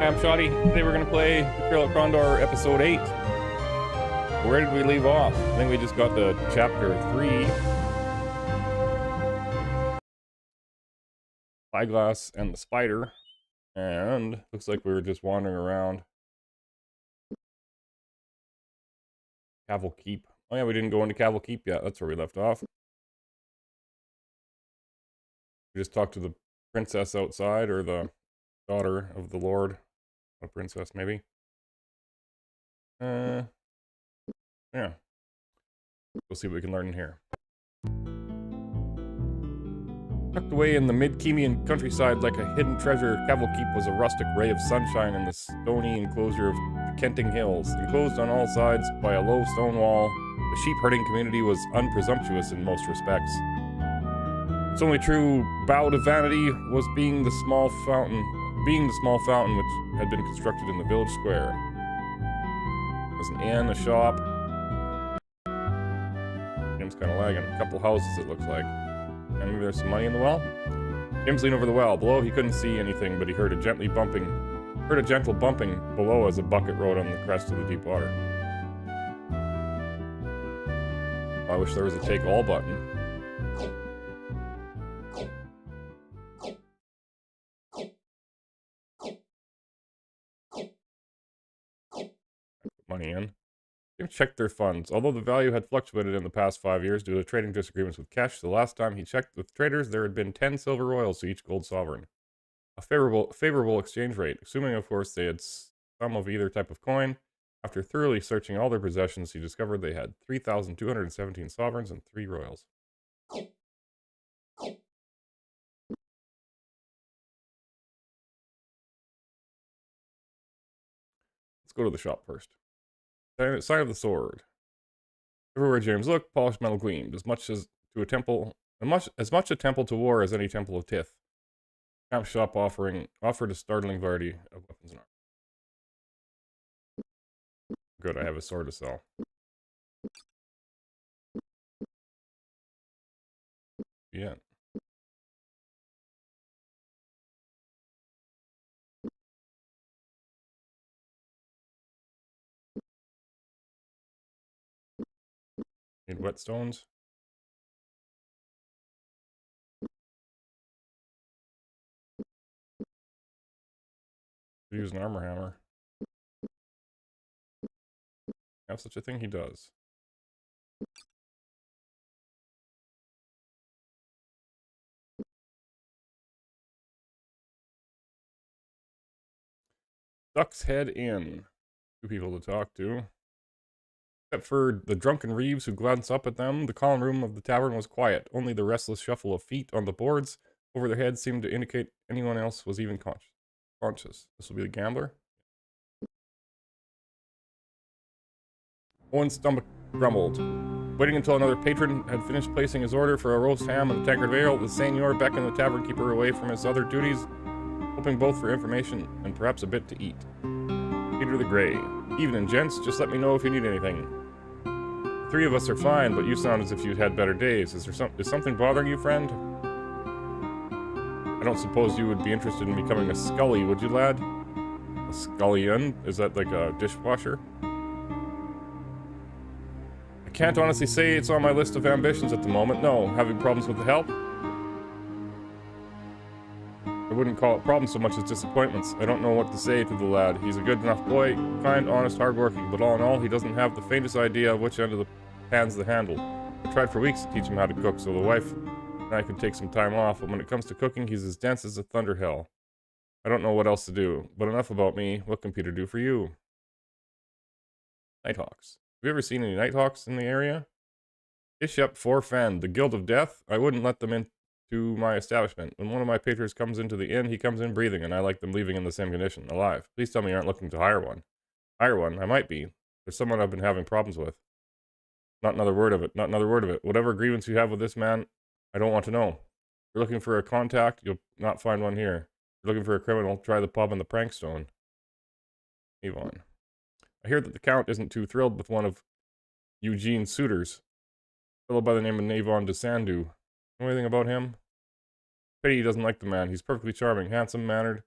Hi, I'm Shoddy. Today we're going to play Betrayal Krondor Episode 8. Where did we leave off? I think we just got to Chapter 3. Spyglass and the spider. And looks like we were just wandering around. Caval Keep. Oh yeah, we didn't go into Caval Keep yet. That's where we left off. We just talked to the princess outside, or the daughter of the lord. A princess, maybe. Yeah. We'll see what we can learn in here. Tucked away in the mid-Kemian countryside like a hidden treasure, Caval Keep was a rustic ray of sunshine in the stony enclosure of the Kenting Hills. Enclosed on all sides by a low stone wall, the sheep-herding community was unpresumptuous in most respects. Its only true bow to vanity was being the small fountain which had been constructed in the village square. There was an inn, a shop. Jim's kind of lagging. A couple houses, it looks like. And maybe there's some money in the well? Jim's leaned over the well. Below, he couldn't see anything, but he heard a gentle bumping below as a bucket rode on the crest of the deep water. I wish there was a take all button. Money in. Jim checked their funds. Although the value had fluctuated in the past 5 years due to trading disagreements with Kesh, the last time he checked with traders, there had been 10 silver royals to each gold sovereign. A favorable exchange rate, assuming, of course, they had some of either type of coin. After thoroughly searching all their possessions, he discovered they had 3,217 sovereigns and 3 royals. Let's go to the shop first. Sign of the sword. Everywhere James looked, polished metal gleamed, as much a temple to war as any temple of Tith. Camp shop offered a startling variety of weapons and armor. Good, I have a sword to sell. Yeah. Need whetstones. Use an armor hammer. Have such a thing? He does. Duck's Head Inn. 2 people to talk to. Except for the drunken Reeves who glanced up at them, the calm room of the tavern was quiet. Only the restless shuffle of feet on the boards over their heads seemed to indicate anyone else was even conscious. This will be the gambler. Owen's stomach grumbled. Waiting until another patron had finished placing his order for a roast ham and a tankard of ale, the seigneur beckoned the tavern keeper away from his other duties, hoping both for information and perhaps a bit to eat. Peter the Grey. Evening, gents. Just let me know if you need anything. The 3 of us are fine, but you sound as if you'd had better days. Is something bothering you, friend? I don't suppose you would be interested in becoming a scully, would you, lad? A scullion? Is that like a dishwasher? I can't honestly say it's on my list of ambitions at the moment. No. Having problems with the help? I wouldn't call it problems so much as disappointments. I don't know what to say to the lad. He's a good enough boy, kind, honest, hardworking, but all in all, he doesn't have the faintest idea of which end of the hand's the handle. I tried for weeks to teach him how to cook so the wife and I could take some time off, but when it comes to cooking, he's as dense as a thunder hell. I don't know what else to do, but enough about me. What can Peter do for you? Nighthawks. Have you ever seen any Nighthawks in the area? Bishop Forfend, the Guild of Death. I wouldn't let them into my establishment. When one of my patrons comes into the inn, he comes in breathing, and I like them leaving in the same condition, alive. Please tell me you aren't looking to hire one. Hire one? I might be. There's someone I've been having problems with. Not another word of it. Not another word of it. Whatever grievance you have with this man, I don't want to know. If you're looking for a contact, you'll not find one here. If you're looking for a criminal, try the pub and the prankstone. Avon. I hear that the Count isn't too thrilled with one of Eugene's suitors. A fellow by the name of Navon de Sandu. Know anything about him? Pity he doesn't like the man. He's perfectly charming, handsome, mannered.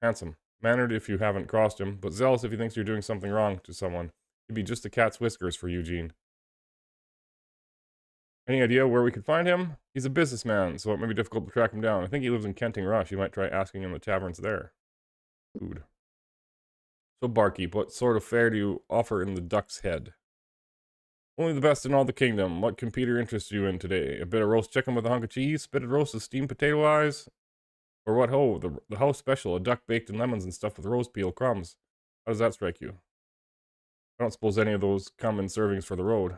Handsome. mannered if you haven't crossed him, but zealous if he thinks you're doing something wrong to someone. He'd be just a cat's whiskers for Eugene. Any idea where we could find him? He's a businessman, so it may be difficult to track him down. I think he lives in Kenting Rush. You might try asking him the taverns there. Food. So, barkeep, what sort of fare do you offer in the Duck's Head? Only the best in all the kingdom. What can Peter interest you in today? A bit of roast chicken with a hunk of cheese, spitted roast with steamed potato eyes? Or what ho, the house special, a duck baked in lemons and stuffed with rose peel crumbs. How does that strike you? I don't suppose any of those come in servings for the road.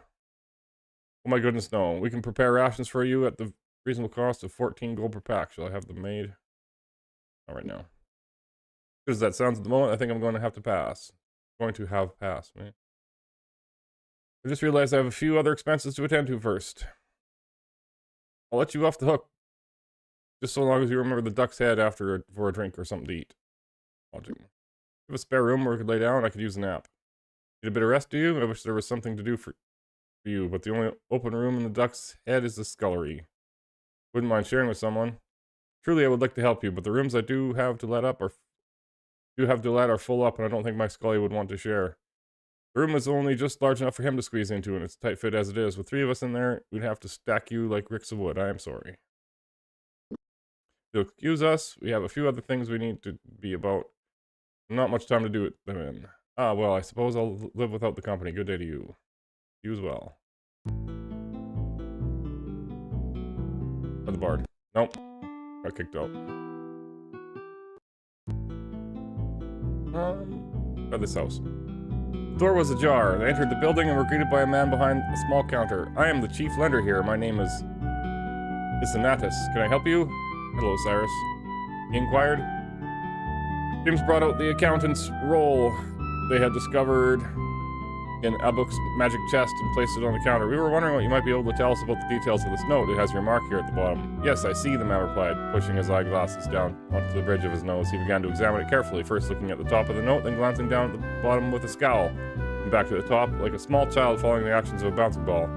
Oh my goodness, no. We can prepare rations for you at the reasonable cost of 14 gold per pack. Shall I have them made? Not right now. Good as that sounds at the moment, I think I'm going to have to pass. Going to have passed, man. I just realized I have a few other expenses to attend to first. I'll let you off the hook. Just so long as you remember the Duck's Head after for a drink or something to eat. Lodging. If you have a spare room where we could lay down, I could use a nap. Need a bit of rest, do you? I wish there was something to do for you, but the only open room in the Duck's Head is the scullery. Wouldn't mind sharing with someone. Truly, I would like to help you, but the rooms I do have to let are full up, and I don't think my scully would want to share. The room is only just large enough for him to squeeze into, and it's tight fit as it is. With 3 of us in there, we'd have to stack you like ricks of wood. I am sorry. You'll excuse us. We have a few other things we need to be about. Not much time to do them in. Ah, well, I suppose I'll live without the company. Good day to you. You as well. Or the bard. Nope. Got kicked out. By this house. The door was ajar. They entered the building and were greeted by a man behind a small counter. I am the chief lender here. My name is Isanatus. Can I help you? Hello, Cyrus. He inquired. James brought out the accountant's roll they had discovered in Abuk's magic chest and placed it on the counter. We were wondering what you might be able to tell us about the details of this note. It has your mark here at the bottom. Yes, I see, the man replied, pushing his eyeglasses down onto the bridge of his nose. He began to examine it carefully, first looking at the top of the note, then glancing down at the bottom with a scowl, and back to the top, like a small child following the actions of a bouncing ball.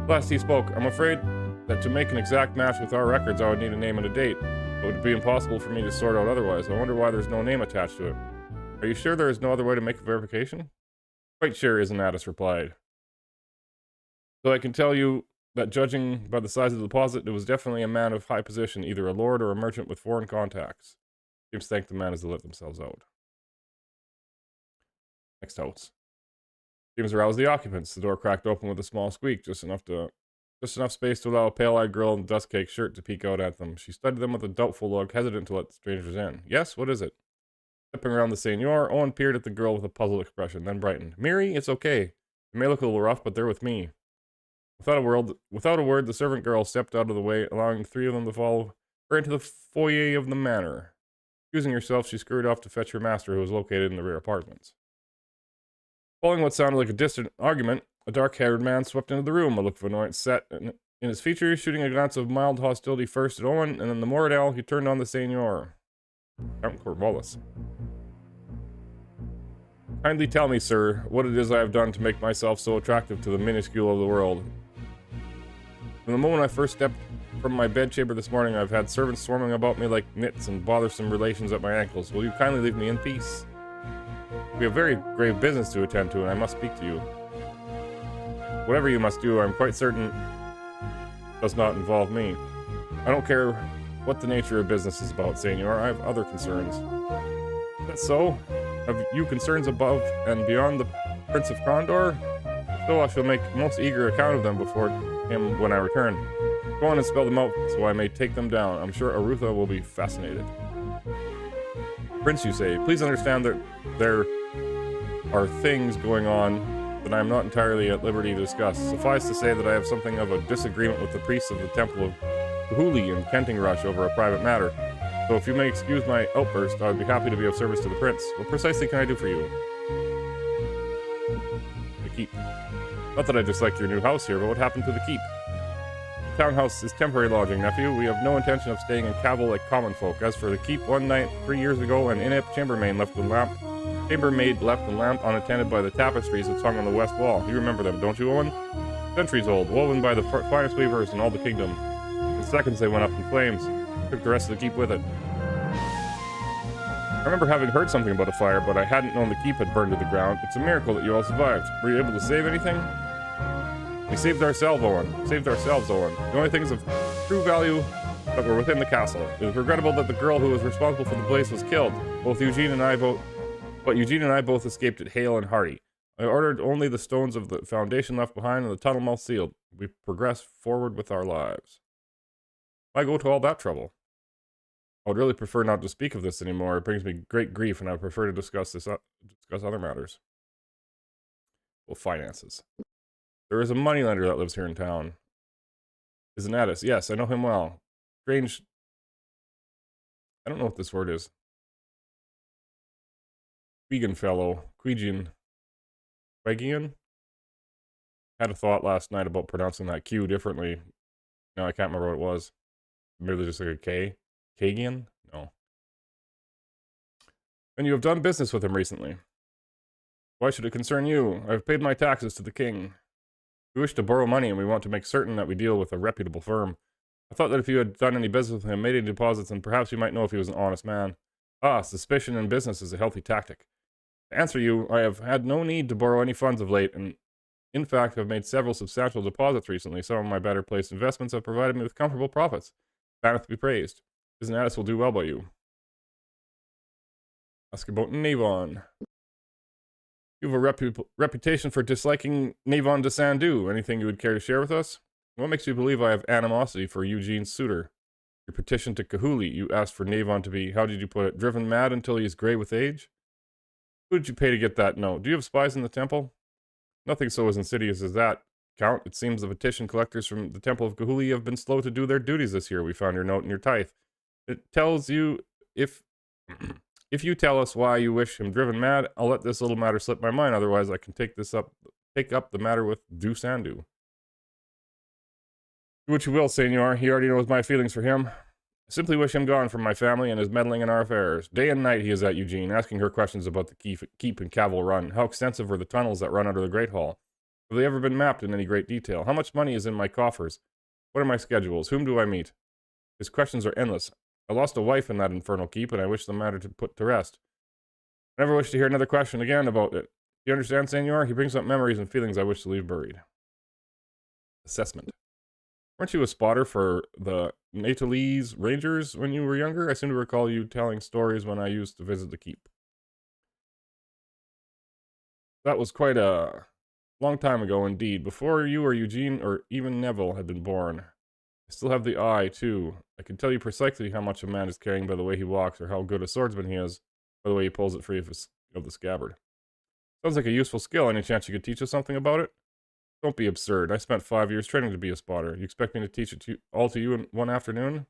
Last he spoke. I'm afraid that to make an exact match with our records, I would need a name and a date. It would be impossible for me to sort out otherwise. I wonder why there's no name attached to it. Are you sure there is no other way to make a verification? Quite sure, Isanatus replied. So I can tell you that judging by the size of the deposit, it was definitely a man of high position, either a lord or a merchant with foreign contacts. James thanked the man as they let themselves out. Next house. James aroused the occupants. The door cracked open with a small squeak, just enough space to allow a pale-eyed girl in a dust-caked shirt to peek out at them. She studied them with a doubtful look, hesitant to let the strangers in. Yes, what is it? Stepping around the seigneur, Owen peered at the girl with a puzzled expression, then brightened. Miri, it's okay. It may look a little rough, but they're with me. Without a word, the servant girl stepped out of the way, allowing the 3 of them to follow her into the foyer of the manor. Excusing herself, she scurried off to fetch her master, who was located in the rear apartments. Following what sounded like a distant argument, a dark-haired man swept into the room, a look of annoyance set in his features, shooting a glance of mild hostility first at Owen, and then the Moradel, he turned on the seigneur. Count Corvallis. Kindly tell me, sir, what it is I have done to make myself so attractive to the minuscule of the world. From the moment I first stepped from my bedchamber this morning, I've had servants swarming about me like nits and bothersome relations at my ankles. Will you kindly leave me in peace? We have very grave business to attend to, and I must speak to you. Whatever you must do, I'm quite certain does not involve me. I don't care what the nature of business is about, Seigneur. I have other concerns. That's so? Have you concerns above and beyond the Prince of Krondor? So I shall make most eager account of them before him when I return. Go on and spell them out, so I may take them down. I'm sure Arutha will be fascinated. Prince, you say, please understand that there are things going on that I am not entirely at liberty to discuss. Suffice to say that I have something of a disagreement with the priests of the Temple of Kahuli in Kenting Rush over a private matter. So if you may excuse my outburst, I would be happy to be of service to the prince. What precisely can I do for you? The keep. Not that I dislike your new house here, but what happened to the keep? The townhouse is temporary lodging, nephew. We have no intention of staying in Cavil like common folk. As for the keep, one night 3 years ago, an inept chambermaid left the lamp unattended by the tapestries that hung on the west wall. You remember them, don't you, Owen? Centuries old, woven by the finest weavers in all the kingdom. In seconds they went up in flames. Took the rest of the keep with it. I remember having heard something about a fire, but I hadn't known the keep had burned to the ground. It's a miracle that you all survived. Were you able to save anything? We saved ourselves, Owen. The only things of true value that were within the castle. It is regrettable that the girl who was responsible for the blaze was killed. But Eugene and I both escaped it hale and hearty. I ordered only the stones of the foundation left behind and the tunnel mouth sealed. We progressed forward with our lives. Why go to all that trouble? I would really prefer not to speak of this anymore. It brings me great grief, and I prefer to discuss other matters. Well, finances. There is a moneylender that lives here in town. Is an Addis. Yes, I know him well. Strange. I don't know what this word is. Quegan fellow. Quegian. Had a thought last night about pronouncing that Q differently. No, I can't remember what it was. Merely just like a K. Kagan? No. And you have done business with him recently. Why should it concern you? I have paid my taxes to the king. We wish to borrow money, and we want to make certain that we deal with a reputable firm. I thought that if you had done any business with him, made any deposits, then perhaps you might know if he was an honest man. Ah, suspicion in business is a healthy tactic. To answer you, I have had no need to borrow any funds of late, and in fact have made several substantial deposits recently. Some of my better placed investments have provided me with comfortable profits. Baneth be praised. Addis will do well by you. Ask about Navon. You have a reputation for disliking Navon de Sandu. Anything you would care to share with us? What makes you believe I have animosity for Eugene's suitor? Your petition to Kahuli, you asked for Navon to be, how did you put it, driven mad until he is gray with age? Who did you pay to get that note? Do you have spies in the temple? Nothing so as insidious as that, Count. It seems the petition collectors from the Temple of Kahuli have been slow to do their duties this year. We found your note in your tithe. It tells you if you tell us why you wish him driven mad, I'll let this little matter slip my mind. Otherwise, I can take up the matter with Du Sandu. Do what you will, Senor. He already knows my feelings for him. I simply wish him gone from my family and his meddling in our affairs. Day and night he is at Eugene, asking her questions about the keep and Cavil Run. How extensive are the tunnels that run under the Great Hall? Have they ever been mapped in any great detail? How much money is in my coffers? What are my schedules? Whom do I meet? His questions are endless. I lost a wife in that infernal keep, and I wish the matter to put to rest. I never wish to hear another question again about it. Do you understand, Senor? He brings up memories and feelings I wish to leave buried. Assessment. Weren't you a spotter for the Natalese Rangers when you were younger? I seem to recall you telling stories when I used to visit the keep. That was quite a long time ago indeed, before you or Eugene or even Neville had been born. I still have the eye, too. I can tell you precisely how much a man is carrying by the way he walks, or how good a swordsman he is, by the way he pulls it free of the scabbard. Sounds like a useful skill. Any chance you could teach us something about it? Don't be absurd. I spent 5 years training to be a spotter. You expect me to teach it all to you in one afternoon?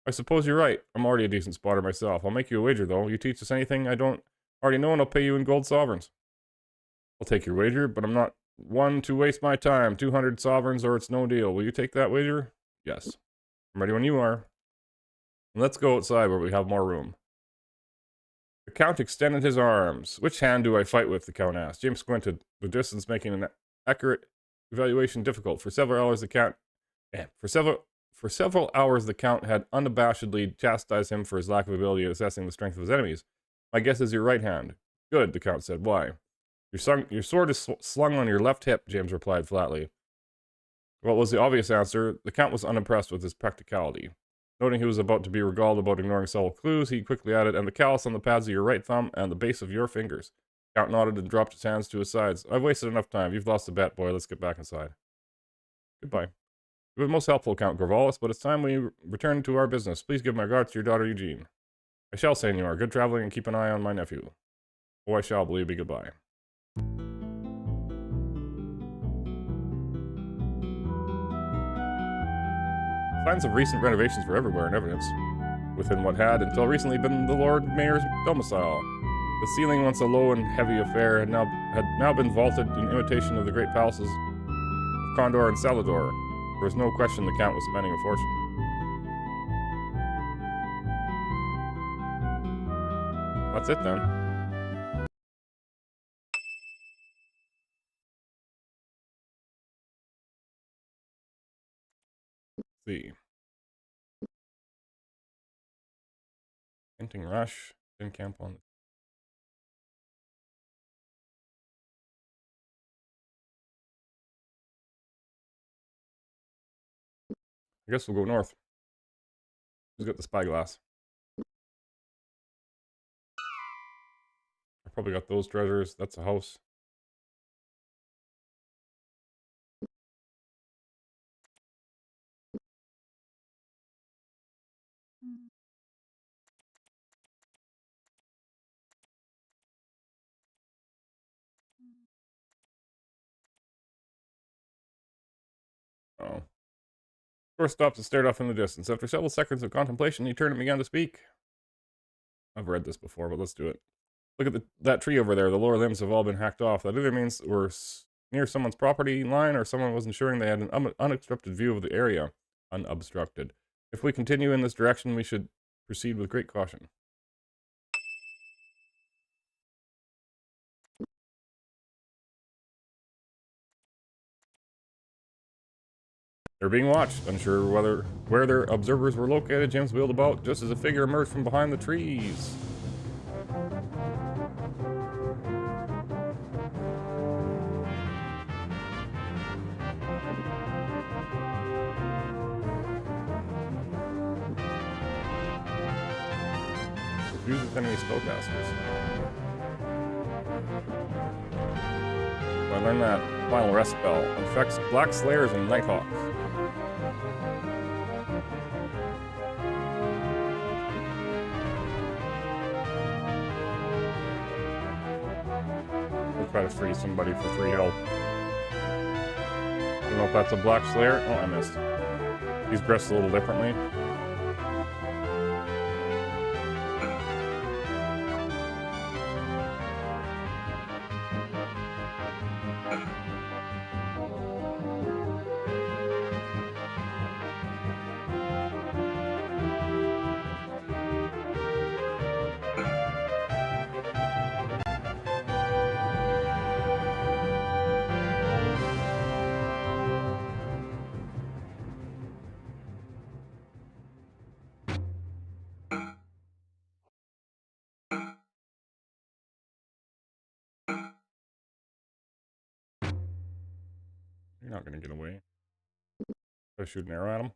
I suppose you're right. I'm already a decent spotter myself. I'll make you a wager, though. You teach us anything I don't already know, and I'll pay you in gold sovereigns. I'll take your wager, but I'm not one to waste my time. 200 sovereigns or it's no deal. Will you take that wager? Yes. I'm ready when you are. And let's go outside where we have more room. The Count extended his arms. Which hand do I fight with? The Count asked. James squinted, the distance making an accurate evaluation difficult. For several hours the Count had unabashedly chastised him for his lack of ability at assessing the strength of his enemies. My guess is your right hand. Good, the Count said. Why? Your sword is slung on your left hip, James replied flatly. What was the obvious answer? The Count was unimpressed with his practicality. Noting he was about to be regaled about ignoring subtle clues, he quickly added, and the callus on the pads of your right thumb and the base of your fingers. The Count nodded and dropped his hands to his sides. I've wasted enough time. You've lost the bet, boy. Let's get back inside. Goodbye. You've been most helpful, Count Gravallis, but it's time we return to our business. Please give my regards to your daughter Eugene. I shall, Senor. Good traveling, and keep an eye on my nephew. Oh, I shall, believe me. Goodbye. Signs of recent renovations were everywhere in evidence, within what had, until recently, been the Lord Mayor's domicile. The ceiling, once a low and heavy affair, had now been vaulted in imitation of the great palaces of Krondor and Salador. There was no question the Count was spending a fortune. That's it then. Let's see. Hinting rush. Didn't camp on. I guess we'll go north. Who's got the spyglass? I probably got those treasures. That's a house. Oh. Thor stopped and stared off in the distance. After several seconds of contemplation, he turned and began to speak. I've read this before, but let's do it. Look at that tree over there. The lower limbs have all been hacked off. That either means we're near someone's property line or someone was ensuring they had an unobstructed view of the area. Unobstructed. If we continue in this direction, we should proceed with great caution. They're being watched. Unsure where their observers were located, James wheeled about just as a figure emerged from behind the trees. Refuse with enemy spellcasters. I learned that final rest spell affects Black Slayers and Nighthawks. We'll try to free somebody for 3 health. I don't know if that's a Black Slayer. Oh, I missed. He's dressed a little differently. You're not gonna get away. Try to shoot an arrow at him.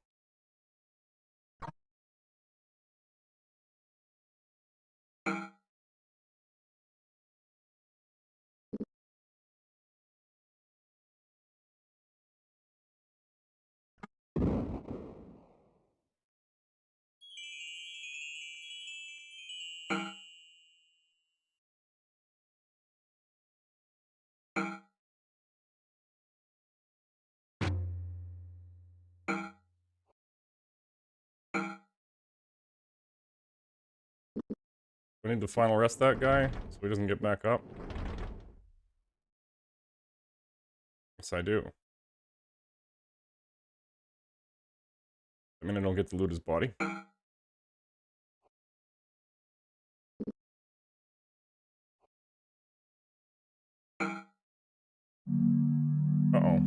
We need to final rest that guy so he doesn't get back up. Yes, I do. I mean, I don't get to loot his body. Uh-oh.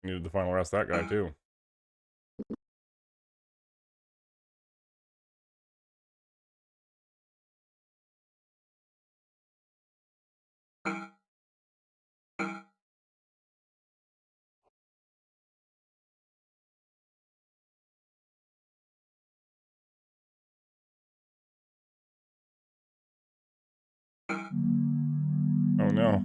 Needed to final rest that guy, too. Oh, no.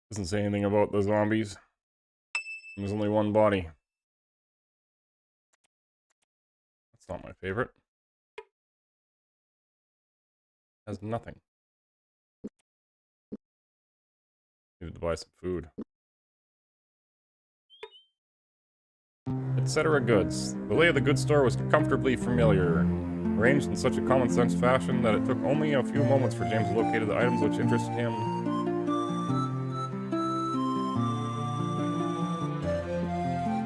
Doesn't say anything about the zombies. There's only one body. That's not my favorite. Has nothing. Needed to buy some food. Etc. goods. The lay of the goods store was comfortably familiar, arranged in such a common sense fashion that it took only a few moments for James to locate the items which interested him.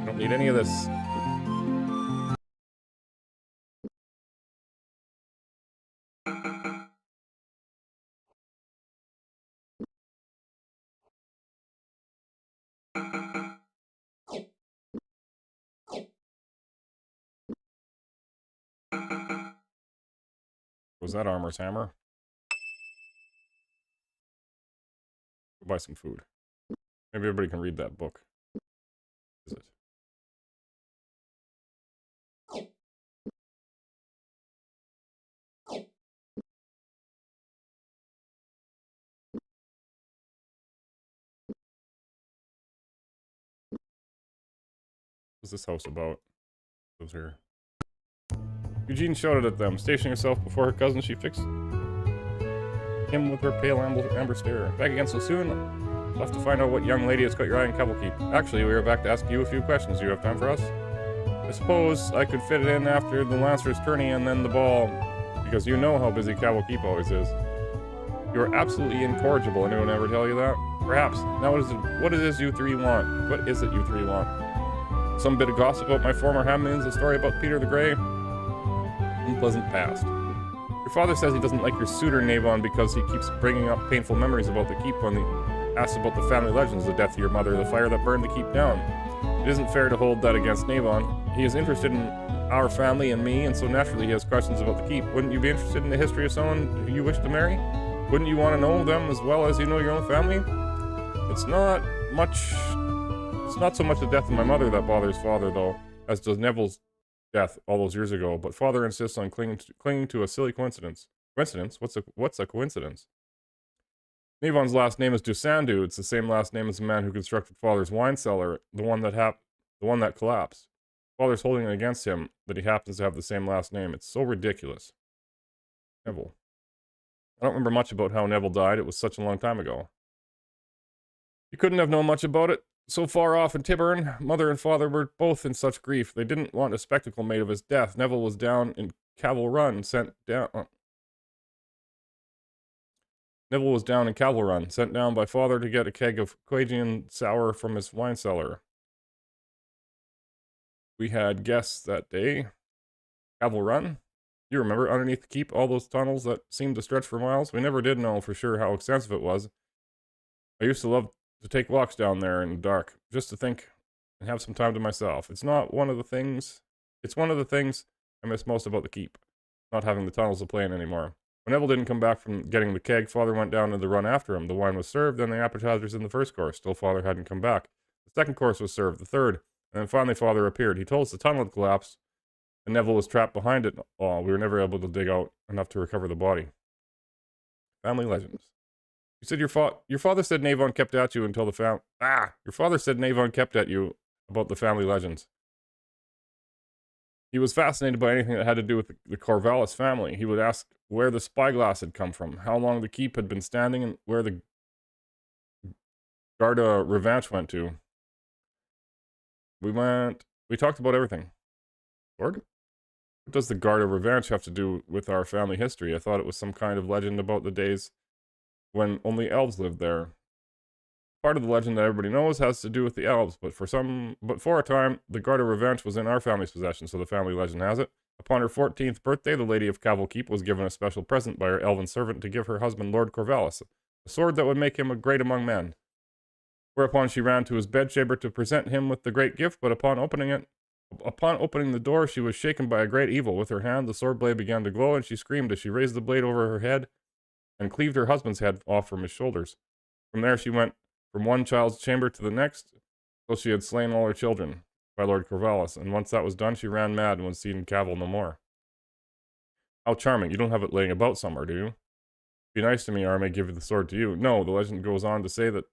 Don't need any of this. Was that Armor's hammer? Go buy some food. Maybe everybody can read that book. Is it? What's this house about? Those here. Eugene shouted at them. Stationing herself before her cousin, she fixed him with her pale amber stare. Back again so soon? I'll have to find out what young lady has caught your eye in Keep. Actually, we are back to ask you a few questions. Do you have time for us? I suppose I could fit it in after the Lancer's tourney and then the ball, because you know how busy Keep always is. You're absolutely incorrigible. Anyone ever tell you that? Perhaps. Now what is it you three want? What is it you three want? Some bit of gossip about my former handmaidens, a story about Peter the Grey? Unpleasant past. Your father says he doesn't like your suitor, Navon, because he keeps bringing up painful memories about the keep when he asks about the family legends, the death of your mother, the fire that burned the keep down. It isn't fair to hold that against Navon. He is interested in our family and me, and so naturally he has questions about the keep. Wouldn't you be interested in the history of someone who you wish to marry? Wouldn't you want to know them as well as you know your own family? It's not so much the death of my mother that bothers father, though, as does Neville's death all those years ago, but father insists on clinging to a silly coincidence. Coincidence? What's a coincidence? Navon's last name is Dusandu. It's the same last name as the man who constructed father's wine cellar, the one that collapsed. Father's holding it against him that he happens to have the same last name. It's so ridiculous. Neville. I don't remember much about how Neville died. It was such a long time ago. You couldn't have known much about it. So far off in Tyburn, mother and father were both in such grief. They didn't want a spectacle made of his death. Neville was down in Caval Run, sent down by father to get a keg of Quagian sour from his wine cellar. We had guests that day. Caval Run? You remember, underneath the keep, all those tunnels that seemed to stretch for miles? We never did know for sure how extensive it was. I used to love to take walks down there in the dark, just to think and have some time to myself. It's one of the things I miss most about the keep, not having the tunnels to play in anymore. When Neville didn't come back from getting the keg, father went down to the run after him. The wine was served, then the appetizers in the first course. Still father hadn't come back. The second course was served, the third, and then finally father appeared. He told us the tunnel had collapsed, and Neville was trapped behind it. Oh, we were never able to dig out enough to recover the body. Family legends. You said your father said Navon kept at you until the your father said Navon kept at you about the family legends. He was fascinated by anything that had to do with the Corvallis family. He would ask where the Spyglass had come from, how long the keep had been standing, and where the Garda Revanche went to. We talked about everything. Lord? What does the Garda Revanche have to do with our family history? I thought it was some kind of legend about the days when only elves lived there. Part of the legend that everybody knows has to do with the elves, but for a time, the Garda Revanche was in our family's possession, so the family legend has it. Upon her 14th birthday, the Lady of Caval Keep was given a special present by her elven servant to give her husband, Lord Corvallis, a sword that would make him a great among men. Whereupon she ran to his bedchamber to present him with the great gift, but upon opening the door, she was shaken by a great evil. With her hand, the sword blade began to glow, and she screamed as she raised the blade over her head and cleaved her husband's head off from his shoulders. From there she went from one child's chamber to the next, till she had slain all her children by Lord Corvallis, and once that was done, she ran mad and was seen in Caval no more. How charming. You don't have it laying about somewhere, do you? Be nice to me, or I may give the sword to you. No, the legend goes on to say that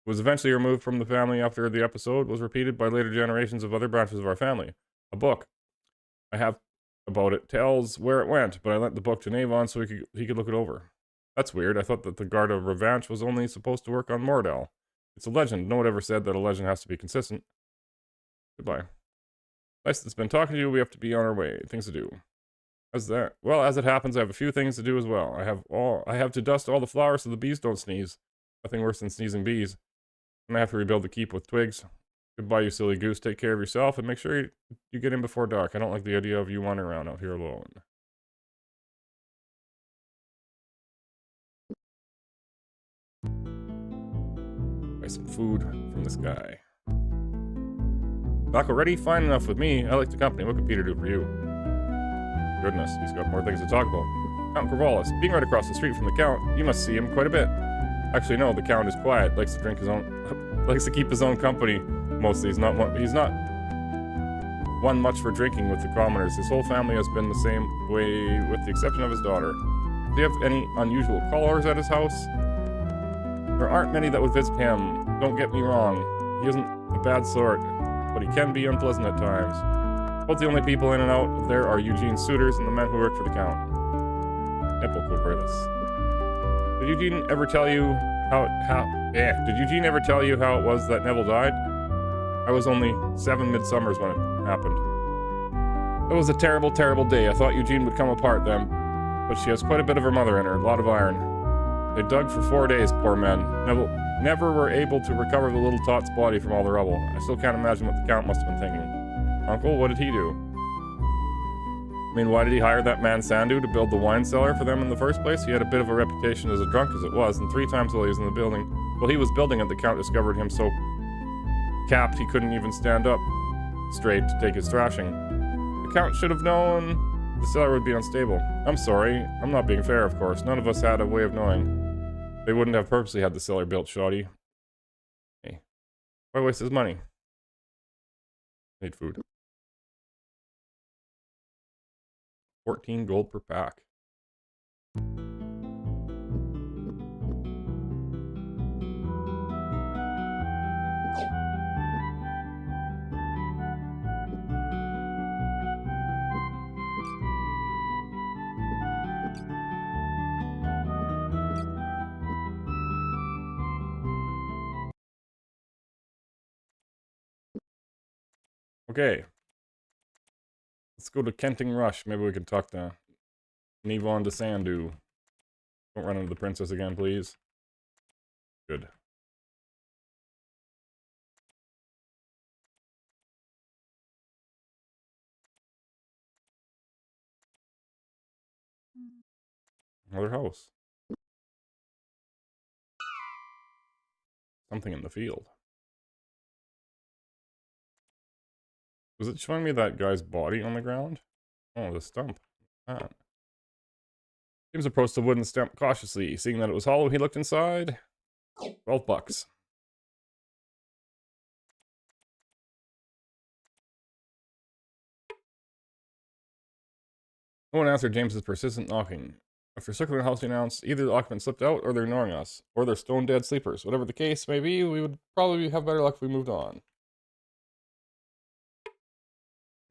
Was eventually removed from the family after the episode was repeated by later generations of other branches of our family. A book I have about it tells where it went, but I lent the book to Navon so he could look it over. That's weird. I thought that the Guard of Revanche was only supposed to work on Mordell. It's a legend. No one ever said that a legend has to be consistent. Goodbye. Nice it's been talking to you. We have to be on our way. Things to do. How's that? Well, as it happens, I have a few things to do as well. I have to dust all the flowers so the bees don't sneeze. Nothing worse than sneezing bees. And I have to rebuild the keep with twigs. Goodbye, you silly goose. Take care of yourself and make sure you get in before dark. I don't like the idea of you wandering around out here alone. Buy some food from this guy. Doc already? Fine enough with me. I like the company. What could Peter do for you? Goodness, he's got more things to talk about. Count Corvallis, being right across the street from the Count, you must see him quite a bit. Actually, no, the Count is quiet, likes to drink his own, likes to keep his own company. Mostly, he's not one much for drinking with the commoners. His whole family has been the same way, with the exception of his daughter. Do you have any unusual callers at his house? There aren't many that would visit him. Don't get me wrong, he isn't a bad sort, but he can be unpleasant at times. Both the only people in and out of there are Eugene's suitors and the men who work for the Count. Nipple Corvallis. Did Eugene ever tell you Did Eugene ever tell you how it was that Neville died? I was only 7 midsummers when it happened. It was a terrible, terrible day. I thought Eugene would come apart then, but she has quite a bit of her mother in her, a lot of iron. They dug for 4 days, poor men. Neville never were able to recover the little tot's body from all the rubble. I still can't imagine what the Count must have been thinking. Uncle, what did he do? I mean, why did he hire that man Sandu to build the wine cellar for them in the first place? He had a bit of a reputation as a drunk as it was, and 3 times while he was in the building, while he was building it, the Count discovered him so capped he couldn't even stand up straight to take his thrashing. The Count should have known the cellar would be unstable. I'm sorry, I'm not being fair, of course. None of us had a way of knowing. They wouldn't have purposely had the cellar built, shoddy. Hey, why waste his money? Need food. 14 gold per pack. Okay. Let's go to Kenting Rush. Maybe we can talk to Nivon de Sandu. Don't run into the princess again, please. Good. Another house. Something in the field. Was it showing me that guy's body on the ground? Oh, the stump. Ah. James approached the wooden stump cautiously. Seeing that it was hollow, he looked inside. 12 bucks. No one answered James's persistent knocking. After circling the house, he announced, either the occupants slipped out, or they're ignoring us, or they're stone-dead sleepers. Whatever the case may be, we would probably have better luck if we moved on.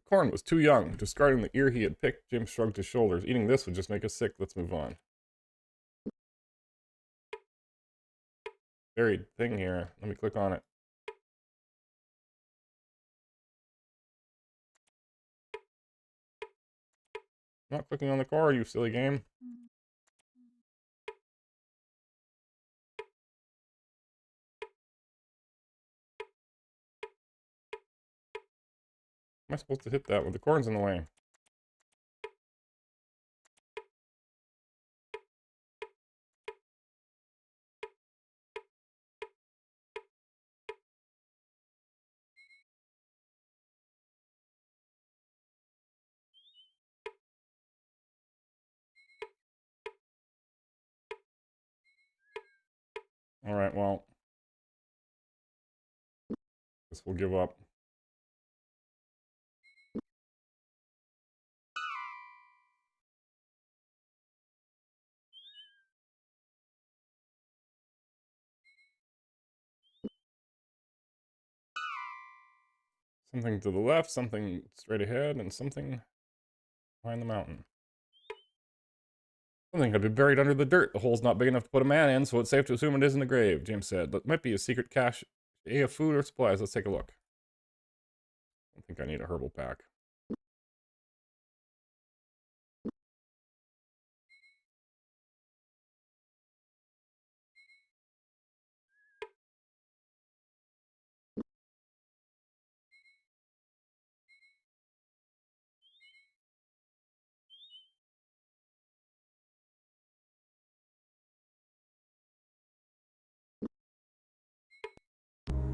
The corn was too young. Discarding the ear he had picked, James shrugged his shoulders. Eating this would just make us sick. Let's move on. Buried thing here. Let me click on it. I'm not clicking on the car, you silly game. Am I supposed to hit that when the corn's in the way? Alright, well. Guess we'll give up. Something to the left, something straight ahead, and something behind the mountain. Something could be buried under the dirt. The hole's not big enough to put a man in, so it's safe to assume it isn't a grave, James said. That might be a secret cache of food or supplies. Let's take a look. I think I need a herbal pack.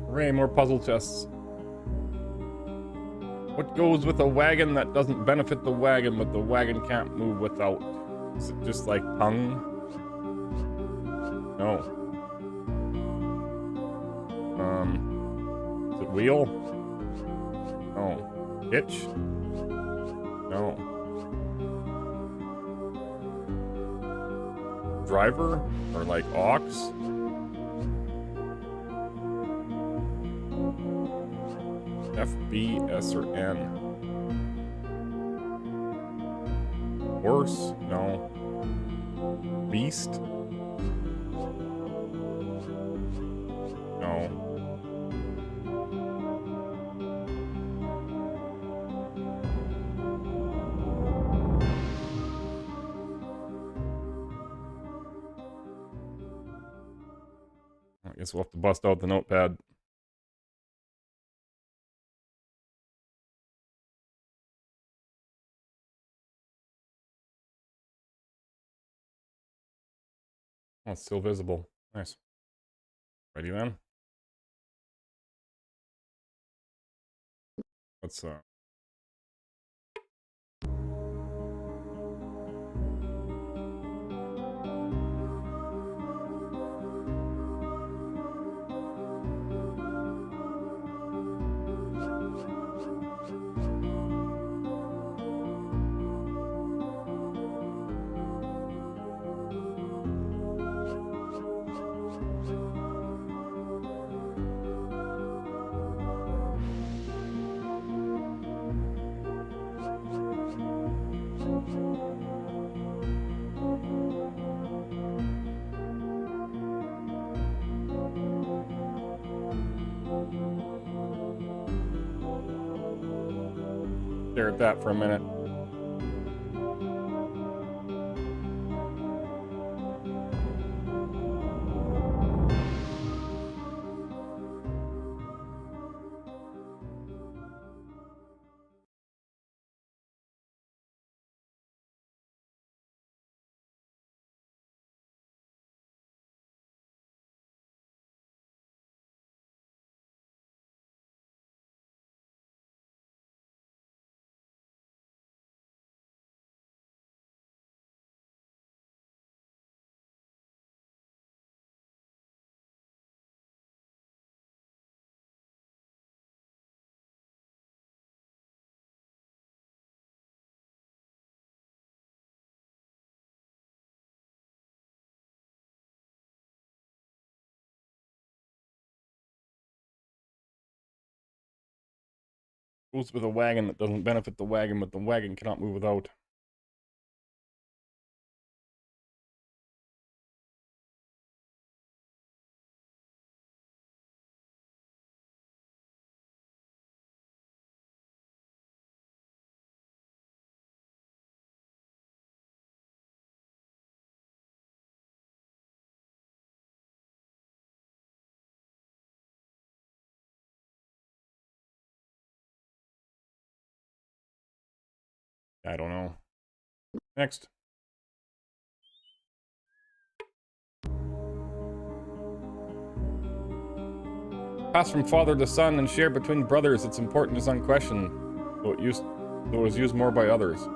Hooray, more puzzle chests. What goes with a wagon that doesn't benefit the wagon, but the wagon can't move without? Is it just like tongue? No. Is it wheel? No. Hitch? No. Driver? Or like ox? F, B, S, or N? Horse? No. Beast? No. I guess we'll have to bust out the notepad. Oh, it's still visible. Nice. Ready then? Let's stare at that for a minute. Goes with a wagon that doesn't benefit the wagon, but the wagon cannot move without. I don't know. Next. Passed from father to son and shared between brothers, its importance is unquestioned, though it was used more by others.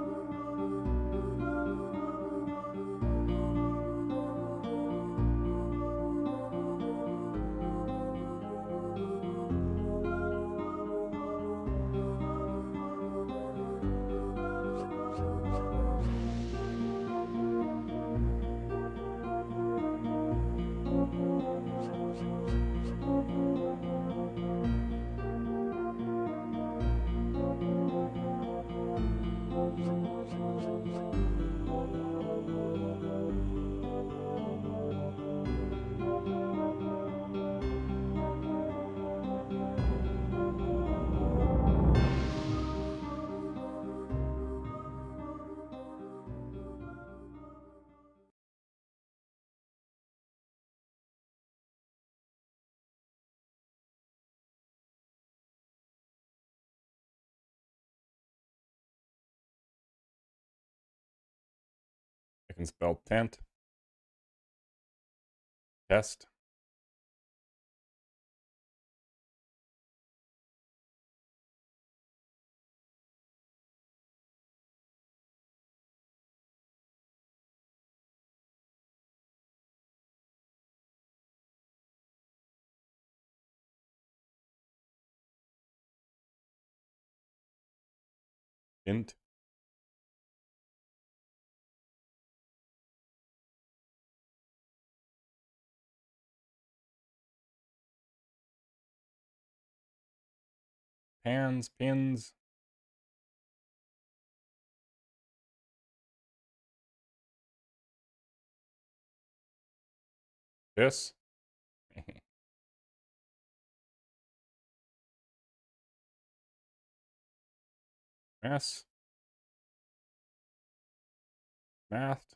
can spell tent. Test. Int. Pans, pins. This. Mass. Math.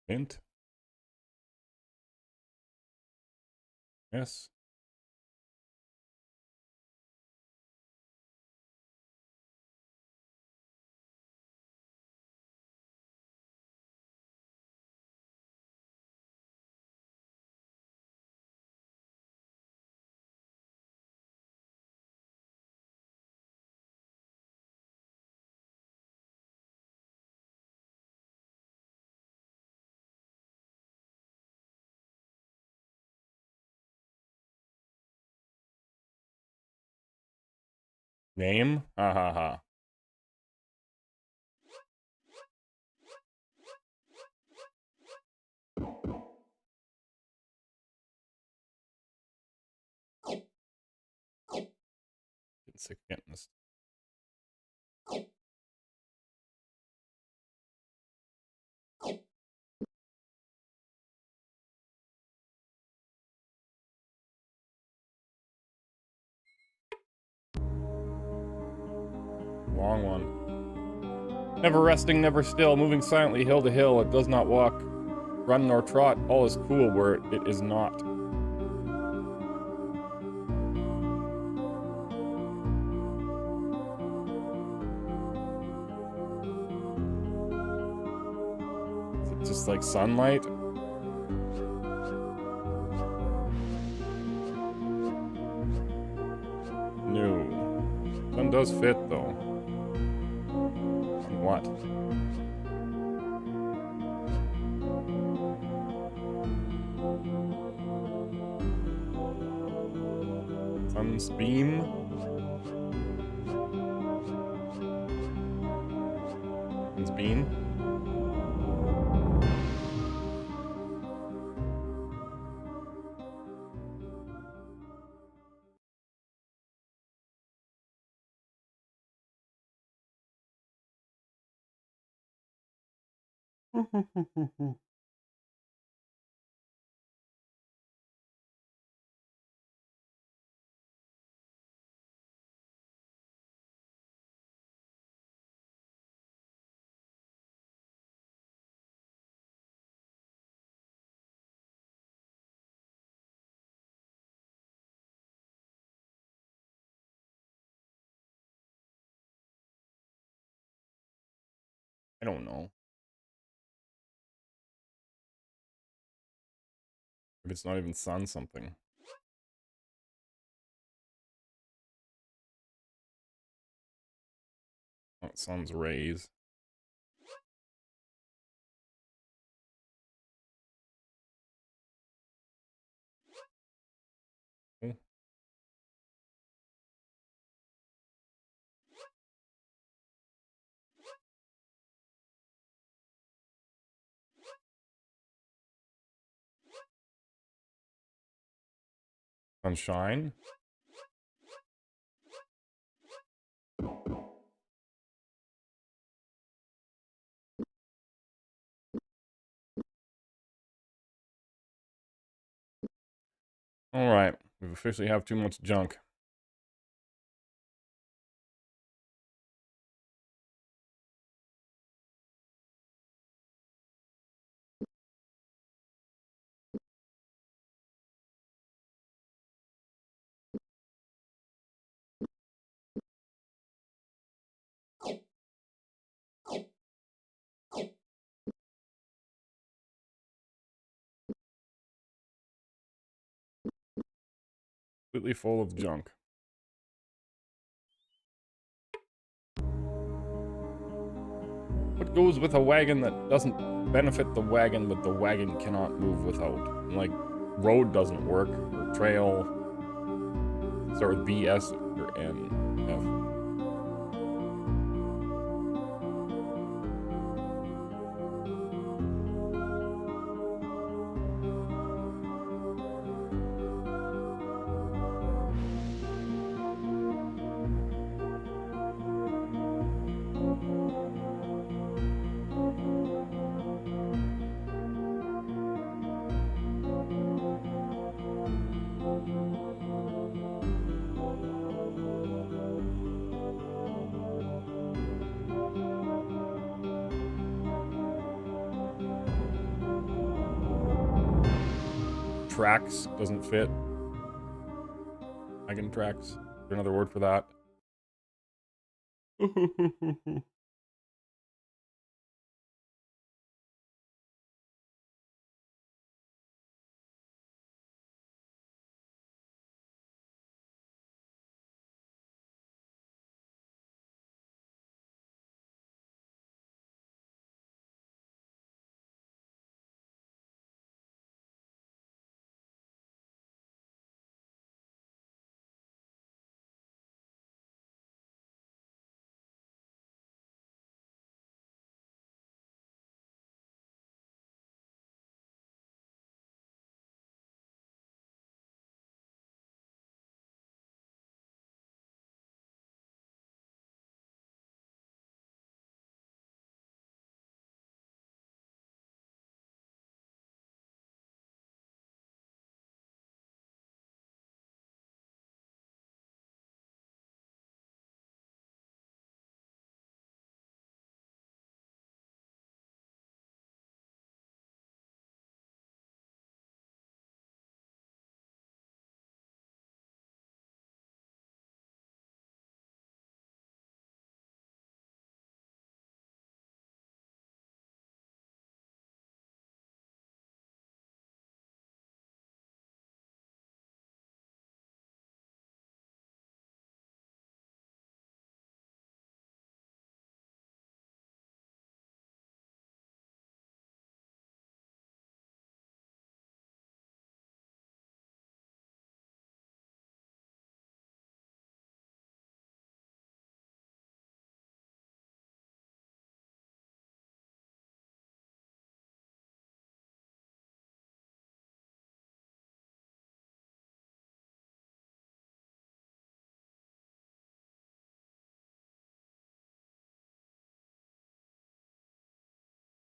Int. Yes. Name. Ha ha ha. Getting sick of getting this. Long one. Never resting, never still, moving silently hill to hill. It does not walk, run nor trot. All is cool where it is not. Is it just like sunlight? No. Sun does fit though. On what? Sun's beam? Sun's beam? I don't know. If it's not even sun something. Not sun's rays. Oh. Sunshine? Alright, we officially have too much junk. Completely full of junk. What goes with a wagon that doesn't benefit the wagon, but the wagon cannot move without? Like, road doesn't work, or trail. Start with B, S, or N, F. Tracks doesn't fit. Wagon tracks. Is there another word for that?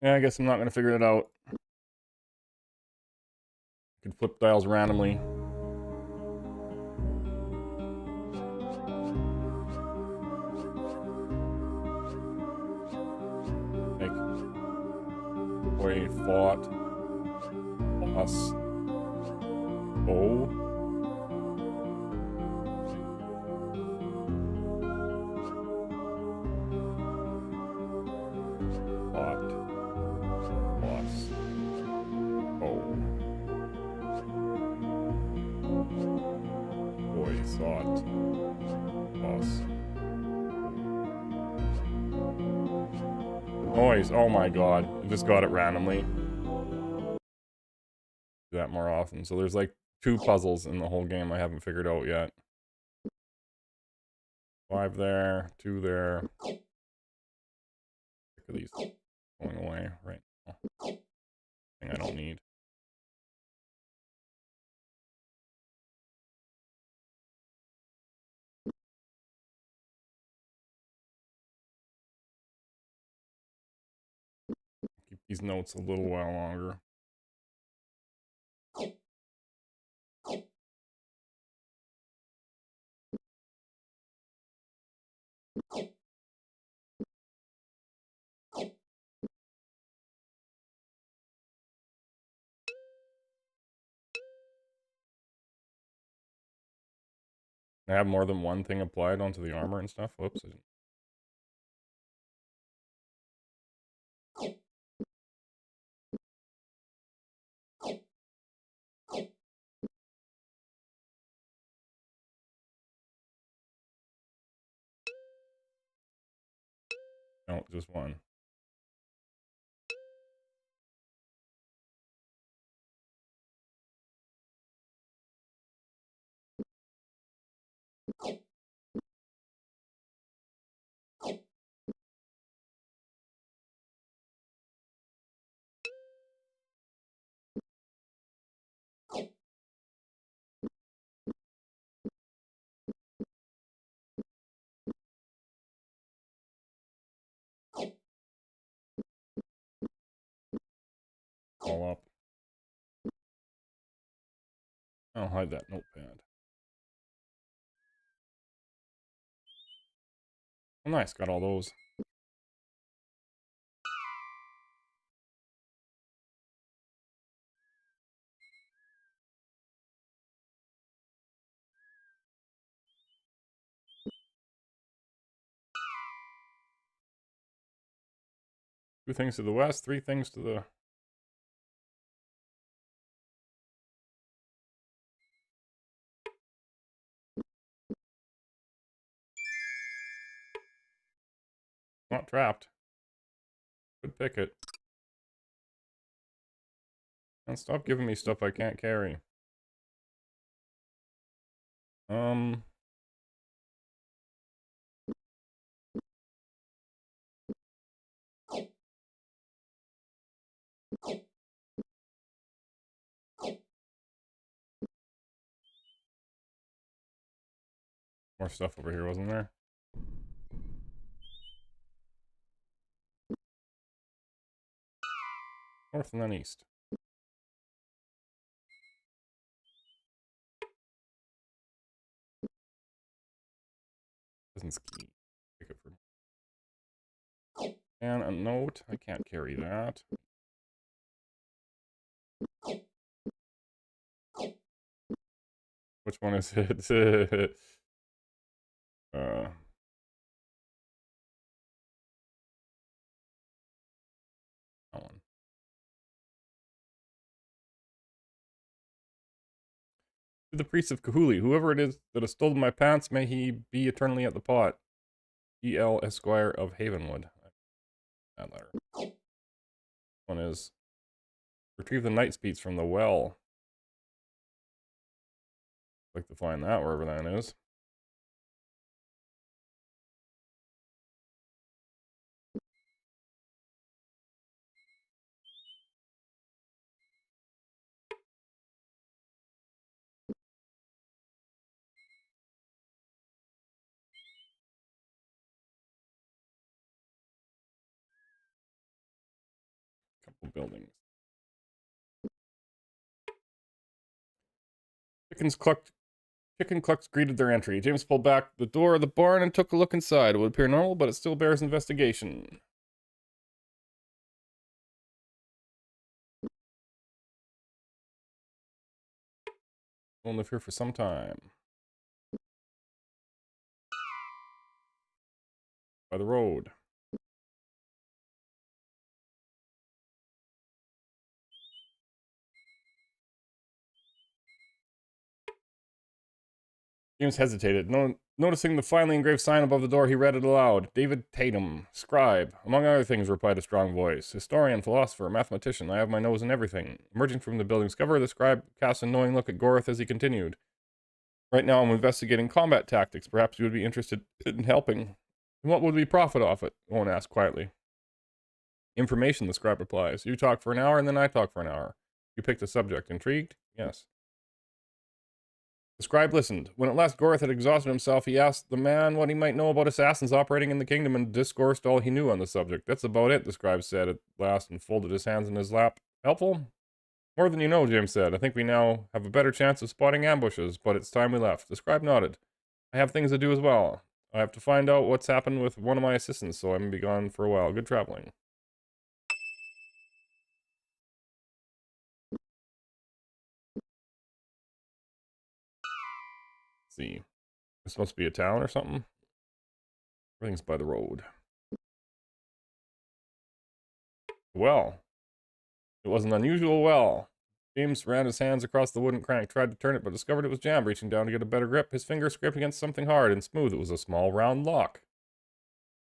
Yeah, I guess I'm not gonna figure it out. I can flip dials randomly. Like, boy fought. Boss. Oh. Fought. Boss. Oh. Boy thought. Boss. Noise. Oh my god. I just got it randomly. Do that more often. So there's like 2 puzzles in the whole game I haven't figured out yet. 5 there, 2 there. Look at these going away right now. Thing I don't need. Keep these notes a little while longer. I have more than one thing applied onto the armor and stuff. Whoops. No, just one. All up. I'll hide that notepad. Oh, nice, got all those. Two things to the west, three things to the... Not trapped. Could pick it. And stop giving me stuff I can't carry. More stuff over here, wasn't there? North and then east. Business key. Pick it for... And a note. I can't carry that. Which one is it? That one. To the priest of Kahuli, whoever it is that has stolen my pants, may he be eternally at the pot. E.L. Esquire of Havenwood. That letter. One is retrieve the night speeds from the well. I'd like to find that wherever that is. Couple buildings. Chicken clucks greeted their entry. James pulled back the door of the barn and took a look inside. It would appear normal, but it still bears investigation. We'll live here for some time. By the road. James hesitated. Noticing the finely engraved sign above the door, he read it aloud. David Tatum, scribe. Among other things, replied a strong voice. Historian, philosopher, mathematician. I have my nose in everything. Emerging from the building's cover, the scribe cast a knowing look at Goreth as he continued. Right now I'm investigating combat tactics. Perhaps you would be interested in helping. And what would we profit off it? Owen asked quietly. Information, the scribe replies. You talk for an hour, and then I talk for an hour. You picked a subject. Intrigued? Yes. The scribe listened. When at last Goreth had exhausted himself, he asked the man what he might know about assassins operating in the kingdom and discoursed all he knew on the subject. That's about it, the scribe said at last and folded his hands in his lap. Helpful? More than you know, James said. I think we now have a better chance of spotting ambushes, but it's time we left. The scribe nodded. I have things to do as well. I have to find out what's happened with one of my assistants, so I may be gone for a while. Good traveling. Let's see. This must be a town or something. Everything's by the road. Well. It was an unusual well. James ran his hands across the wooden crank, tried to turn it, but discovered it was jammed. Reaching down to get a better grip, his finger scraped against something hard and smooth. It was a small, round lock.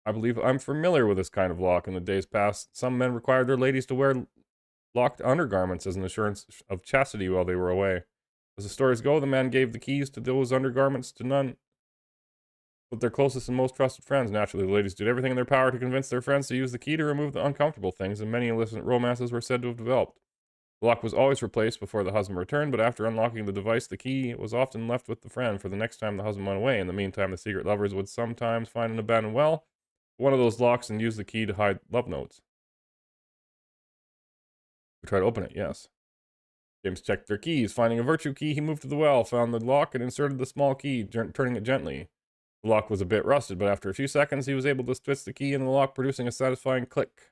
I believe I'm familiar with this kind of lock. In the days past, some men required their ladies to wear locked undergarments as an assurance of chastity while they were away. As the stories go, the man gave the keys to those undergarments to none but their closest and most trusted friends. Naturally, the ladies did everything in their power to convince their friends to use the key to remove the uncomfortable things, and many illicit romances were said to have developed. The lock was always replaced before the husband returned, but after unlocking the device, the key was often left with the friend for the next time the husband went away. In the meantime, the secret lovers would sometimes find an abandoned well, one of those locks, and use the key to hide love notes. We try to open it, yes. James checked their keys. Finding a virtue key, he moved to the well, found the lock, and inserted the small key, turning it gently. The lock was a bit rusted, but after a few seconds, he was able to twist the key in the lock, producing a satisfying click.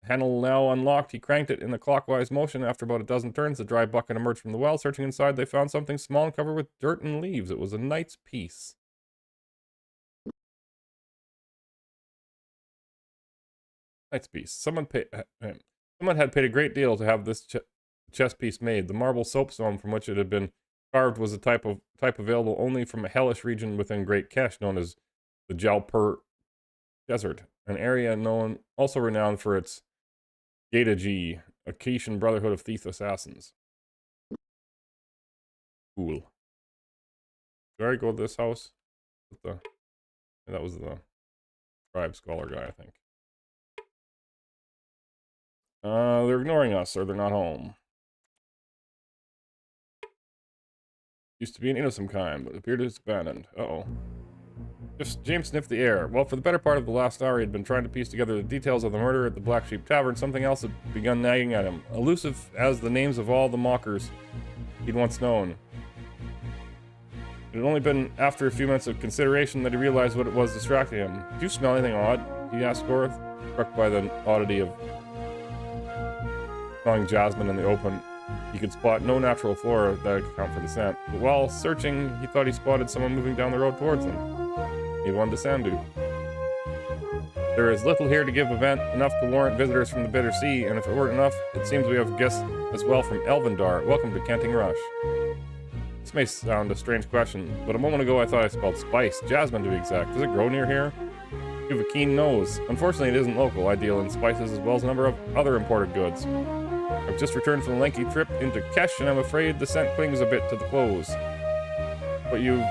The handle now unlocked, he cranked it in a clockwise motion. After about a dozen turns, the dry bucket emerged from the well. Searching inside, they found something small and covered with dirt and leaves. It was a knight's piece. Knight's piece. Someone had paid a great deal to have this chess piece made. The marble soapstone from which it had been carved was a type available only from a hellish region within Great Kesh known as the Jalpur Desert, an area also renowned for its Gadaji, a Kushan brotherhood of thief assassins. Cool. Did I go to this house? That was the tribe scholar guy, I think. They're ignoring us, or they're not home. Used to be an inn of some kind, but appeared to have abandoned. Uh-oh. James sniffed the air. Well, for the better part of the last hour, he had been trying to piece together the details of the murder at the Black Sheep Tavern. Something else had begun nagging at him, elusive as the names of all the mockers he'd once known. It had only been after a few minutes of consideration that he realized what it was distracting him. "Did you smell anything odd?" he asked Gorth, struck by the oddity of smelling jasmine in the open. He could spot no natural flora that could account for the scent, but while searching, he thought he spotted someone moving down the road towards them. He wanted to Sandu. There is little here to give event enough to warrant visitors from the Bitter Sea, and if it weren't enough, it seems we have guests as well from Elvendar. Welcome to Kenting Rush. This may sound a strange question, but a moment ago I thought I smelled spice, jasmine to be exact. Does it grow near here? You have a keen nose. Unfortunately, it isn't local. I deal in spices as well as a number of other imported goods. I've just returned from a lengthy trip into Kesh, and I'm afraid the scent clings a bit to the clothes. But you've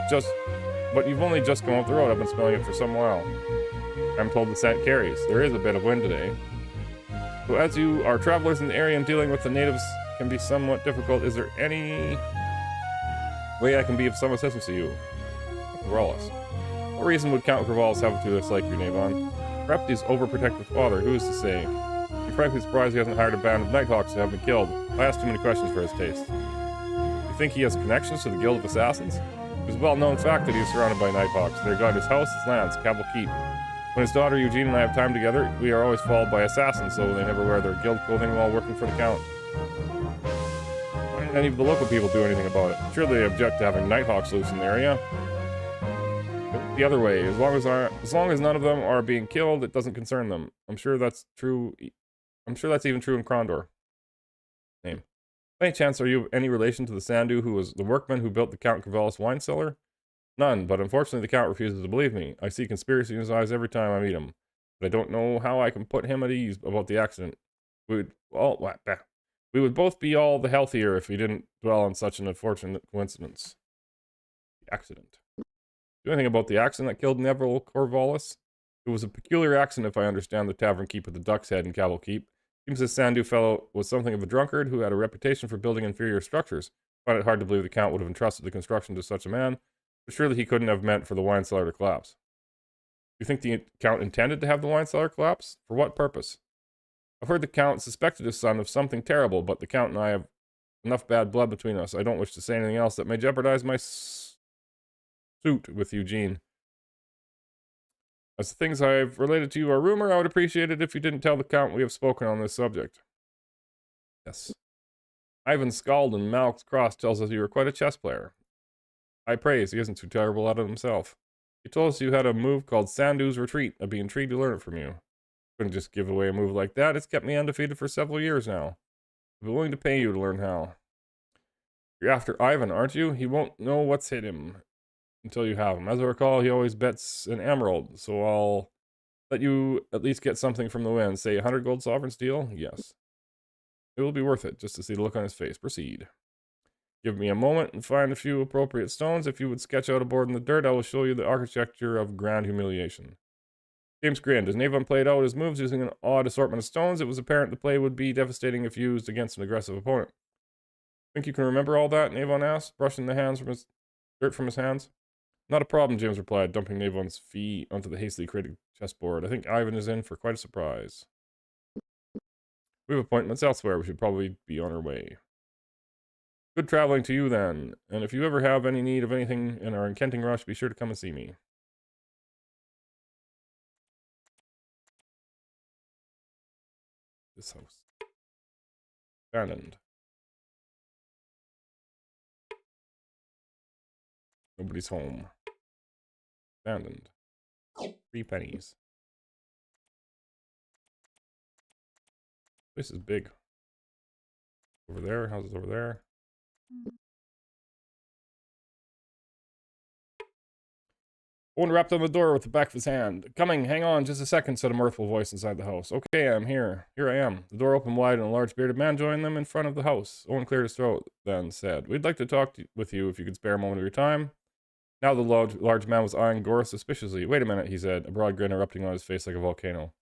only just come off the road. I've been smelling it for some while. I'm told the scent carries. There is a bit of wind today. So as you are travelers in the area and dealing with the natives can be somewhat difficult, is there any way I can be of some assistance to you? Corvallis. What reason would Count Corvallis have to dislike you, Navon? Perhaps his overprotective father, who is to say? You're frankly surprised he hasn't hired a band of Nighthawks to have me killed. I asked too many questions for his taste. You think he has connections to the Guild of Assassins? It is a well-known fact that he is surrounded by Nighthawks. They guard his house, his lands, Cabal Keep. When his daughter Eugene and I have time together, we are always followed by assassins, so they never wear their guild clothing while working for the Count. Why didn't any of the local people do anything about it? Surely they object to having Nighthawks loose in the area. But the other way, as long as none of them are being killed, it doesn't concern them. I'm sure that's true. I'm sure that's even true in Krondor. Name. By any chance, are you any relation to the Sandu who was the workman who built the Count Corvallis wine cellar? None, but unfortunately the Count refuses to believe me. I see conspiracy in his eyes every time I meet him. But I don't know how I can put him at ease about the accident. We would both be all the healthier if we didn't dwell on such an unfortunate coincidence. The accident. Do anything about the accident that killed Neville Corvallis? It was a peculiar accident if I understand the tavern keep at the Duck's Head in Cabal Keep. Seems this Sandu fellow was something of a drunkard who had a reputation for building inferior structures. I find it hard to believe the Count would have entrusted the construction to such a man, but surely he couldn't have meant for the wine cellar to collapse. Do you think the Count intended to have the wine cellar collapse? For what purpose? I've heard the Count suspected his son of something terrible, but the Count and I have enough bad blood between us. I don't wish to say anything else that may jeopardize my suit with Eugene. As the things I've related to you are rumor, I would appreciate it if you didn't tell the Count we have spoken on this subject. Yes. Ivan Scald in Malk's Cross tells us you are quite a chess player. I praise, he isn't too terrible at it himself. He told us you had a move called Sandu's Retreat. I'd be intrigued to learn it from you. Couldn't just give away a move like that. It's kept me undefeated for several years now. I'd be willing to pay you to learn how. You're after Ivan, aren't you? He won't know what's hit him until you have him. As I recall, he always bets an emerald, so I'll Let you at least get something from the wind. Say 100 gold sovereigns deal? Yes. It will be worth it, just to see the look on his face. Proceed. Give me a moment and find a few appropriate stones. If you would sketch out a board in the dirt, I will show you the architecture of grand humiliation. James grinned. As Navon played out his moves using an odd assortment of stones, it was apparent the play would be devastating if used against an aggressive opponent. Think you can remember all that? Navon asked, brushing the dirt from his hands. Not a problem, James replied, dumping Navon's fee onto the hastily created chessboard. I think Ivan is in for quite a surprise. We have appointments elsewhere. We should probably be on our way. Good traveling to you, then. And if you ever have any need of anything in our encanting rush, be sure to come and see me. This house. Abandoned. Nobody's home. Abandoned. 3 pennies. This is big. Over there, houses over there. Owen rapped on the door with the back of his hand. Coming, hang on just a second, said a mirthful voice inside the house. Okay, I'm here. Here I am. The door opened wide and a large bearded man joined them in front of the house. Owen cleared his throat, then said, We'd like to talk with you if you could spare a moment of your time. Now the large man was eyeing Gore suspiciously. Wait a minute, he said, a broad grin erupting on his face like a volcano.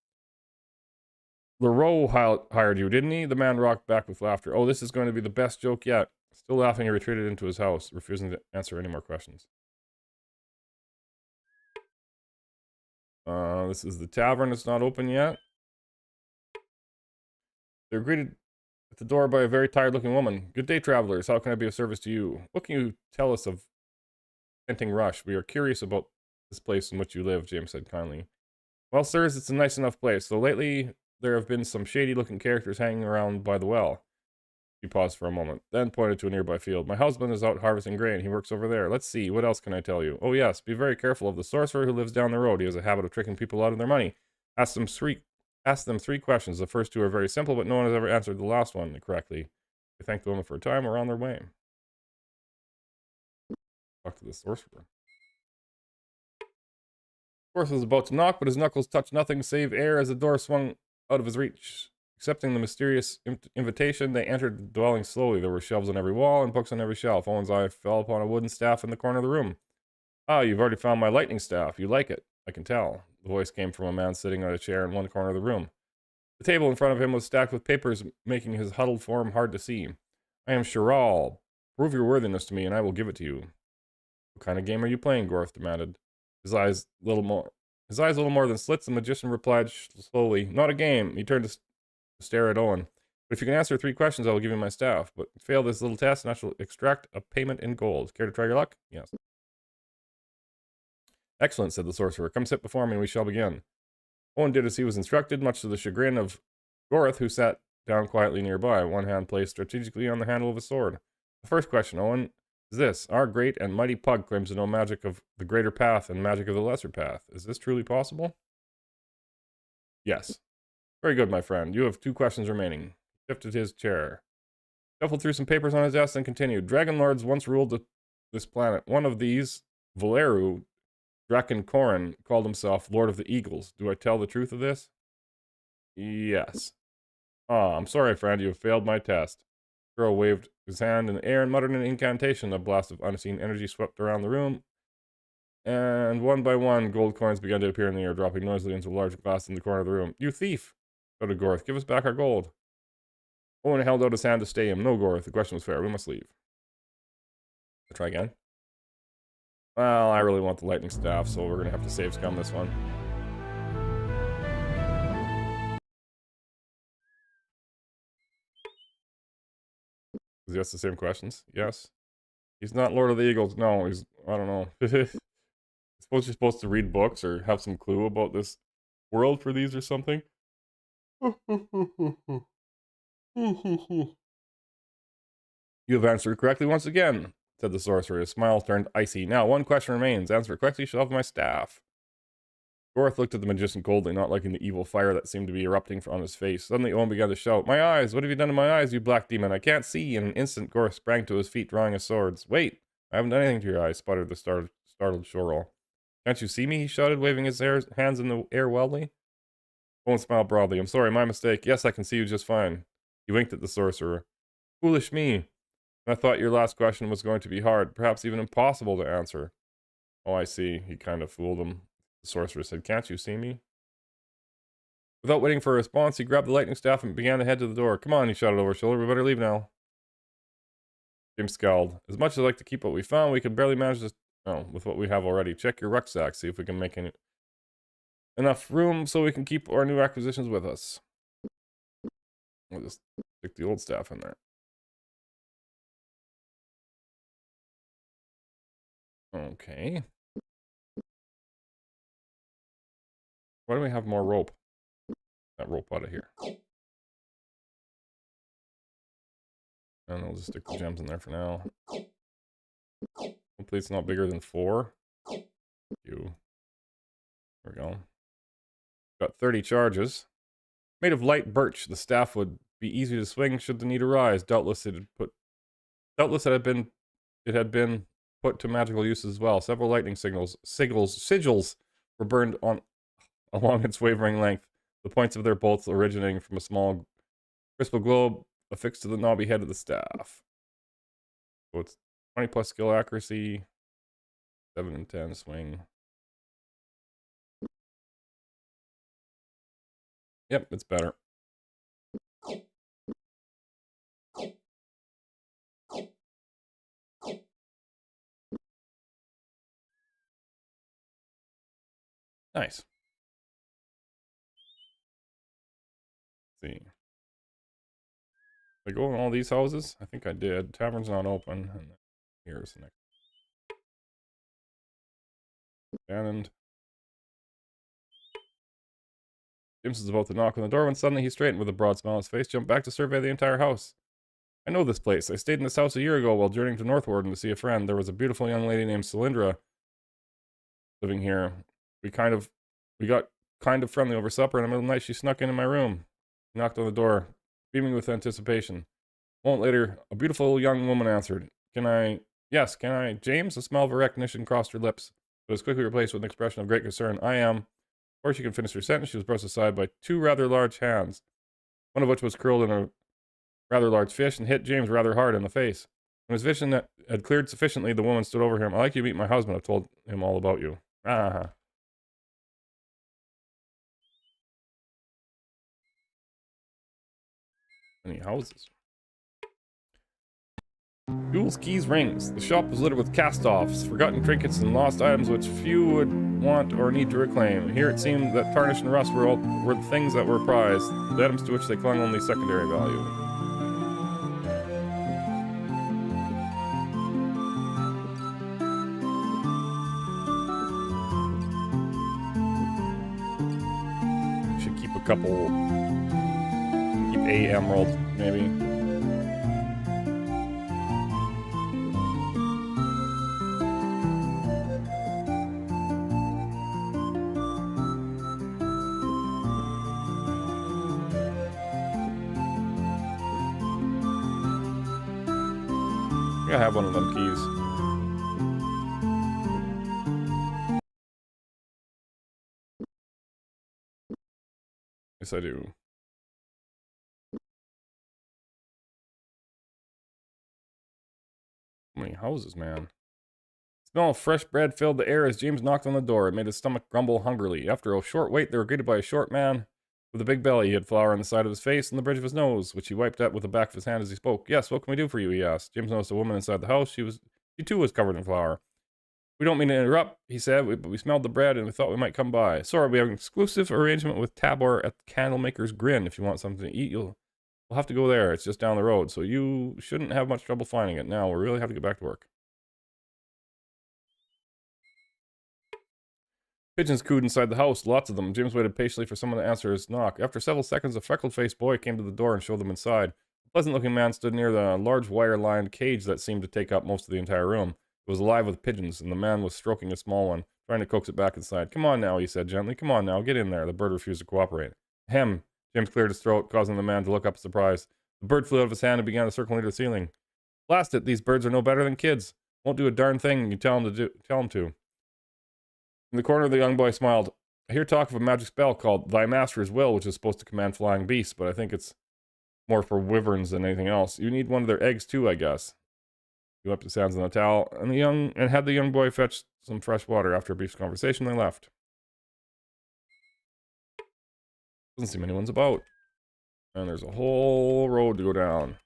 Leroux hired you, didn't he? The man rocked back with laughter. Oh, this is going to be the best joke yet. Still laughing, he retreated into his house, refusing to answer any more questions. This is the tavern. It's not open yet. They're greeted at the door by a very tired-looking woman. Good day, travelers. How can I be of service to you? What can you tell us of Enchanting Rush? We are curious about this place in which you live, James said kindly. Well, sirs, it's a nice enough place, though lately there have been some shady-looking characters hanging around by the well. He paused for a moment, then pointed to a nearby field. My husband is out harvesting grain. He works over there. Let's see, what else can I tell you? Oh yes, be very careful of the sorcerer who lives down the road. He has a habit of tricking people out of their money. Ask them 3 questions. The first 2 are very simple, but no one has ever answered the last one correctly. They thank the woman for a time. We're on their way. Talk to the sorcerer. Of was about to knock, but his knuckles touched nothing save air as the door swung out of his reach. Accepting the mysterious invitation, they entered the dwelling slowly. There were shelves on every wall and books on every shelf. Owen's eye fell upon a wooden staff in the corner of the room. Ah, you've already found my lightning staff. You like it, I can tell. The voice came from a man sitting on a chair in one corner of the room. The table in front of him was stacked with papers, making his huddled form hard to see. I am Chiral. Prove your worthiness to me, and I will give it to you. What kind of game are you playing? Gorth demanded. His eyes a little more than slits. The magician replied slowly, Not a game. He turned to stare at Owen. But if you can answer 3 questions, I will give you my staff. But fail this little test, and I shall extract a payment in gold. Care to try your luck? Yes. Excellent, said the sorcerer. Come sit before me, and we shall begin. Owen did as he was instructed, much to the chagrin of Gorth, who sat down quietly nearby, one hand placed strategically on the handle of his sword. The first question, Owen, is this. Our great and mighty pug claims to know magic of the greater path and magic of the lesser path. Is this truly possible? Yes. Very good, my friend. You have 2 questions remaining. He shifted his chair. Shuffled through some papers on his desk and continued. Dragon lords once ruled this planet. One of these, Valeru Drakenkorin, called himself Lord of the Eagles. Do I tell the truth of this? Yes. Ah, I'm sorry, friend. You have failed my test. Girl waved his hand in the air and muttered an incantation. A blast of unseen energy swept around the room, and one by one, gold coins began to appear in the air, dropping noisily into a large glass in the corner of the room. You thief! Shouted Gorth. Give us back our gold. Owen held out his hand to stay him. No, Gorth. The question was fair. We must leave. I'll try again. Well, I really want the lightning staff, so we're going to have to save scum this one. Does he ask the same questions? Yes. He's not Lord of the Eagles. No, he's... I don't know. I suppose you're supposed to read books or have some clue about this world for these or something. You have answered correctly once again, said the sorcerer. His smile turned icy. Now, 1 question remains. Answer it correctly, shall have my staff. Gorth looked at the magician coldly, not liking the evil fire that seemed to be erupting on his face. Suddenly, Owen began to shout, My eyes! What have you done to my eyes, you black demon? I can't see! In an instant, Gorth sprang to his feet, drawing his swords. Wait! I haven't done anything to your eyes, sputtered the startled Shorel. Can't you see me? He shouted, waving his hands in the air wildly. Owen smiled broadly. I'm sorry, my mistake. Yes, I can see you just fine. He winked at the sorcerer. Foolish me. I thought your last question was going to be hard, perhaps even impossible to answer. Oh, I see. He kind of fooled him. The sorcerer said, can't you see me? Without waiting for a response, he grabbed the lightning staff and began to head to the door. Come on, he shouted over his shoulder. We better leave now. James scowled. As much as I'd like to keep what we found, we could barely manage this. Oh, with what we have already. Check your rucksack, see if we can make enough room so we can keep our new acquisitions with us. We'll just stick the old staff in there. Okay. Why do we have more rope? That rope out of here. And we'll just stick the gems in there for now. Hopefully it's not bigger than 4. There we go. Got 30 charges. Made of light birch, the staff would be easy to swing should the need arise. Doubtless it had been put to magical use as well. Several lightning sigils were burned along its wavering length, the points of their bolts originating from a small crystal globe affixed to the knobby head of the staff. So it's 20 plus skill accuracy, 7 and 10 swing. Yep, it's better. Nice. Let's see. Did I go in all these houses? I think I did. Tavern's not open. And here's the next. Abandoned. James was about to knock on the door when suddenly he straightened with a broad smile on his face, jumped back to survey the entire house. I know this place. I stayed in this house a year ago while journeying to Northwarden to see a friend. There was a beautiful young lady named Cylindra living here. We got kind of friendly over supper, and in the middle of the night she snuck into my room. Knocked on the door, beaming with anticipation. A moment later, a beautiful young woman answered. Yes, can I? James? A smile of recognition crossed her lips, but was quickly replaced with an expression of great concern. I am. Before she could finish her sentence, she was brushed aside by 2 rather large hands, one of which was curled in a rather large fish and hit James rather hard in the face. When his vision had cleared sufficiently, the woman stood over him. I'd like you to meet my husband. I've told him all about you. Ah. Any houses? Jewels, keys, rings. The shop was littered with cast-offs, forgotten trinkets, and lost items which few would want or need to reclaim. Here it seemed that tarnish and rust were the things that were prized, the items to which they clung only secondary value. Should keep a couple. Keep a emerald, maybe. I have one of them keys. Yes, I do. How many houses, man? The smell of fresh bread filled the air as James knocked on the door. It made his stomach grumble hungrily. After a short wait, they were greeted by a short man with a big belly. He had flour on the side of his face and the bridge of his nose, which he wiped at with the back of his hand as he spoke. Yes, what can we do for you? He asked. James noticed a woman inside the house. She too was covered in flour. We don't mean to interrupt, he said, but we smelled the bread and we thought we might come by. Sorry, we have an exclusive arrangement with Tabor at the Candlemaker's Grin. If you want something to eat, we'll have to go there. It's just down the road, so you shouldn't have much trouble finding it. Now, we really have to get back to work. Pigeons cooed inside the house, lots of them. James waited patiently for someone to answer his knock. After several seconds, a freckled-faced boy came to the door and showed them inside. A pleasant-looking man stood near the large wire-lined cage that seemed to take up most of the entire room. It was alive with pigeons, and the man was stroking a small one, trying to coax it back inside. Come on now, he said gently. Come on now, get in there. The bird refused to cooperate. Ahem. James cleared his throat, causing the man to look up in surprise. The bird flew out of his hand and began to circle near the ceiling. Blast it, these birds are no better than kids. Won't do a darn thing you tell them to. In the corner, the young boy smiled. I hear talk of a magic spell called Thy Master's Will, which is supposed to command flying beasts, but I think it's more for wyverns than anything else. You need one of their eggs too, I guess. He wiped his hands on the towel, and had the young boy fetch some fresh water. After a brief conversation, they left. Doesn't seem anyone's about. And there's a whole road to go down.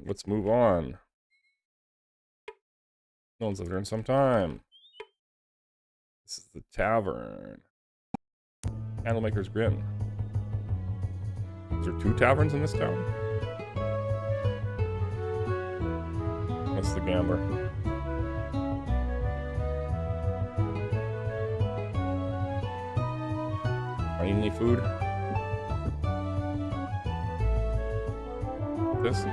Let's move on. No one's lived here in some time. This is the tavern. Candlemaker's Grin. Is there 2 taverns in this town? That's the Gambler. I need any food? This?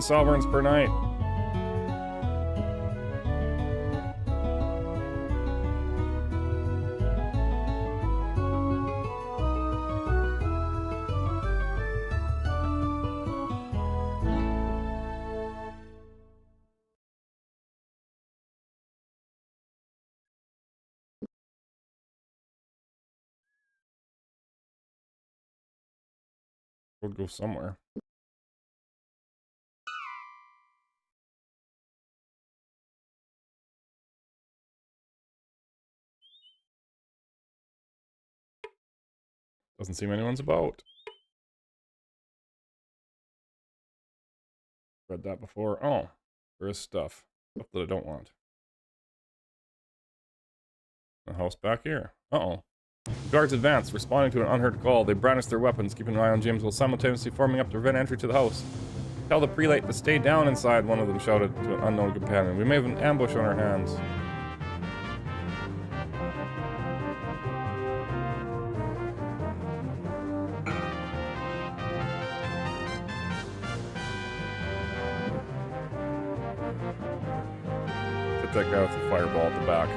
Sovereigns per night. We'll go somewhere. Doesn't seem anyone's about. Read that before. Oh, there is stuff. Stuff that I don't want. A house back here. Uh-oh. The guards advanced, responding to an unheard call. They brandished their weapons, keeping an eye on James while simultaneously forming up to prevent entry to the house. Tell the prelate to stay down inside, one of them shouted to an unknown companion. We may have an ambush on our hands. That guy with the fireball at the back.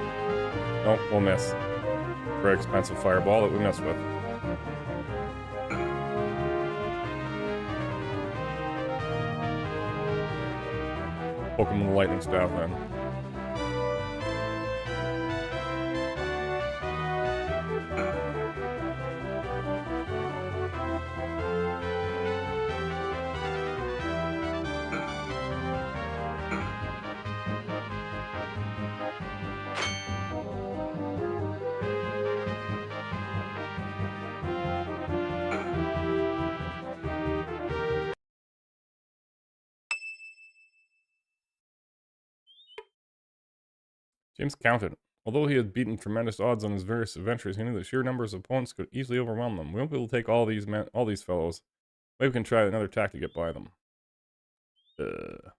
Nope, we'll miss. Very expensive fireball that we messed with. Poke him with the lightning staff then. James counted. Although he had beaten tremendous odds on his various adventures, he knew that sheer numbers of opponents could easily overwhelm them. We won't be able to take all these fellows. Maybe we can try another tack to get by them. We're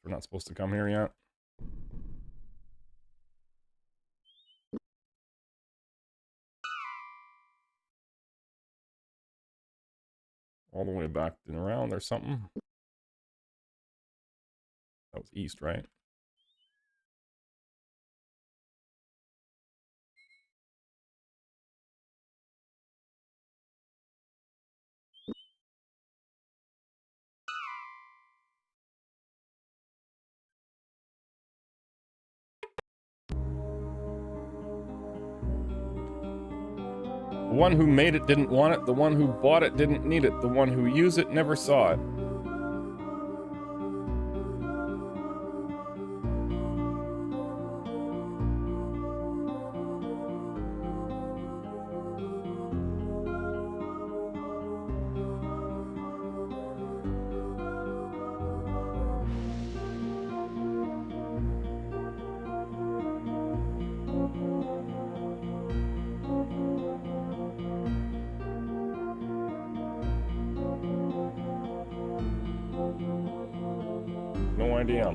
not supposed to come here yet. All the way back and around, there's something. That was east, right? The one who made it didn't want it. The one who bought it didn't need it. The one who used it never saw it. No idea.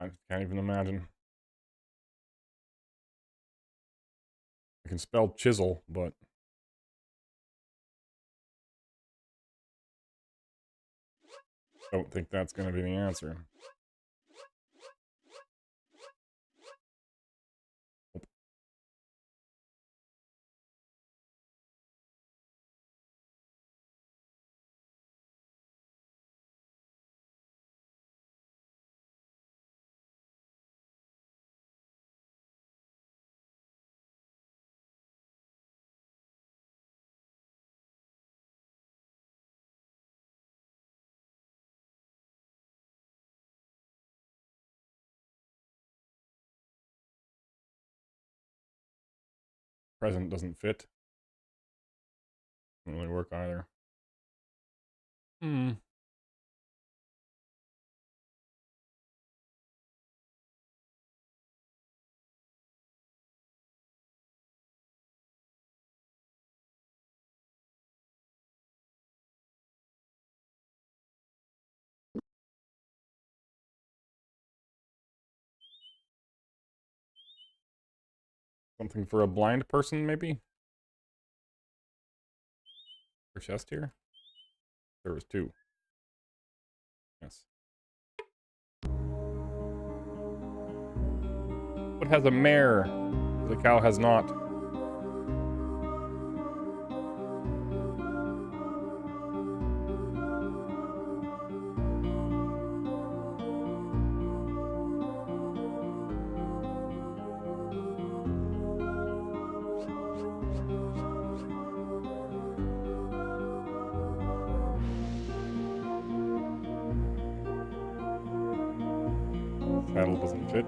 I can't even imagine. I can spell chisel, but don't think that's going to be the answer. Present doesn't fit. Doesn't really work either. Hmm. Something for a blind person, maybe? For chest here? There was 2. Yes. What has a mare? The cow has not. Saddle doesn't fit.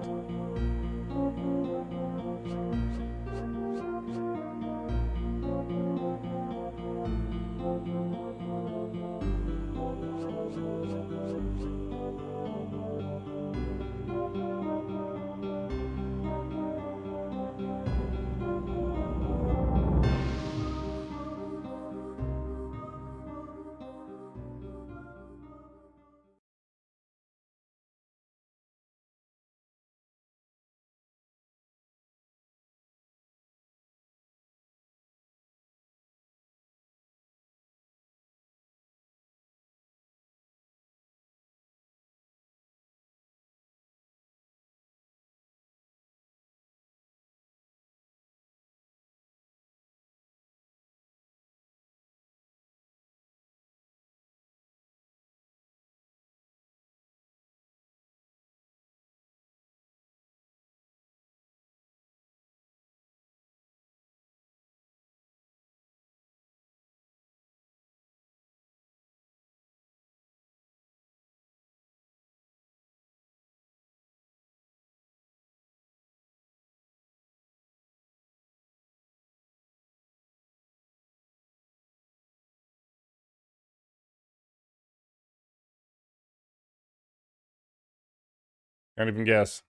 Can't even guess.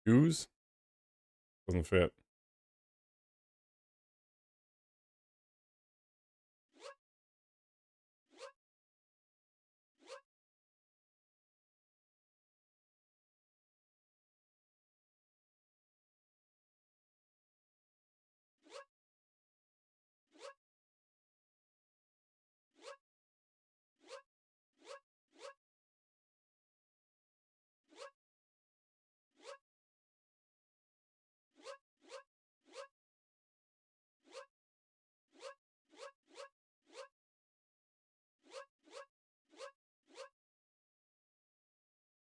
Shoes? Doesn't fit.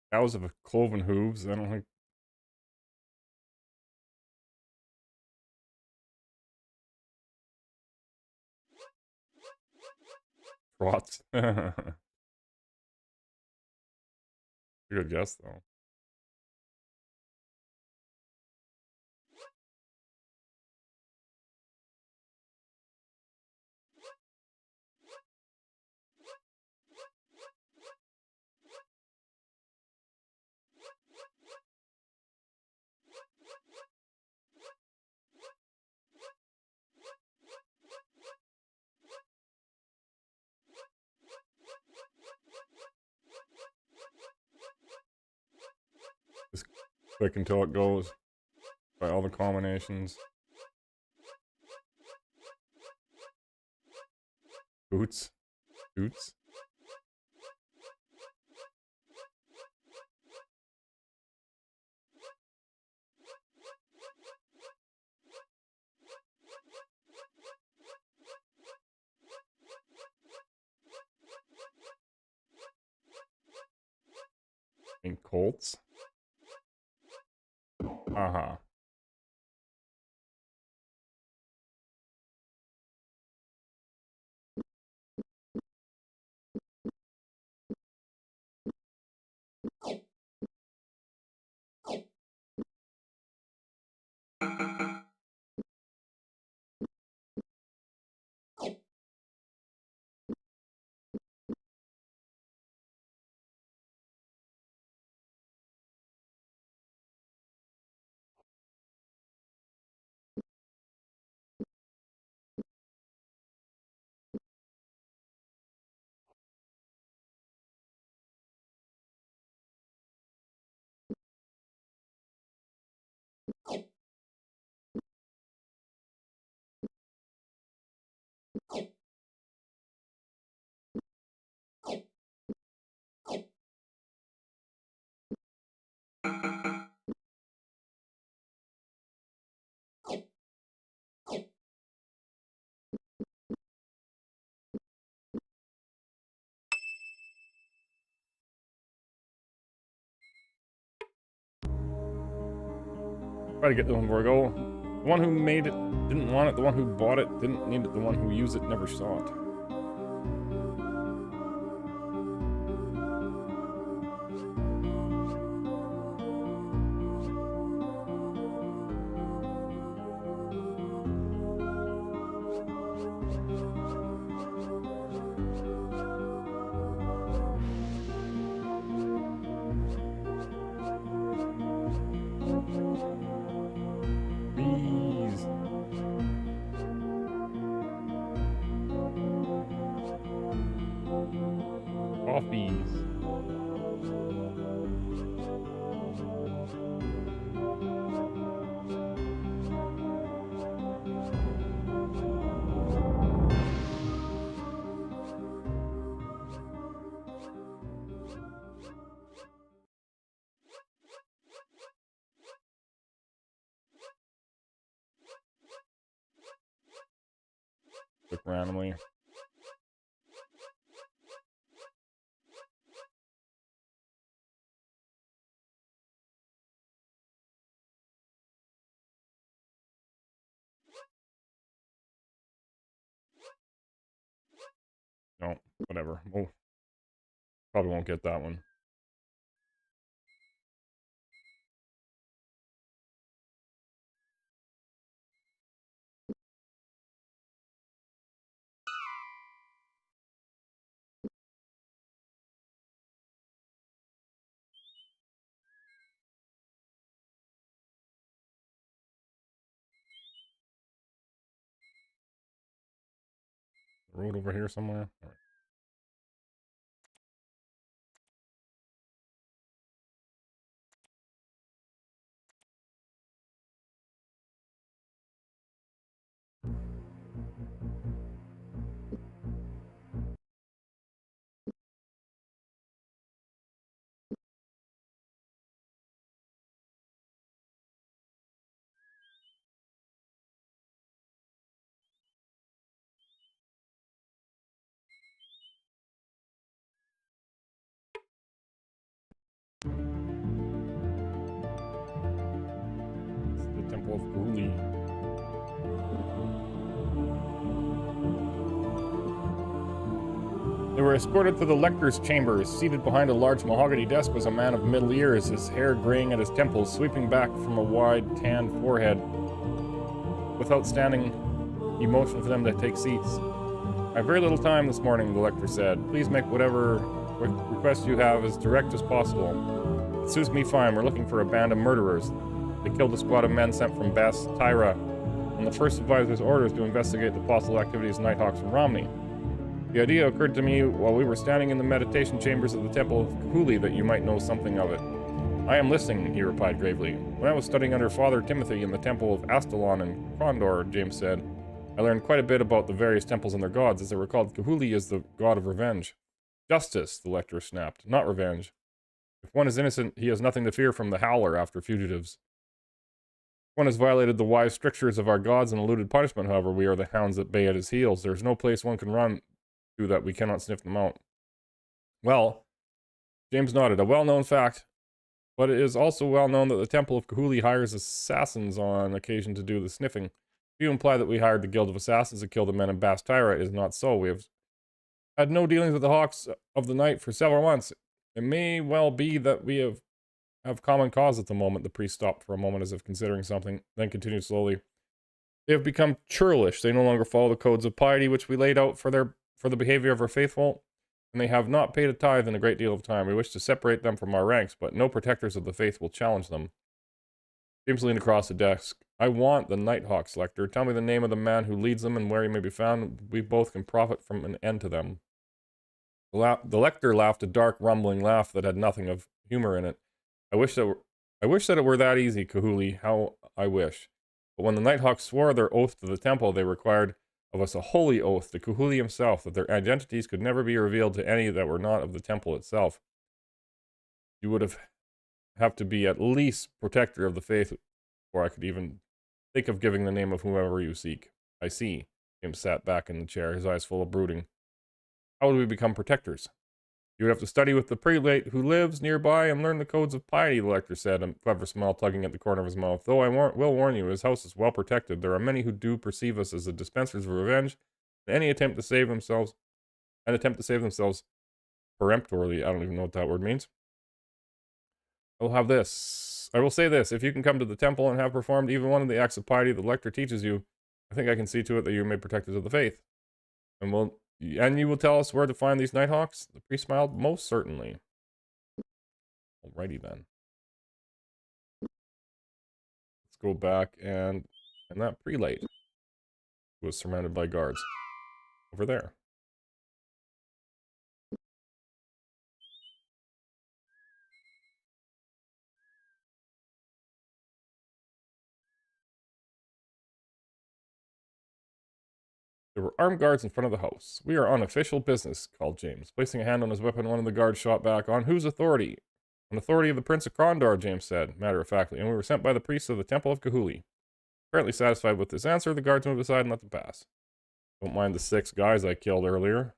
Cows have cloven hooves. I don't think. Trots. Good guess, though. Click until it goes. By all the combinations. Boots. Boots. And Colts. Uh-huh. Try to get the one before I go. The one who made it didn't want it. The one who bought it didn't need it. The one who used it never saw it. Coffees. Click randomly. No, whatever. Oh, probably won't get that one. Road over here somewhere. All right. It's the Temple of Ghoulie. They were escorted to the lector's chambers. Seated behind a large mahogany desk was a man of middle years, his hair graying at his temples, sweeping back from a wide, tanned forehead. Without standing he motioned for them to take seats. I have very little time this morning, the lector said. Please make whatever request you have as direct as possible. It suits me fine. We're looking for a band of murderers. They killed a squad of men sent from Bast Tyra, and the first advisor's orders to investigate the possible activities of Nighthawks from Romney. The idea occurred to me while we were standing in the meditation chambers of the Temple of Ghoulie that you might know something of it. I am listening, he replied gravely. When I was studying under Father Timothy in the temple of Astalon in Krondor, James said, I learned quite a bit about the various temples and their gods. As I recalled, Kahuli is the god of revenge. Justice, the lector snapped, not revenge. If one is innocent, he has nothing to fear from the howler after fugitives. If one has violated the wise strictures of our gods and eluded punishment, however, we are the hounds that bay at his heels. There is no place one can run to that we cannot sniff them out. Well, James nodded. A well-known fact, but it is also well known that the Temple of Kahuli hires assassins on occasion to do the sniffing. If you imply that we hired the Guild of Assassins to kill the men in Bastira, it is not so. We have had no dealings with the Hawks of the Night for several months. It may well be that we have common cause at the moment. The priest stopped for a moment as if considering something, then continued slowly. They have become churlish. They no longer follow the codes of piety which we laid out for the behavior of our faithful, and they have not paid a tithe in a great deal of time. We wish to separate them from our ranks, but no protectors of the faith will challenge them. James leaned across the desk. I want the Nighthawks, Lector. Tell me the name of the man who leads them and where he may be found. We both can profit from an end to them. The Lector laughed a dark, rumbling laugh that had nothing of humor in it. I wish that it were that easy, Kahuli. How I wish. But when the Nighthawks swore their oath to the temple, they required of us a holy oath to Kahuli himself, that their identities could never be revealed to any that were not of the temple itself. You would have to be at least protector of the faith before I could even think of giving the name of whomever you seek. I see. James sat back in the chair, his eyes full of brooding. How would we become protectors? You would have to study with the prelate who lives nearby and learn the codes of piety, the Lector said, a clever smile tugging at the corner of his mouth. Though I will warn you, his house is well protected. There are many who do perceive us as the dispensers of revenge, and any attempt to save themselves peremptorily. I don't even know what that word means. I will say this. If you can come to the temple and have performed even one of the acts of piety the Lector teaches you, I think I can see to it that you are made protectors of the faith. And you will tell us where to find these Nighthawks? The priest smiled. Most certainly. Alrighty then. Let's go back and that prelate was surrounded by guards. Over there. There were armed guards in front of the house. We are on official business, called James. Placing a hand on his weapon, one of the guards shot back. On whose authority? On authority of the Prince of Krondor, James said, matter-of-factly, and we were sent by the priests of the Temple of Kahuli. Apparently satisfied with this answer, the guards moved aside and let them pass. Don't mind the 6 guys I killed earlier.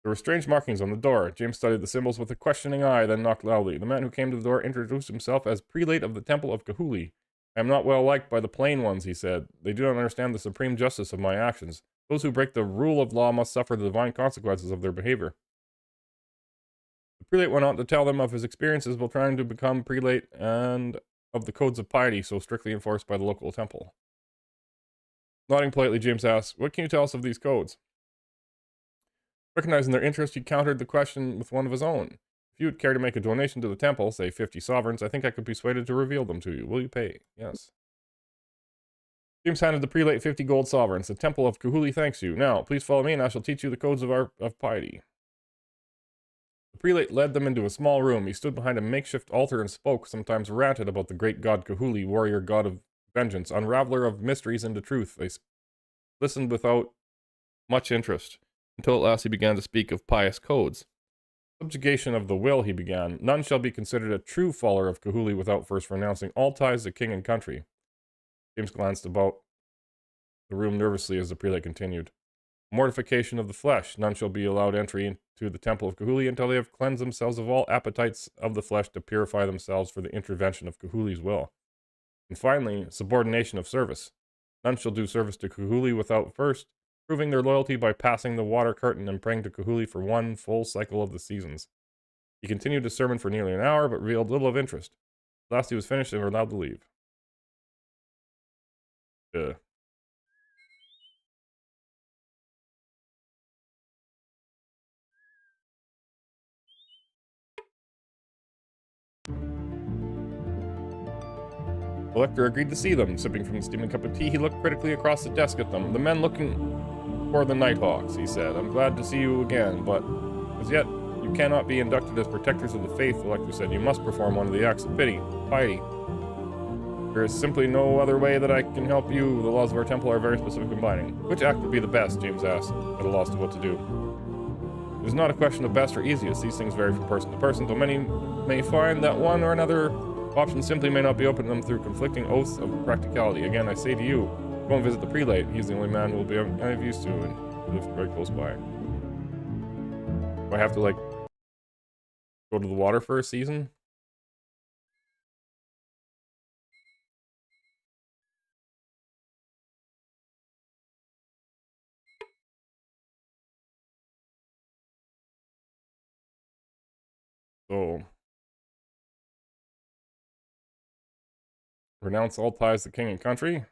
There were strange markings on the door. James studied the symbols with a questioning eye, then knocked loudly. The man who came to the door introduced himself as prelate of the Temple of Kahuli. I am not well liked by the plain ones, he said. They do not understand the supreme justice of my actions. Those who break the rule of law must suffer the divine consequences of their behavior. The prelate went on to tell them of his experiences while trying to become prelate and of the codes of piety so strictly enforced by the local temple. Nodding politely, James asked, what can you tell us of these codes? Recognizing their interest, he countered the question with one of his own. If you would care to make a donation to the temple, say 50 sovereigns, I think I could be persuaded to reveal them to you. Will you pay? Yes. James handed the prelate 50 gold sovereigns. The Temple of Kahuli thanks you. Now, please follow me and I shall teach you the codes of piety. The prelate led them into a small room. He stood behind a makeshift altar and spoke, sometimes ranted about the great god Kahuli, warrior god of vengeance, unraveler of mysteries into truth. They listened without much interest, until at last he began to speak of pious codes. Subjugation of the will, he began. None shall be considered a true follower of Kahuli without first renouncing all ties to king and country. James glanced about the room nervously as the prelate continued. Mortification of the flesh. None shall be allowed entry into the temple of Kahuli until they have cleansed themselves of all appetites of the flesh to purify themselves for the intervention of Kahuli's will. And finally, subordination of service. None shall do service to Kahuli without first proving their loyalty by passing the water curtain and praying to Kahuli for one full cycle of the seasons. He continued his sermon for nearly an hour, but revealed little of interest. At last he was finished and were allowed to leave. The Lector agreed to see them. Sipping from the steaming cup of tea, he looked critically across the desk at them. The men looking for the Nighthawks, he said. I'm glad to see you again, but as yet, you You cannot be inducted as protectors of the faith, the lector said. You must perform one of the acts of pity, piety. There is simply no other way that I can help you. The laws of our temple are very specific in binding. Which act would be the best? James asked, at a loss to what to do. It is not a question of best or easiest. These things vary from person to person, though many may find that one or another option simply may not be open to them through conflicting oaths of practicality. Again, I say to you, go and visit the prelate. He's the only man who will be of use to and lives very close by. Do I have to, like, go to the water for a season? So, renounce all ties to king and country.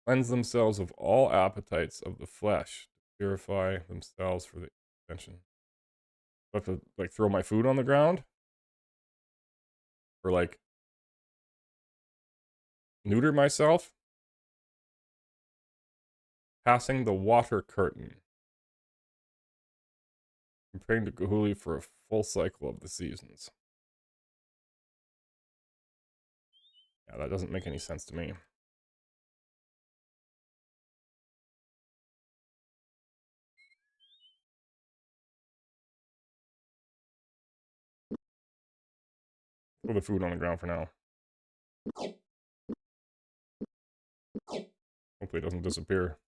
Cleanse themselves of all appetites of the flesh. Purify themselves for the intention. Do I have to, like, throw my food on the ground? Or, like, neuter myself? Passing the water curtain. I'm praying to Gahuli for a full cycle of the seasons. Yeah, that doesn't make any sense to me. Throw the food on the ground for now. Hopefully it doesn't disappear.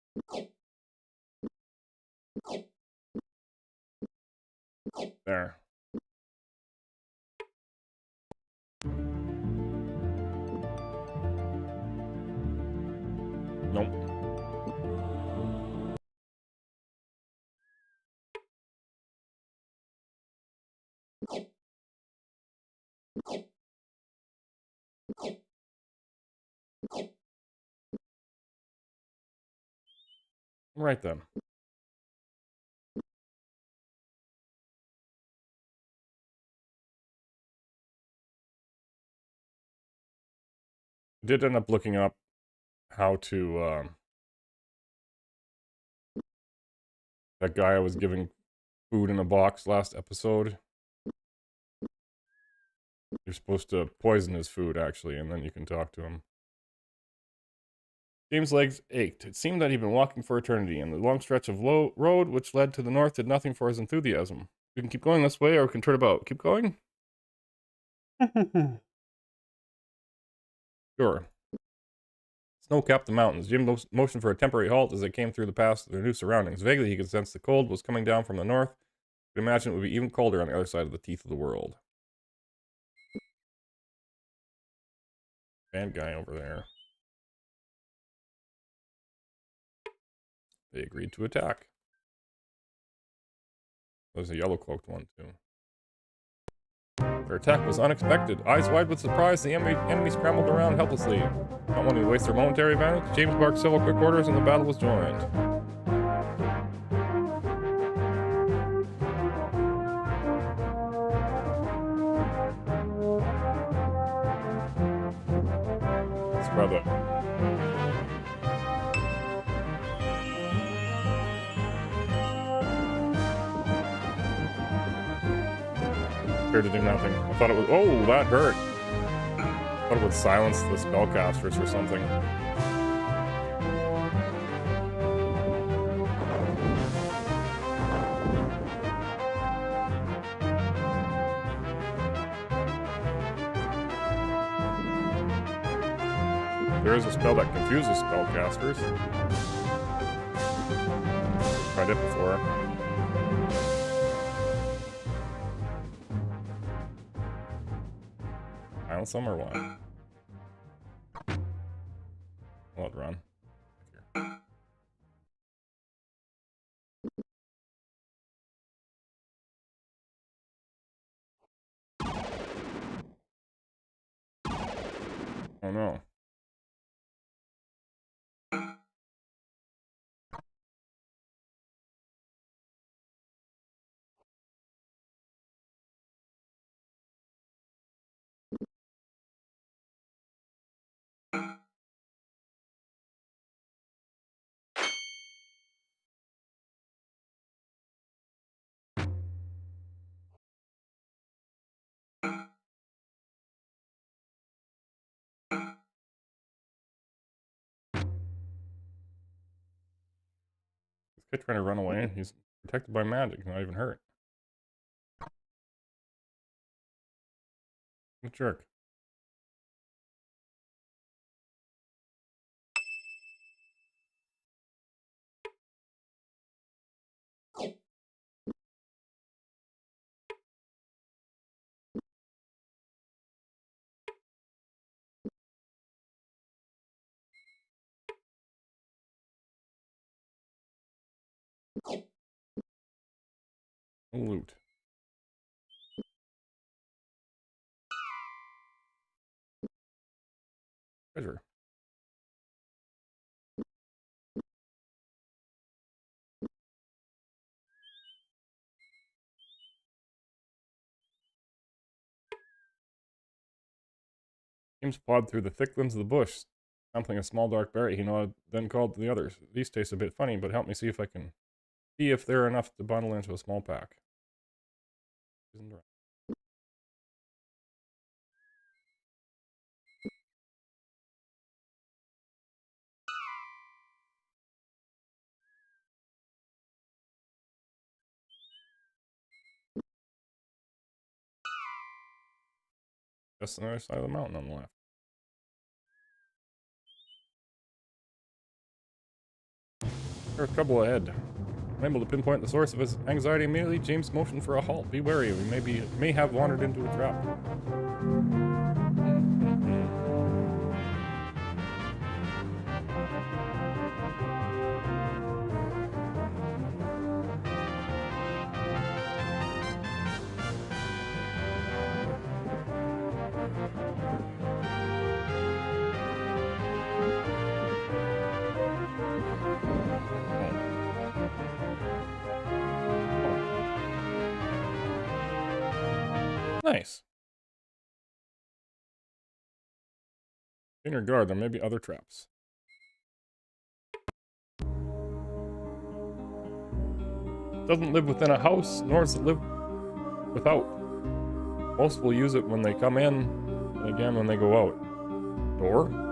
There. Nope. Right then. I did end up looking up how to, that guy I was giving food in a box last episode. You're supposed to poison his food, actually, and then you can talk to him. James' legs ached. It seemed that he'd been walking for eternity, and the long stretch of low road which led to the north did nothing for his enthusiasm. We can keep going this way, or we can turn about. Keep going? Sure. Snow capped the mountains. Jim motioned for a temporary halt as they came through the pass to their new surroundings. Vaguely, he could sense the cold was coming down from the north. He could imagine it would be even colder on the other side of the teeth of the world. Bad guy over there. They agreed to attack. There's a yellow-cloaked one, too. Their attack was unexpected. Eyes wide with surprise, the enemy scrambled around helplessly. Not wanting to waste their momentary advantage, James barked several quick orders and the battle was joined. Brother. Appeared to do nothing. I thought it would. Oh, that hurt. I thought it would silence the spellcasters or something. There is a spell that confuses spellcasters. Tried it before. Silence them or what? I'll let it run. Oh no. Kid trying to run away. He's protected by magic, not even hurt. What a jerk. Loot. Treasure. James pawed through the thick limbs of the bush, sampling a small dark berry. He nodded, then called to the others. These taste a bit funny, but help me see if I can see if they're enough to bundle into a small pack. Just on the other side of the mountain on the left. There's trouble ahead. Unable to pinpoint the source of his anxiety immediately, James motioned for a halt. Be wary, we may have wandered into a trap. Nice. In your guard, there may be other traps. Doesn't live within a house, nor does it live without. Most will use it when they come in, and again when they go out. Door?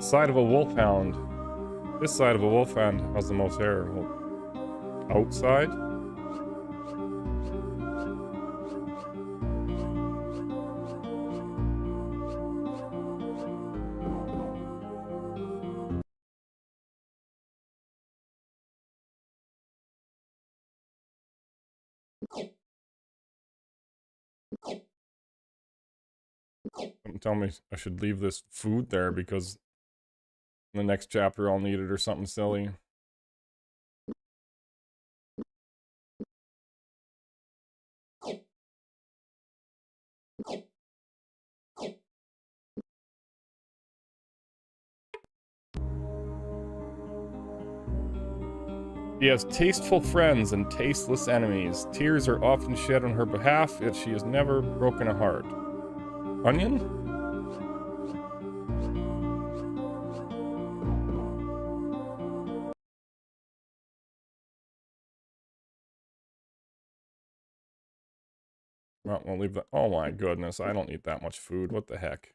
Side of a wolfhound. This side of a wolfhound has the most hair. Well, outside? Don't tell me I should leave this food there because in the next chapter I'll need it or something silly. She has tasteful friends and tasteless enemies. Tears are often shed on her behalf, yet she has never broken a heart. Onion? Well, we'll leave that. Oh my goodness, I don't eat that much food. What the heck?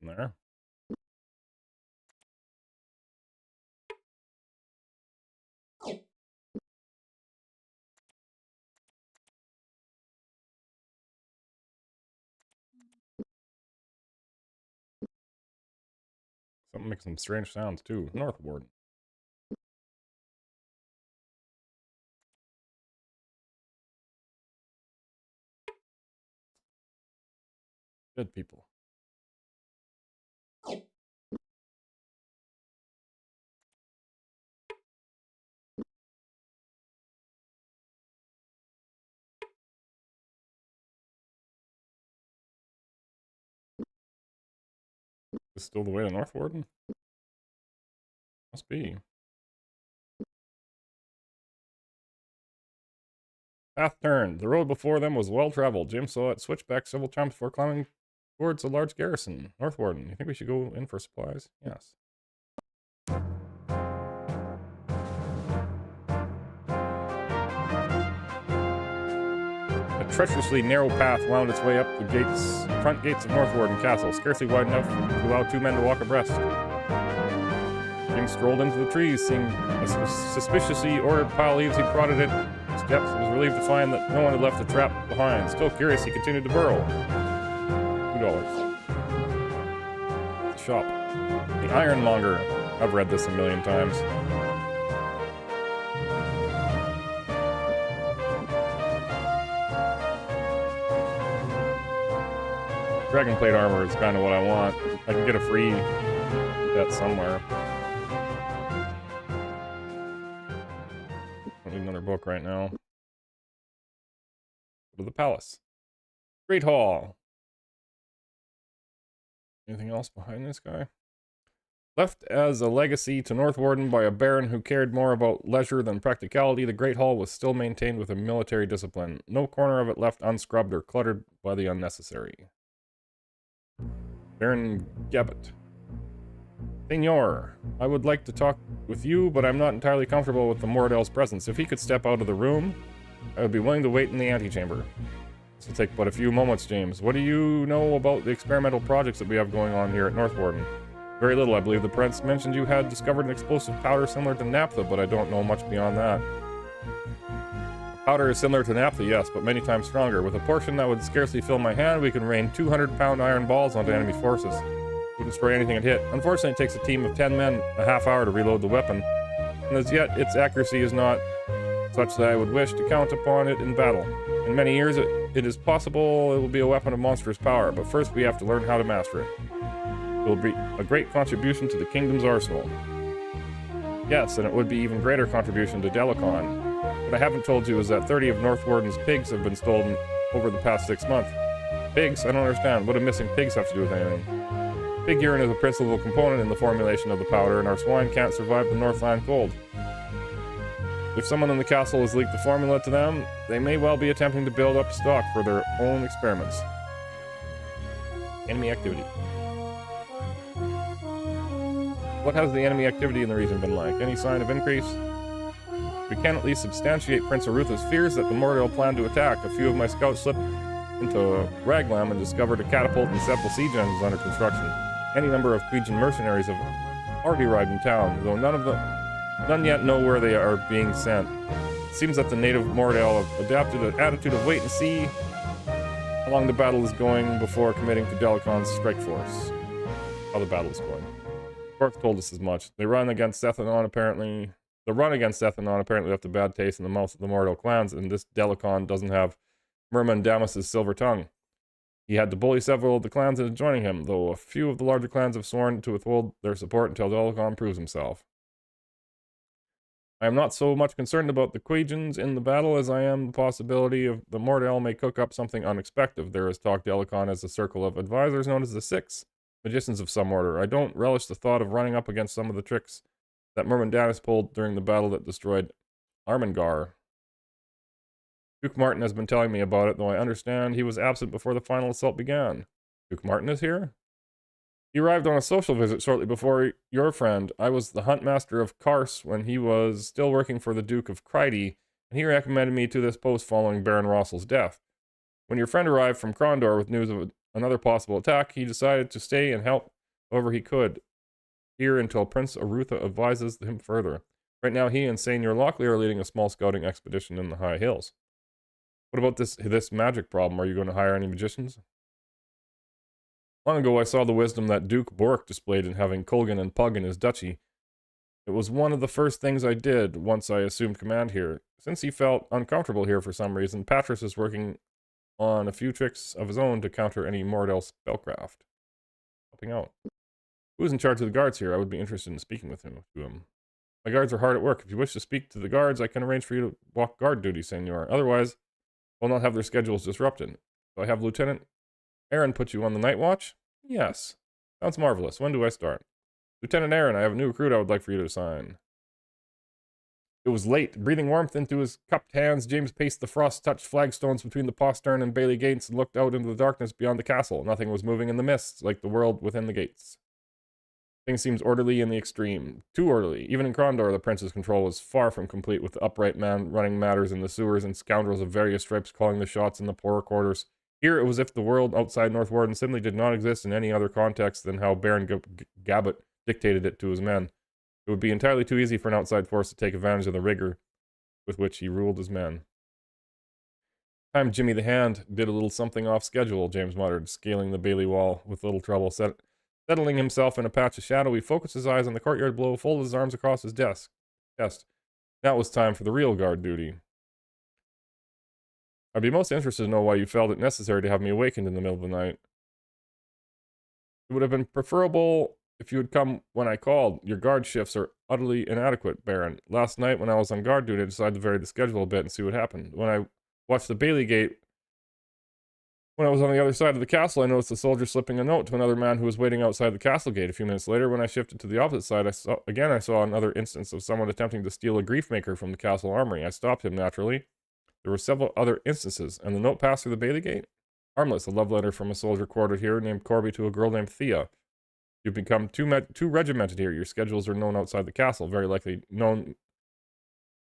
Nothing there. Something makes some strange sounds too. North Warden. Dead people. Is this still the way to North Warden? Must be. Path turned. The road before them was well traveled. Jim saw it switch back several times before climbing towards a large garrison. North Warden. You think we should go in for supplies? Yes. A treacherously narrow path wound its way up the front gates of North Warden Castle, scarcely wide enough to allow 2 men to walk abreast. Jim strolled into the trees, seeing a suspiciously ordered pile of leaves. He prodded it steps and was relieved to find that no one had left a trap behind. Still curious, he continued to burrow. $2. The shop. The Ironmonger. I've read this a million times. Dragon plate armor is kind of what I want. I can get a free set somewhere. I need another book right now. Go to the palace. Great Hall. Anything else behind this guy? Left as a legacy to North Warden by a baron who cared more about leisure than practicality, the Great Hall was still maintained with a military discipline. No corner of it left unscrubbed or cluttered by the unnecessary. Baron Gabbett. Senor, I would like to talk with you, but I'm not entirely comfortable with the Mordell's presence. If he could step out of the room, I would be willing to wait in the antechamber. This will take but a few moments, James. What do you know about the experimental projects that we have going on here at North Warden? Very little, I believe. The prince mentioned you had discovered an explosive powder similar to naphtha, but I don't know much beyond that. Powder is similar to naphtha, yes, but many times stronger. With a portion that would scarcely fill my hand, we can rain 200-pound iron balls onto enemy forces. We destroy anything it hit. Unfortunately, it takes a team of 10 men a half hour to reload the weapon, and as yet, its accuracy is not such that I would wish to count upon it in battle. In many years, it is possible it will be a weapon of monstrous power, but first we have to learn how to master it. It will be a great contribution to the kingdom's arsenal. Yes, and it would be even greater contribution to Delicon. What I haven't told you is that 30 of North Warden's pigs have been stolen over the past 6 months. Pigs? I don't understand. What do missing pigs have to do with anything? Pig urine is a principal component in the formulation of the powder, and our swine can't survive the Northland cold. If someone in the castle has leaked the formula to them, they may well be attempting to build up stock for their own experiments. Enemy activity. What has the enemy activity in the region been like? Any sign of increase? We can at least substantiate Prince Arutha's fears that the Mordell plan to attack. A few of my scouts slipped into Raglam and discovered a catapult and several siege engines under construction. Any number of Quegian mercenaries have already arrived in town, though none yet know where they are being sent. It seems that the native Mordell have adapted an attitude of wait and see how long the battle is going before committing to Delicon's strike force. How the battle is going. Korth told us as much. The run against Sethanon apparently left a bad taste in the mouths of the Mordell clans, and this Delicon doesn't have Merman Damas's silver tongue. He had to bully several of the clans into joining him, though a few of the larger clans have sworn to withhold their support until Delicon proves himself. I am not so much concerned about the Quegians in the battle as I am the possibility of the Mordell may cook up something unexpected. There is talk Delicon as a circle of advisors known as the Six, magicians of some order. I don't relish the thought of running up against some of the tricks that Myrmidonus pulled during the battle that destroyed Armengar. Duke Martin has been telling me about it, though I understand he was absent before the final assault began. Duke Martin is here? He arrived on a social visit shortly before your friend. I was the huntmaster of Kars when he was still working for the Duke of Krydi, and he recommended me to this post following Baron Rossel's death. When your friend arrived from Krondor with news of another possible attack, he decided to stay and help However he could, here until Prince Arutha advises him further. Right now, he and Senior Lockley are leading a small scouting expedition in the high hills. What about this magic problem? Are you going to hire any magicians? Long ago, I saw the wisdom that Duke Bork displayed in having Colgan and Pug in his duchy. It was one of the first things I did once I assumed command here. Since he felt uncomfortable here for some reason, Patras is working on a few tricks of his own to counter any Mordel spellcraft. Helping out. Who's in charge of the guards here? I would be interested in speaking with him. My guards are hard at work. If you wish to speak to the guards, I can arrange for you to walk guard duty, senor. Otherwise, I'll not have their schedules disrupted. So I have Lieutenant Aaron put you on the night watch? Yes. Sounds marvelous. When do I start? Lieutenant Aaron, I have a new recruit I would like for you to assign. It was late. Breathing warmth into his cupped hands, James paced the frost-touched flagstones between the postern and Bailey gates and looked out into the darkness beyond the castle. Nothing was moving in the mists, like the world within the gates. Things seemed orderly in the extreme. Too orderly. Even in Krondor, the prince's control was far from complete, with the upright man running matters in the sewers and scoundrels of various stripes calling the shots in the poorer quarters. Here, it was as if the world outside North Warden simply did not exist in any other context than how Baron Gabbett dictated it to his men. It would be entirely too easy for an outside force to take advantage of the rigor with which he ruled his men. Time Jimmy the Hand did a little something off schedule, James muttered, scaling the Bailey wall with little trouble. Settling himself in a patch of shadow, he focused his eyes on the courtyard below, folded his arms across his chest. Now it was time for the real guard duty. I'd be most interested to know why you felt it necessary to have me awakened in the middle of the night. It would have been preferable if you had come when I called. Your guard shifts are utterly inadequate, Baron. Last night, when I was on guard duty, I decided to vary the schedule a bit and see what happened. When I watched the Bailey gate, when I was on the other side of the castle, I noticed a soldier slipping a note to another man who was waiting outside the castle gate. A few minutes later, when I shifted to the opposite side, I saw another instance of someone attempting to steal a griefmaker from the castle armory. I stopped him, naturally. There were several other instances, and the note passed through the Bailey gate? Harmless, a love letter from a soldier quartered here named Corby to a girl named Thea. You've become too regimented here. Your schedules are known outside the castle, very likely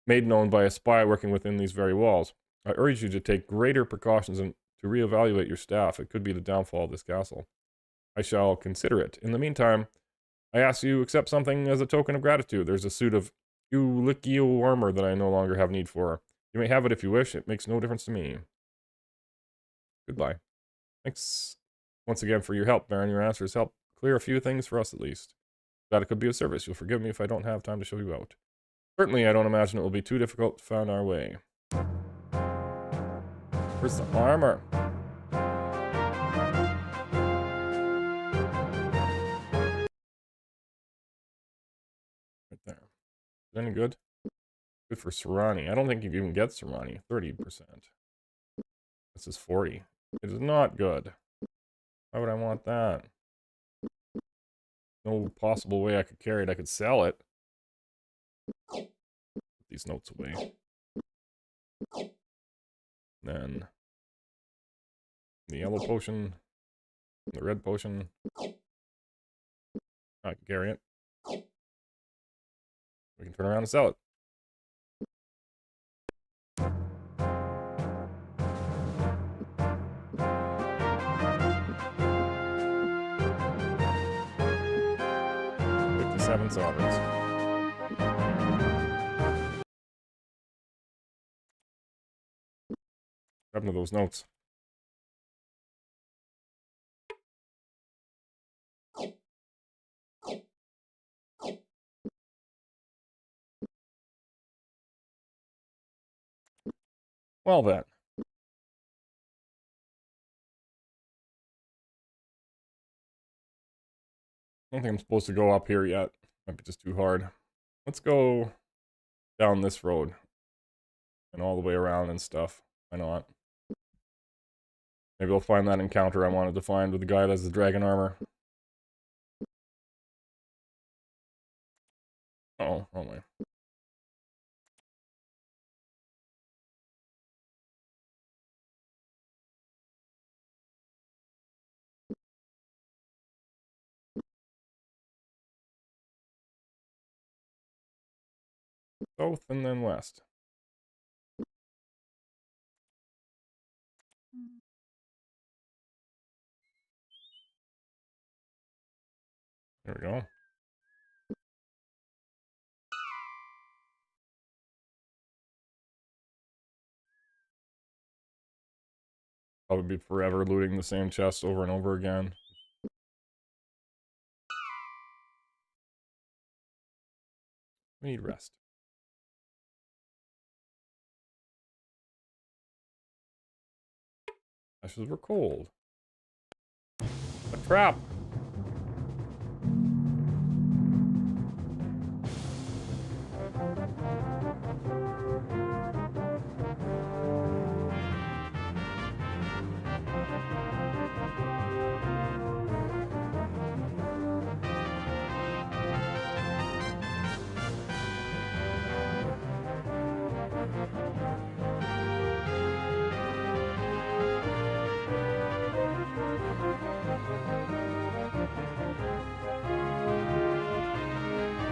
made known by a spy working within these very walls. I urge you to take greater precautions and to reevaluate your staff. It could be the downfall of this castle. I shall consider it. In the meantime, I ask you to accept something as a token of gratitude. There's a suit of Ulikio armor that I no longer have need for. You may have it if you wish. It makes no difference to me. Goodbye. Thanks once again for your help, Baron. Your answers help clear a few things for us, at least. Glad it could be of service. You'll forgive me if I don't have time to show you out. Certainly, I don't imagine it will be too difficult to find our way. Where's the armor? Right there. Is it any good? Good for Serrani. I don't think you can even get Serrani. 30%. This is 40. It is not good. Why would I want that? No possible way I could carry it. I could sell it. Put these notes away. Then the yellow potion, the red potion. I can carry it. We can turn around and sell it. $57 sovereigns. What happened to those notes? Well then. I don't think I'm supposed to go up here yet. Might be just too hard. Let's go down this road. And all the way around and stuff. Why not? Maybe I'll find that encounter I wanted to find with the guy that has the dragon armor. Oh, wrong way. South and then west. There we go. Probably be forever looting the same chest over and over again. We need rest. Ashes were cold. A trap!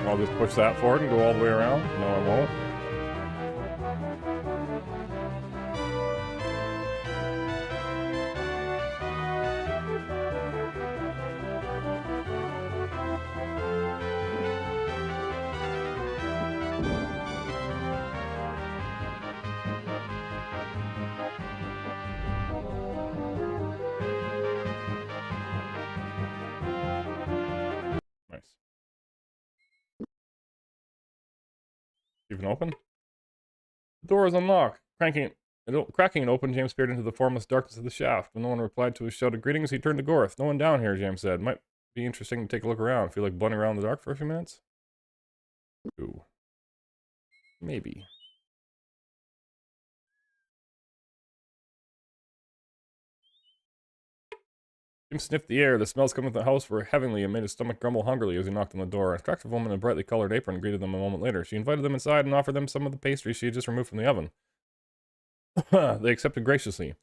I'll just push that forward and go all the way around. No, I won't. Nice. Even open? The door is unlocked. Cracking it open, James peered into the formless darkness of the shaft. When no one replied to his shout of greetings, he turned to Gorth. No one down here, James said. Might be interesting to take a look around. Feel like blundering around in the dark for a few minutes? Ooh. Maybe. James sniffed the air. The smells coming from the house were heavenly and made his stomach grumble hungrily as he knocked on the door. An attractive woman in a brightly colored apron greeted them a moment later. She invited them inside and offered them some of the pastries she had just removed from the oven. They accepted graciously.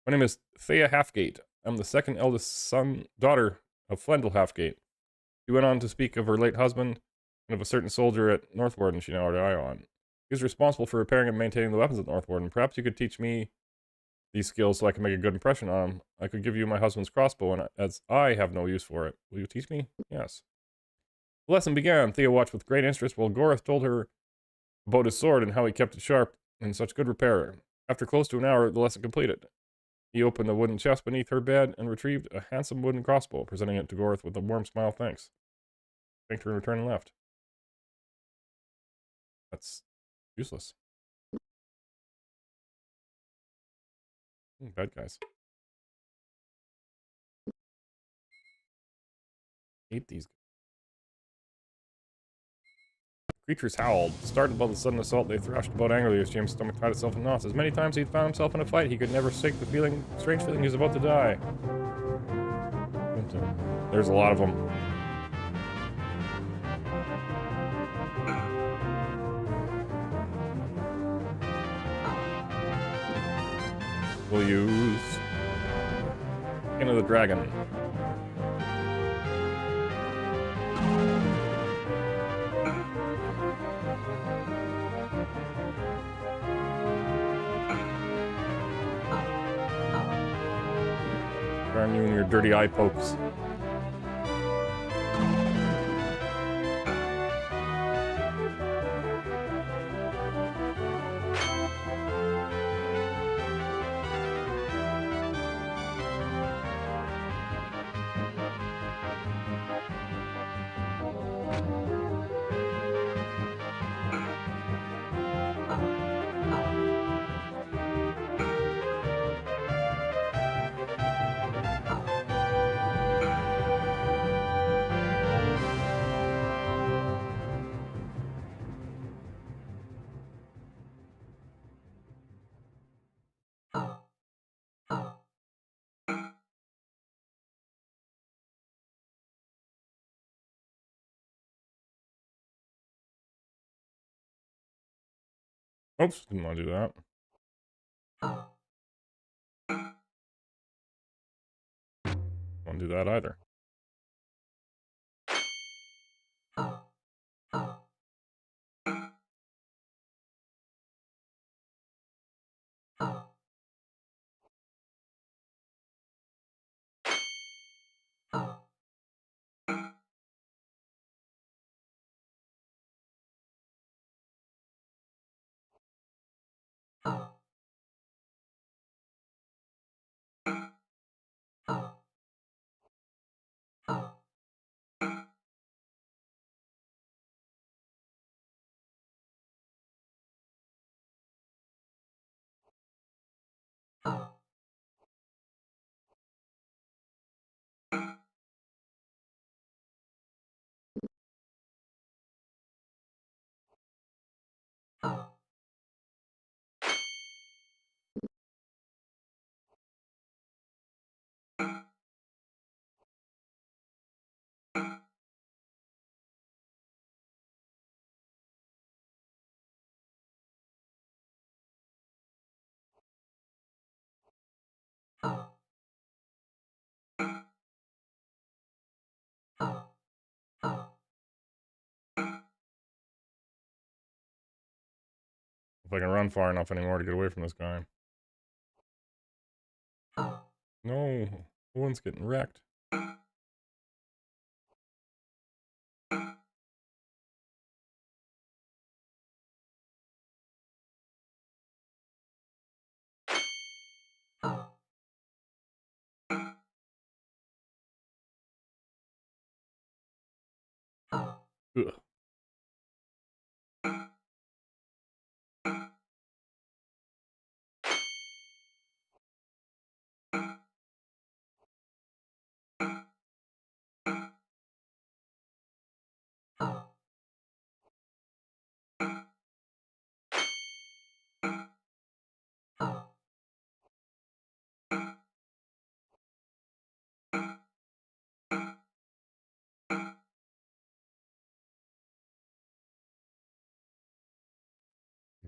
My name is Thea Halfgate. I'm the second eldest daughter of Flendel Halfgate. She went on to speak of her late husband and of a certain soldier at Northwarden she now had her eye on. He was responsible for repairing and maintaining the weapons at Northwarden. Perhaps you could teach me these skills so I can make a good impression on him. I could give you my husband's crossbow, and as I have no use for it. Will you teach me? Yes. The lesson began. Thea watched with great interest while Gorth told her about his sword and how he kept it sharp and such good repair. After close to an hour, the lesson completed. He opened the wooden chest beneath her bed and retrieved a handsome wooden crossbow, presenting it to Gorth with a warm smile. Thanks. Thanked her in return and left. That's useless. Bad guys. Hate these guys. Creatures howled. Startled by the sudden assault, they thrashed about angrily as James' stomach tied itself in knots. As many times he'd found himself in a fight, he could never shake the strange feeling he was about to die. There's a lot of them. We'll use Skin of the Dragon. Darn you and your dirty eye pokes. Oops, didn't want to do that. Don't do that either. If I can run far enough anymore to get away from this guy. No, Owen's getting wrecked. Ugh.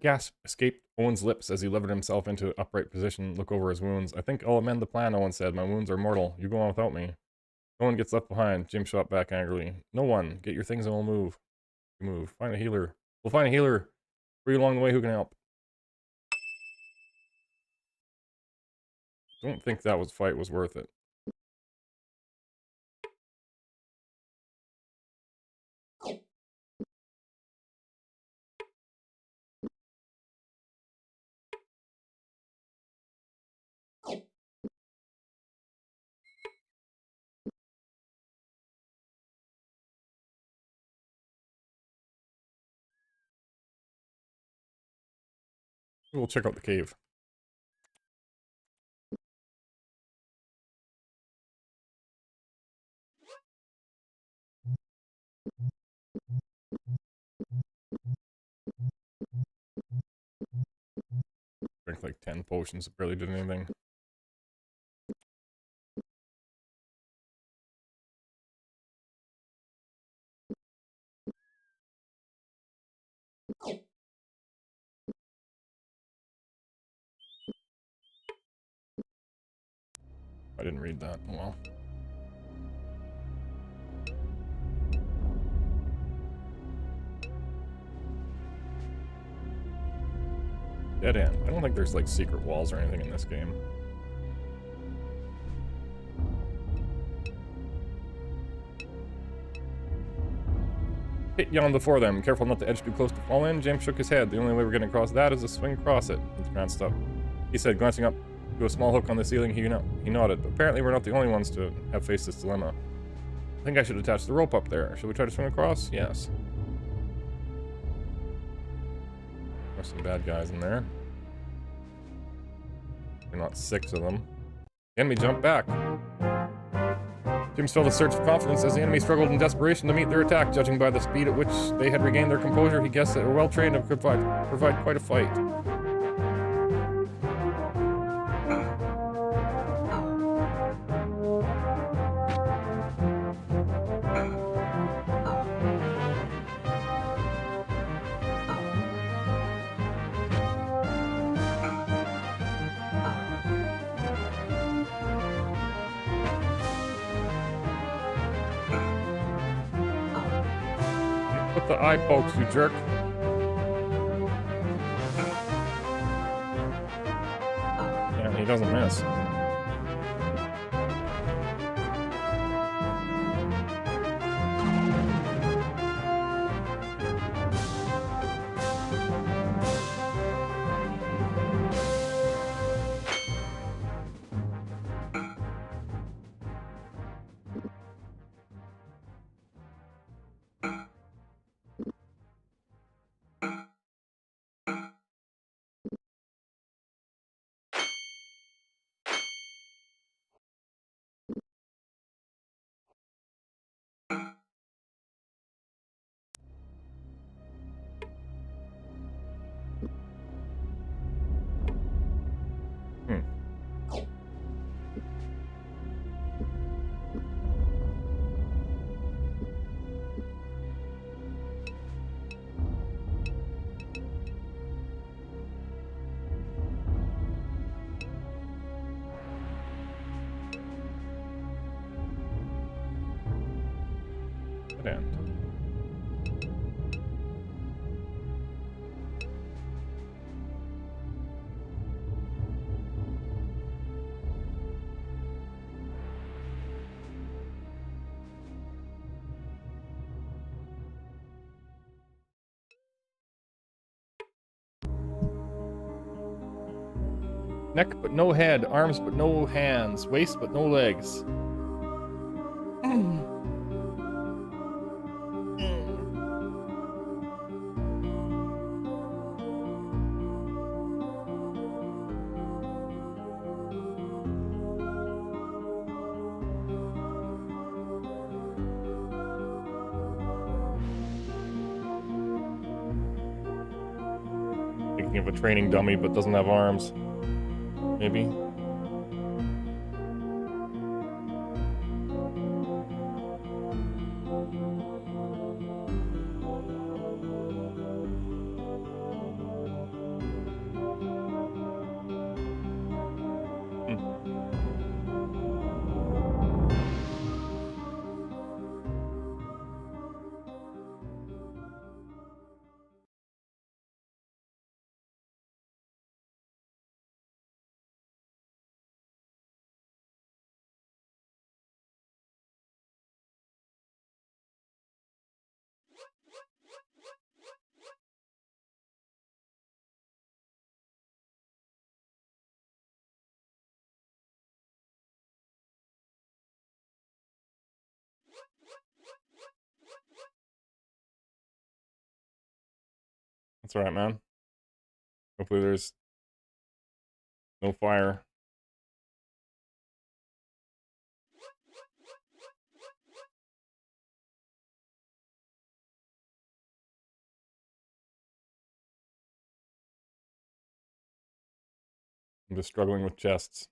Gasp escaped Owen's lips as he levered himself into an upright position, look over his wounds. I think I'll amend the plan, Owen said. My wounds are mortal. You go on without me. No one gets left behind. Jim shot back angrily. No one. Get your things and we'll move. Move. Find a healer. We'll find a healer for you along the way who can help. Don't think that fight was worth it. We'll check out the cave. Drank like 10 potions, it barely did anything. I didn't read that. Well. Dead end. I don't think there's like secret walls or anything in this game. Pit yawned before them, careful not to edge too close to fall in. James shook his head. The only way we're getting across that is to swing across it. It's glanced up. He said, glancing up to a small hook on the ceiling. He nodded. Apparently we're not the only ones to have faced this dilemma. I think I should attach the rope up there. Should we try to swing across? Yes. There's some bad guys in there. They're not 6 of them. The enemy jumped back. James felt a surge of confidence as the enemy struggled in desperation to meet their attack. Judging by the speed at which they had regained their composure, he guessed that they were well trained and could provide quite a fight. Put the eye pokes, you jerk. Yeah, he doesn't miss. Dead end. Neck but no head, arms but no hands, waist but no legs. Thinking of a training dummy but doesn't have arms. Maybe. That's alright, man. Hopefully there's no fire. I'm just struggling with chests.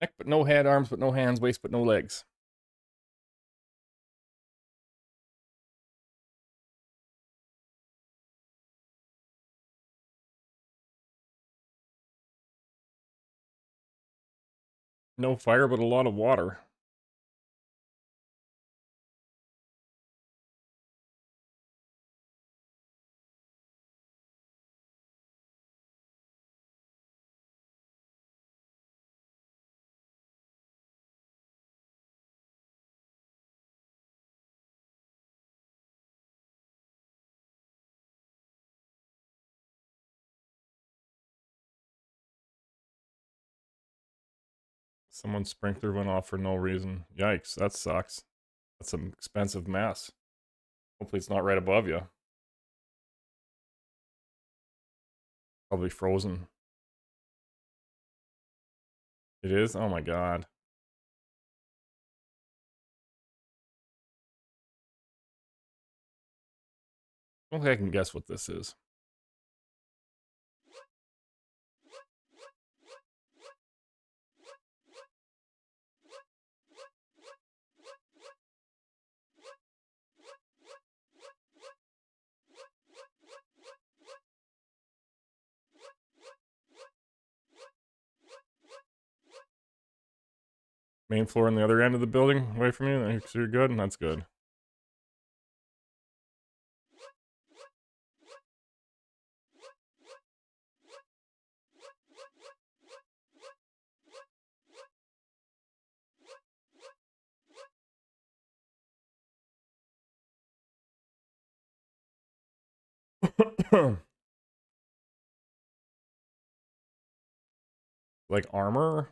Neck but no head, arms but no hands, waist but no legs. No fire but a lot of water. Someone's sprinkler went off for no reason. Yikes, that sucks. That's some expensive mess. Hopefully it's not right above you. Probably frozen. It is? Oh my god. I don't think I can guess what this is. Main floor on the other end of the building, away from you. So you're good, and that's good. Like armor?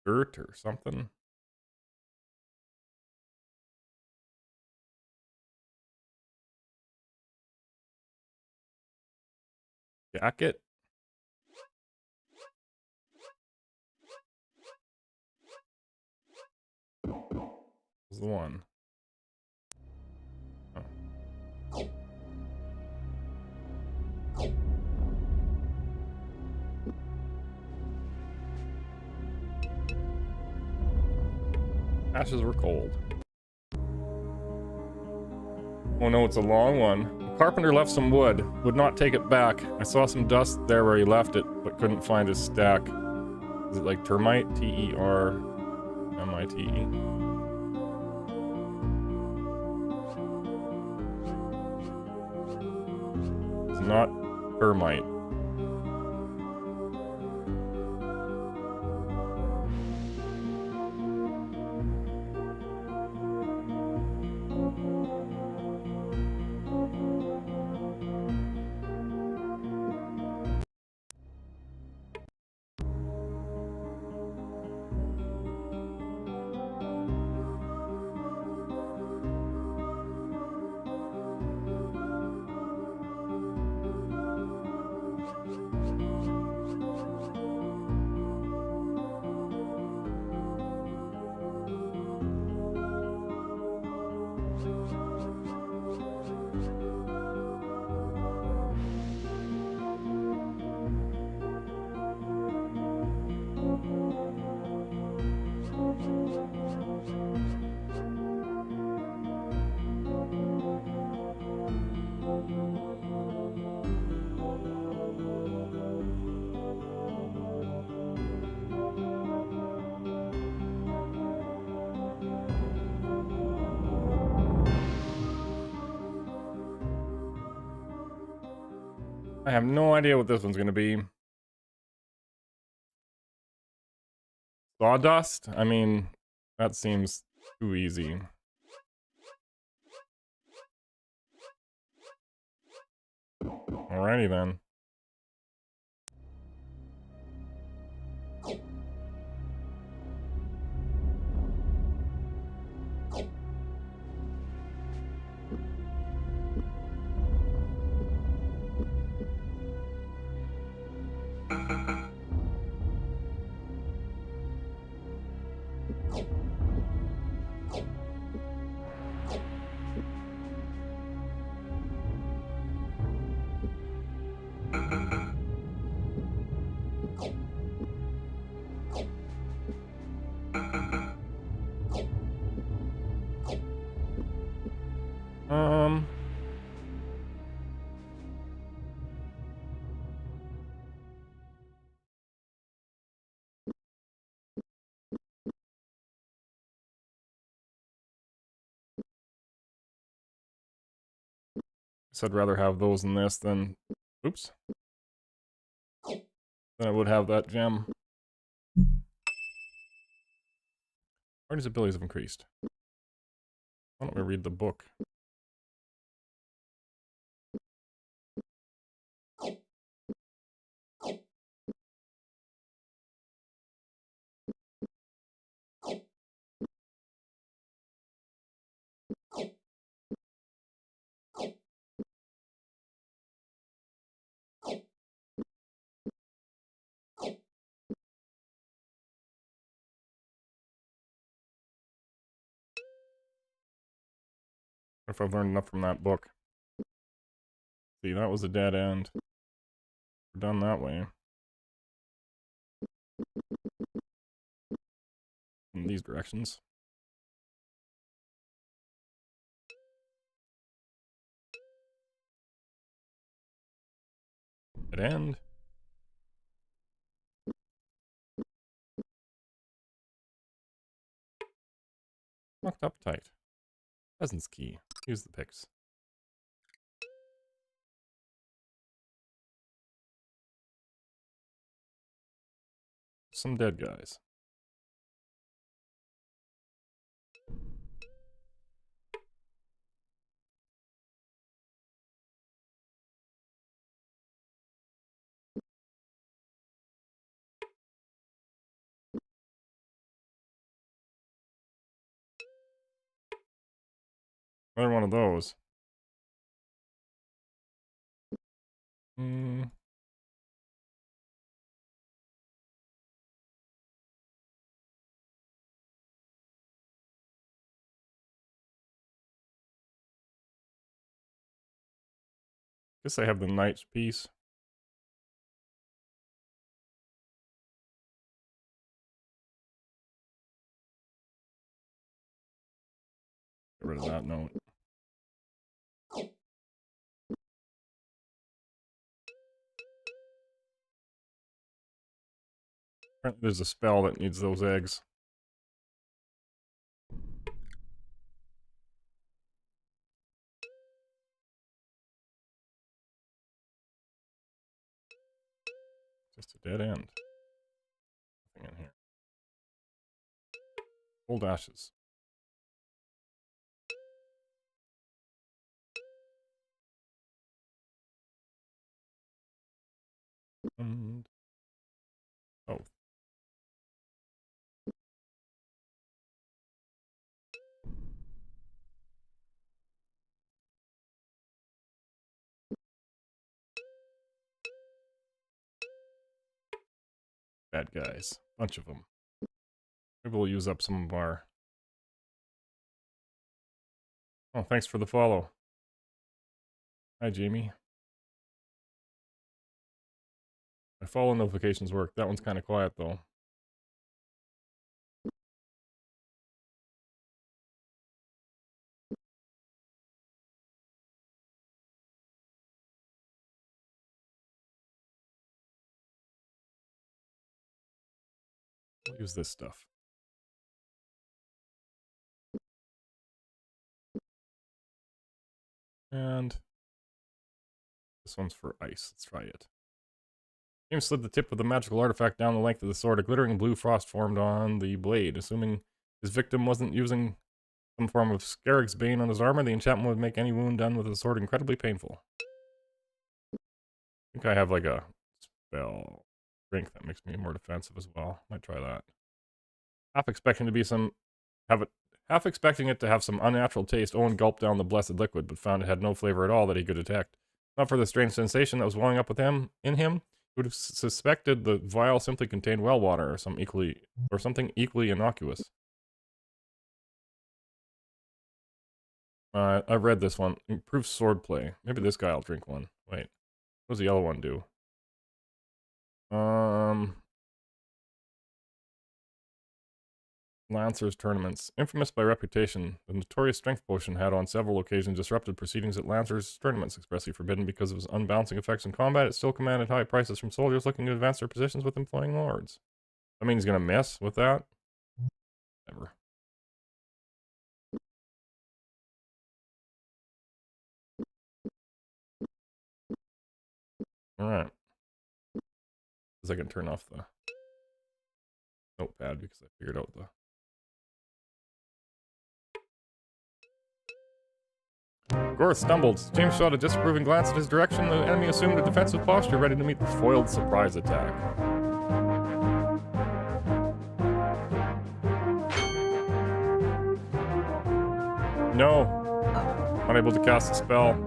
Dirt or something? Jacket? This is the one. Oh. Ashes were cold. Oh no, it's a long one. The carpenter left some wood. Would not take it back. I saw some dust there where he left it, but couldn't find his stack. Is it like termite? Termite. It's not termite. I have no idea what this one's gonna be. Sawdust? I mean, that seems too easy. Alrighty then. Guess I'd rather have those than this than, oops, than I would have that gem. Party's abilities have increased. Why don't we read the book? If I've learned enough from that book. See, that was a dead end. We're done that way. In these directions. Dead end. Locked up tight. Peasant's key. Use the picks. Some dead guys. Another one of those. Guess I have the knight's piece. rid of that note. Apparently there's a spell that needs those eggs. Just a dead end. Nothing in here. Old ashes. And... oh. Bad guys. Bunch of them. Maybe we'll use up some of our... oh, thanks for the follow. Hi, Jamie. My follow notifications work. That one's kind of quiet, though. We'll use this stuff. And this one's for ice. Let's try it. James slid the tip of the magical artifact down the length of the sword. A glittering blue frost formed on the blade. Assuming his victim wasn't using some form of Scarab's Bane on his armor, the enchantment would make any wound done with the sword incredibly painful. I think I have like a spell strength that makes me more defensive as well. Might try that. Half expecting it to have some unnatural taste, Owen gulped down the blessed liquid, but found it had no flavor at all that he could detect. Not for the strange sensation that was welling up in him, he would have suspected the vial simply contained well water or something equally innocuous. I read this one. Improved swordplay. Maybe this guy will drink one. Wait. What does the yellow one do? Lancers tournaments. Infamous by reputation, the notorious strength potion had on several occasions disrupted proceedings at Lancers tournaments, expressly forbidden because of its unbalancing effects in combat. It still commanded high prices from soldiers looking to advance their positions with employing lords. I mean, he's gonna mess with that? Never. Alright. Because I can turn off the notepad because I figured out the... Gorth stumbled. James shot a disapproving glance at his direction. The enemy assumed a defensive posture, ready to meet the foiled surprise attack. No. Unable to cast a spell.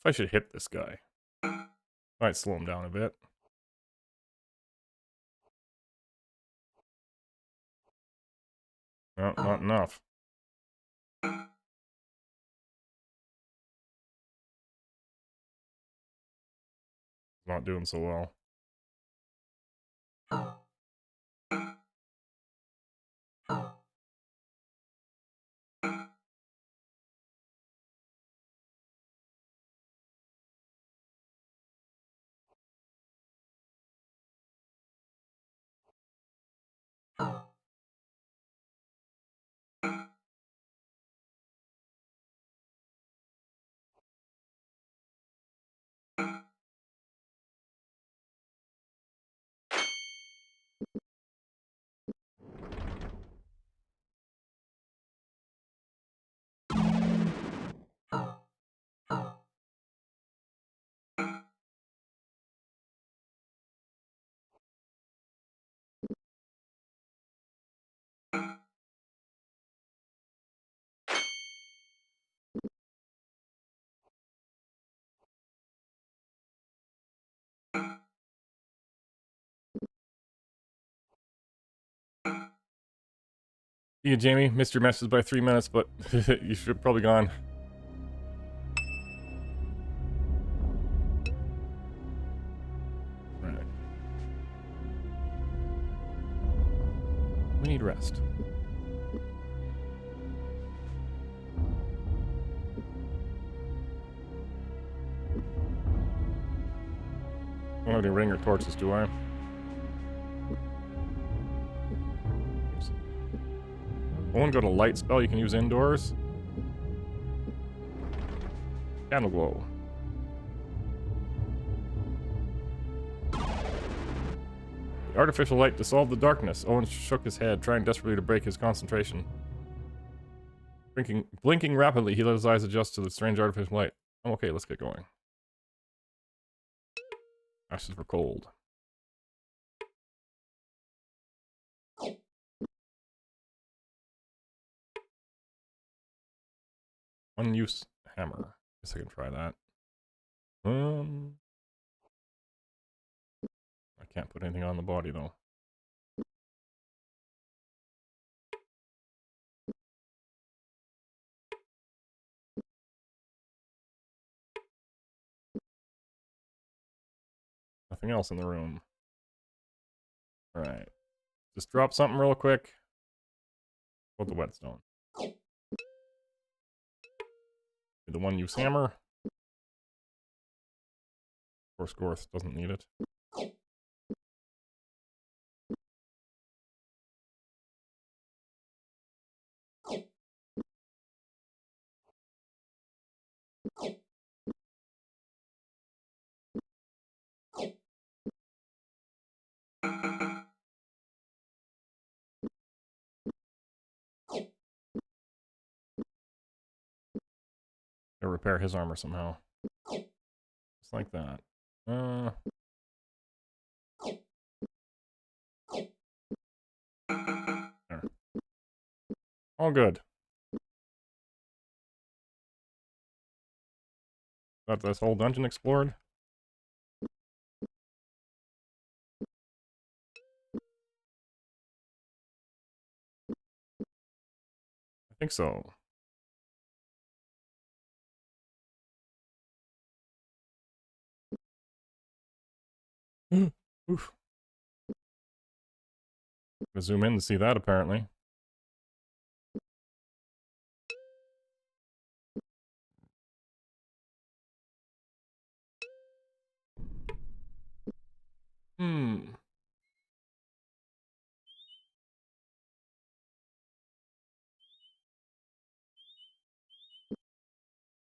If I should hit this guy. Might slow him down a bit. No, not enough. Not doing so well. See you, Jamie. Missed your message by 3 minutes, but you should have probably gone. Right. We need rest. I don't have any ring or torches, do I? Oops. I want to go to light spell you can use indoors. Candle glow. The artificial light dissolved the darkness. Owen shook his head, trying desperately to break his concentration. Blinking rapidly, he let his eyes adjust to the strange artificial light. I'm okay, let's get going. Ashes were cold. Unused hammer. Guess I can try that. I can't put anything on the body though. Nothing else in the room. Alright. Just drop something real quick. Put the whetstone. The one use hammer. Of course, doesn't need it. Or repair his armor somehow. Just like that. There. All good. Got this whole dungeon explored? I think so. Oof. Gonna zoom in to see that apparently.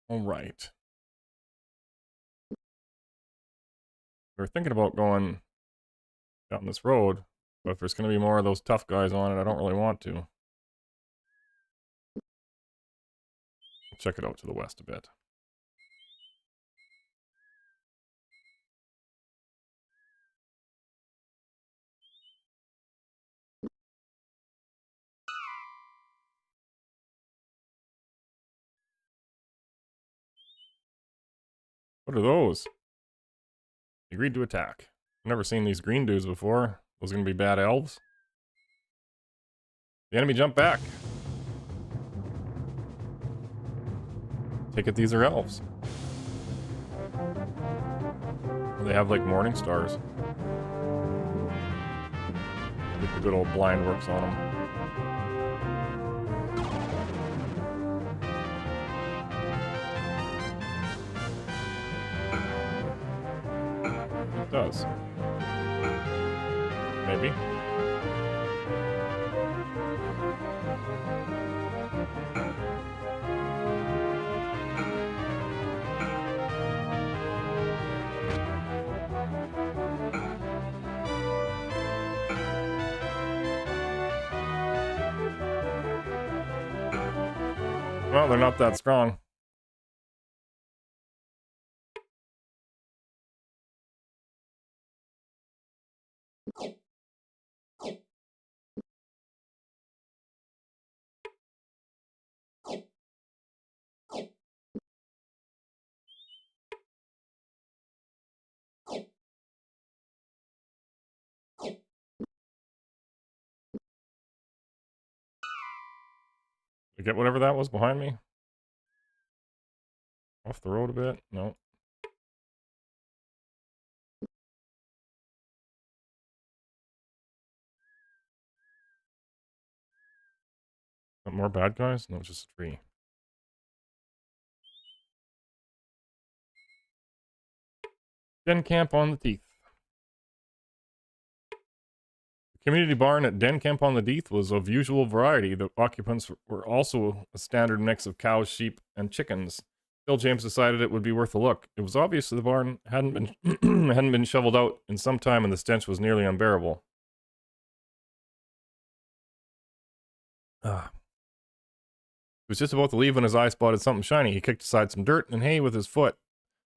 Alright. We were thinking about going down this road, but if there's gonna be more of those tough guys on it, I don't really want to. Check it out to the west a bit. What are those? Agreed to attack. I've never seen these green dudes before. Those are gonna be bad elves. The enemy jumped back. Take it these are elves. They have like morning stars. Get the good old blind works on them. It does. Maybe. Well, they're not that strong. I get whatever that was behind me. Off the road a bit. No. More bad guys? No, it's just a tree. Den Camp on the Teeth. The community barn at Den Camp on the Teeth was of usual variety. The occupants were also a standard mix of cows, sheep, and chickens. Still, James decided it would be worth a look. It was obvious the barn hadn't been shoveled out in some time, and the stench was nearly unbearable. He was just about to leave when his eye spotted something shiny. He kicked aside some dirt and hay with his foot.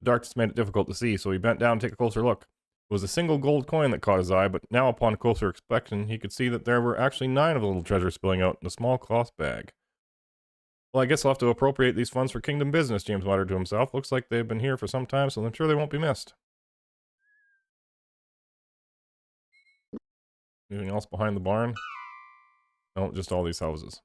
The darkness made it difficult to see, so he bent down to take a closer look. It was a single gold coin that caught his eye, but now upon closer inspection, he could see that there were actually 9 of the little treasures spilling out in a small cloth bag. Well, I guess I'll have to appropriate these funds for kingdom business, James muttered to himself. Looks like they've been here for some time, so I'm sure they won't be missed. Anything else behind the barn? No, just all these houses.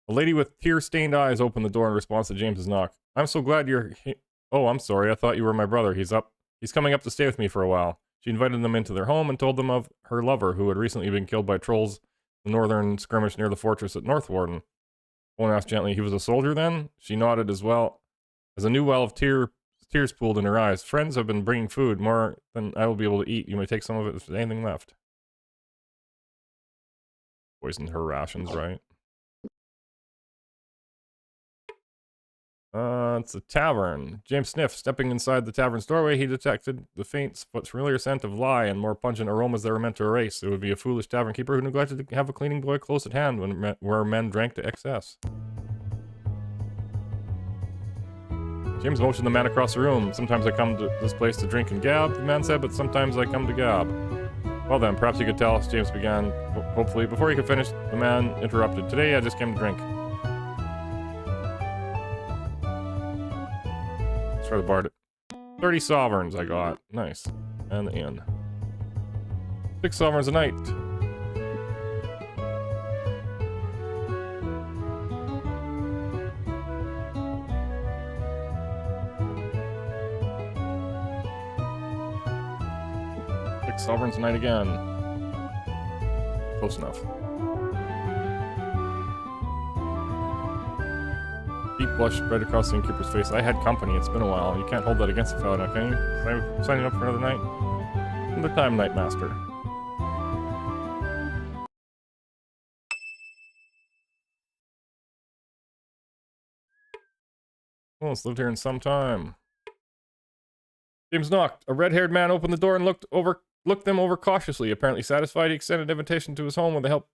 A lady with tear-stained eyes opened the door in response to James's knock. I'm so glad you're Oh, I'm sorry. I thought you were my brother. He's coming up to stay with me for a while. She invited them into their home and told them of her lover, who had recently been killed by trolls in the northern skirmish near the fortress at Northwarden. Owen asked gently, he was a soldier then? She nodded as well, as a new well of tears pooled in her eyes. Friends have been bringing food, more than I will be able to eat. You may take some of it if there's anything left. Poisoned her rations, right? It's a tavern. James sniffed. Stepping inside the tavern's doorway, he detected the faint but familiar scent of lye and more pungent aromas that were meant to erase. It would be a foolish tavern keeper who neglected to have a cleaning boy close at hand where men drank to excess. James motioned the man across the room. Sometimes I come to this place to drink and gab, the man said, but sometimes I come to gab. Well then, perhaps you could tell us, James began, hopefully. Before he could finish, the man interrupted. Today I just came to drink. Try to bar it. 30 sovereigns I got. Nice. And the inn. 6 sovereigns a night. Sovereign's night again. Close enough. Deep blush spread across the innkeeper's face. I had company. It's been a while. You can't hold that against the fellow now, can you? I'm signing up for another night. Another time, Night Master. Well, it's lived here in some time. James knocked. A red-haired man opened the door and looked them over cautiously. Apparently satisfied, he extended an invitation to his home where they helped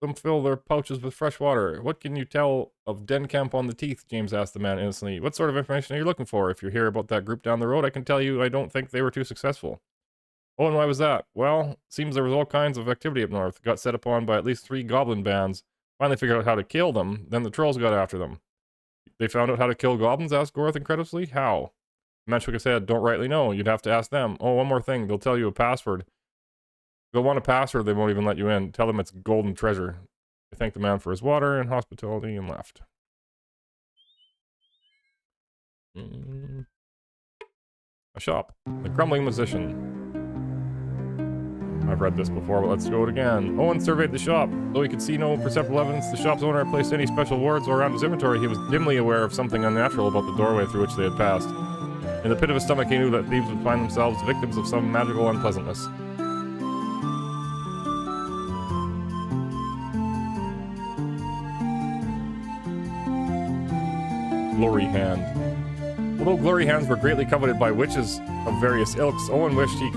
them fill their pouches with fresh water. What can you tell of Den Camp on the Teeth? James asked the man innocently. What sort of information are you looking for? If you hear about that group down the road, I can tell you I don't think they were too successful. Oh, and why was that? Well, seems there was all kinds of activity up north. Got set upon by at least 3 goblin bands. Finally figured out how to kill them. Then the trolls got after them. They found out how to kill goblins? Asked Gorth incredulously. How? The man shook his head. Don't rightly know. You'd have to ask them. Oh, one more thing. They'll tell you a password. They'll want a password, they won't even let you in. Tell them it's golden treasure. They thanked the man for his water and hospitality and left. A shop. The Grumbling Musician. I've read this before, but let's go it again. Owen surveyed the shop. Though he could see no perceptible evidence the shop's owner had placed any special wards around his inventory, he was dimly aware of something unnatural about the doorway through which they had passed. In the pit of his stomach, he knew that thieves would find themselves victims of some magical unpleasantness. Glory Hand. Although glory hands were greatly coveted by witches of various ilks, Owen wished he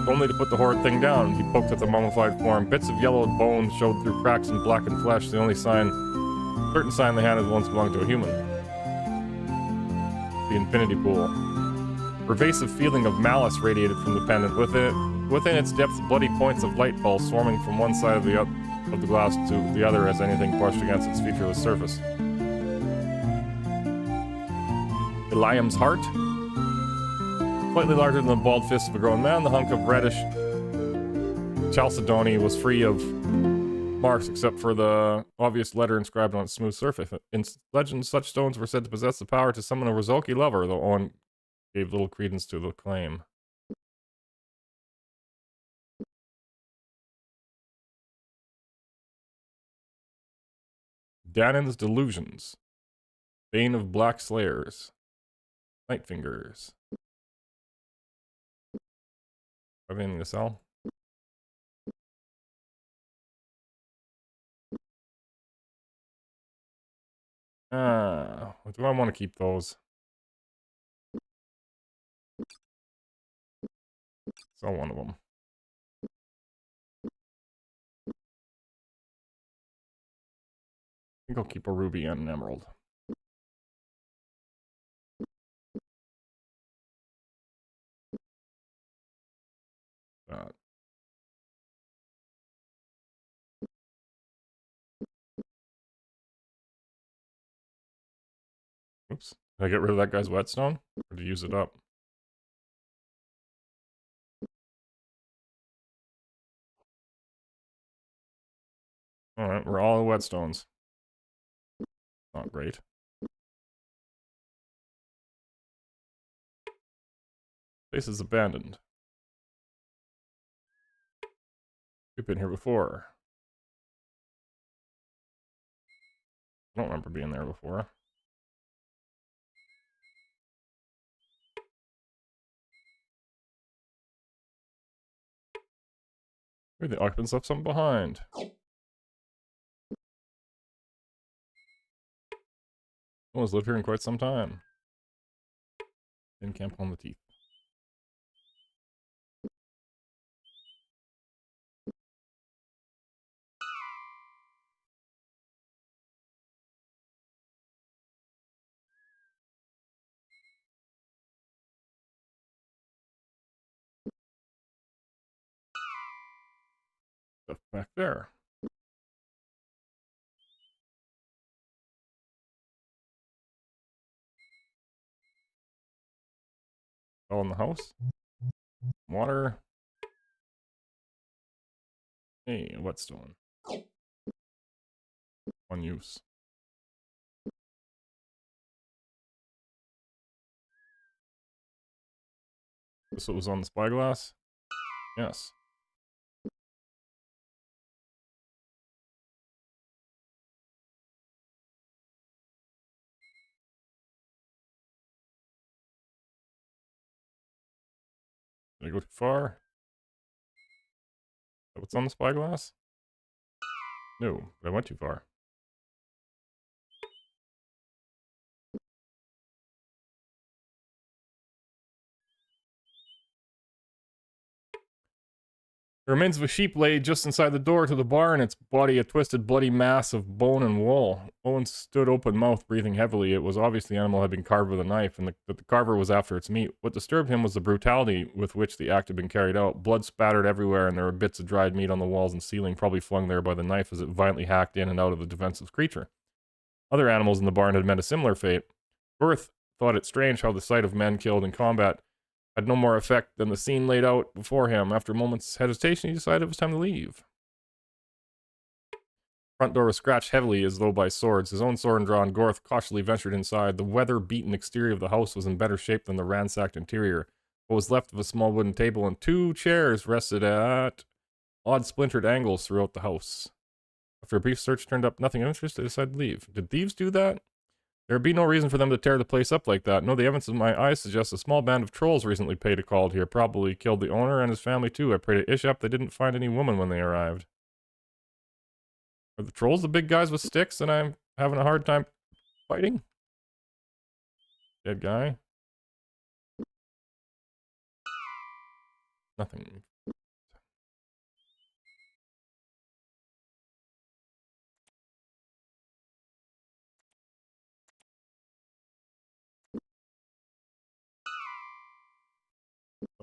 only to put the horrid thing down. He poked at the mummified form. Bits of yellowed bone showed through cracks in blackened flesh. The only certain sign the hand had once belonged to a human. The infinity pool. Pervasive feeling of malice radiated from the pendant. Within its depths, bloody points of light balls swarming from one side of the glass to the other as anything brushed against its featureless surface. Eliam's heart. Slightly larger than the bald fist of a grown man, the hunk of reddish Chalcedony was free of marks except for the obvious letter inscribed on its smooth surface. In legend, such stones were said to possess the power to summon a Rizolki lover, though Owen gave little credence to the claim. Danon's Delusions. Bane of Black Slayers. Night Fingers. Have anything to sell? Do I want to keep those? Sell one of them. I think I'll keep a ruby and an emerald. That. Oops. Did I get rid of that guy's whetstone? Or did you use it up? Alright, we're all whetstones. Not great. Place is abandoned. We've been here before. I don't remember being there before. Maybe the occupants left something behind. No one's lived here in quite some time. In camp on the teeth. Stuff back there. All in the house. Water. Hey, a whetstone. One use. This what was on the spyglass? Yes. Did I go too far? Is that what's on the spyglass? No, but I went too far. The remains of a sheep lay just inside the door to the barn, its body a twisted, bloody mass of bone and wool. Owen stood open-mouthed, breathing heavily. It was obvious the animal had been carved with a knife, and that the carver was after its meat. What disturbed him was the brutality with which the act had been carried out. Blood spattered everywhere, and there were bits of dried meat on the walls and ceiling, probably flung there by the knife as it violently hacked in and out of the defenseless creature. Other animals in the barn had met a similar fate. Worth thought it strange how the sight of men killed in combat had no more effect than the scene laid out before him. After a moment's hesitation, he decided it was time to leave. Front door was scratched heavily as though by swords. His own sword drawn, Gorth cautiously ventured inside. The weather-beaten exterior of the house was in better shape than the ransacked interior. What was left of a small wooden table and 2 chairs rested at odd splintered angles throughout the house. After a brief search turned up nothing of interest, they decided to leave. Did thieves do that? There would be no reason for them to tear the place up like that. No, the evidence of my eyes suggests a small band of trolls recently paid a call here. Probably killed the owner and his family too. I prayed to Ishap they didn't find any woman when they arrived. Are the trolls the big guys with sticks and I'm having a hard time fighting? Dead guy. Nothing.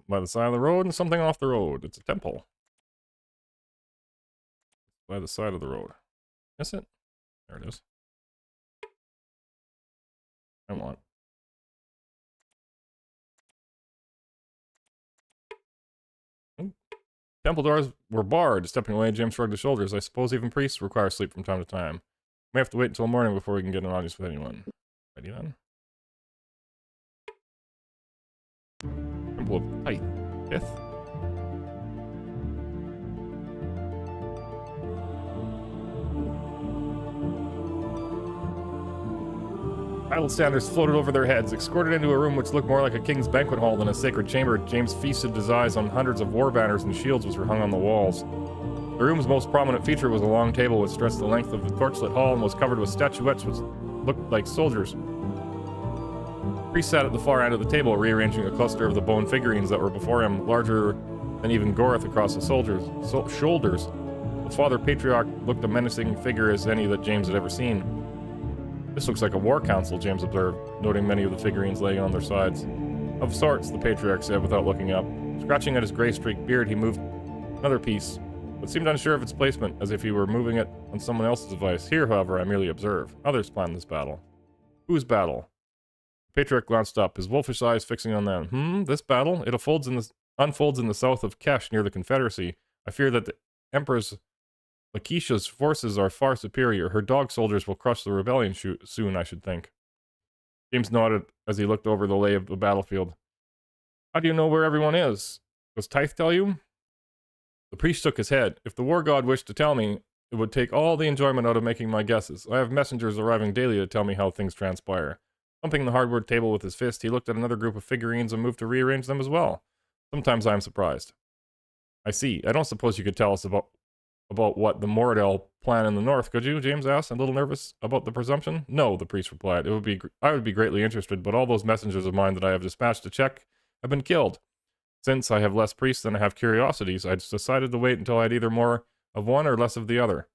By the side of the road and something off the road. It's a temple. By the side of the road. Is it? There it is. I want. Temple doors were barred. Stepping away, James shrugged his shoulders. I suppose even priests require sleep from time to time. We have to wait until morning before we can get an audience with anyone. Ready then? Temple of Tithe. 5th. Battle standards floated over their heads. Escorted into a room which looked more like a king's banquet hall than a sacred chamber, James feasted his eyes on hundreds of war banners and shields which were hung on the walls. The room's most prominent feature was a long table which stretched the length of the torchlit hall and was covered with statuettes which looked like soldiers. The priest sat at the far end of the table, rearranging a cluster of the bone figurines that were before him, larger than even Goreth across the soldiers' shoulders. The Father Patriarch looked a menacing figure as any that James had ever seen. This looks like a war council, James observed, noting many of the figurines laying on their sides. Of sorts, the Patriarch said without looking up. Scratching at his gray-streaked beard, he moved another piece, but seemed unsure of its placement, as if he were moving it on someone else's device. Here, however, I merely observe. Others plan this battle. Whose battle? The Patriarch glanced up, his wolfish eyes fixing on them. This battle? It unfolds in the south of Kesh, near the Confederacy. I fear that the Empress Lakeisha's forces are far superior. Her dog soldiers will crush the rebellion soon, I should think. James nodded as he looked over the lay of the battlefield. How do you know where everyone is? Does Tithe tell you? The priest shook his head. If the war god wished to tell me, it would take all the enjoyment out of making my guesses. I have messengers arriving daily to tell me how things transpire. Thumping the hardwood table with his fist, he looked at another group of figurines and moved to rearrange them as well. Sometimes I am surprised. I see. I don't suppose you could tell us about what the Moradel plan in the north, could you? James asked, a little nervous about the presumption. No, the priest replied. I would be greatly interested, but all those messengers of mine that I have dispatched to check have been killed. Since I have less priests than I have curiosities, I decided to wait until I had either more of one or less of the other.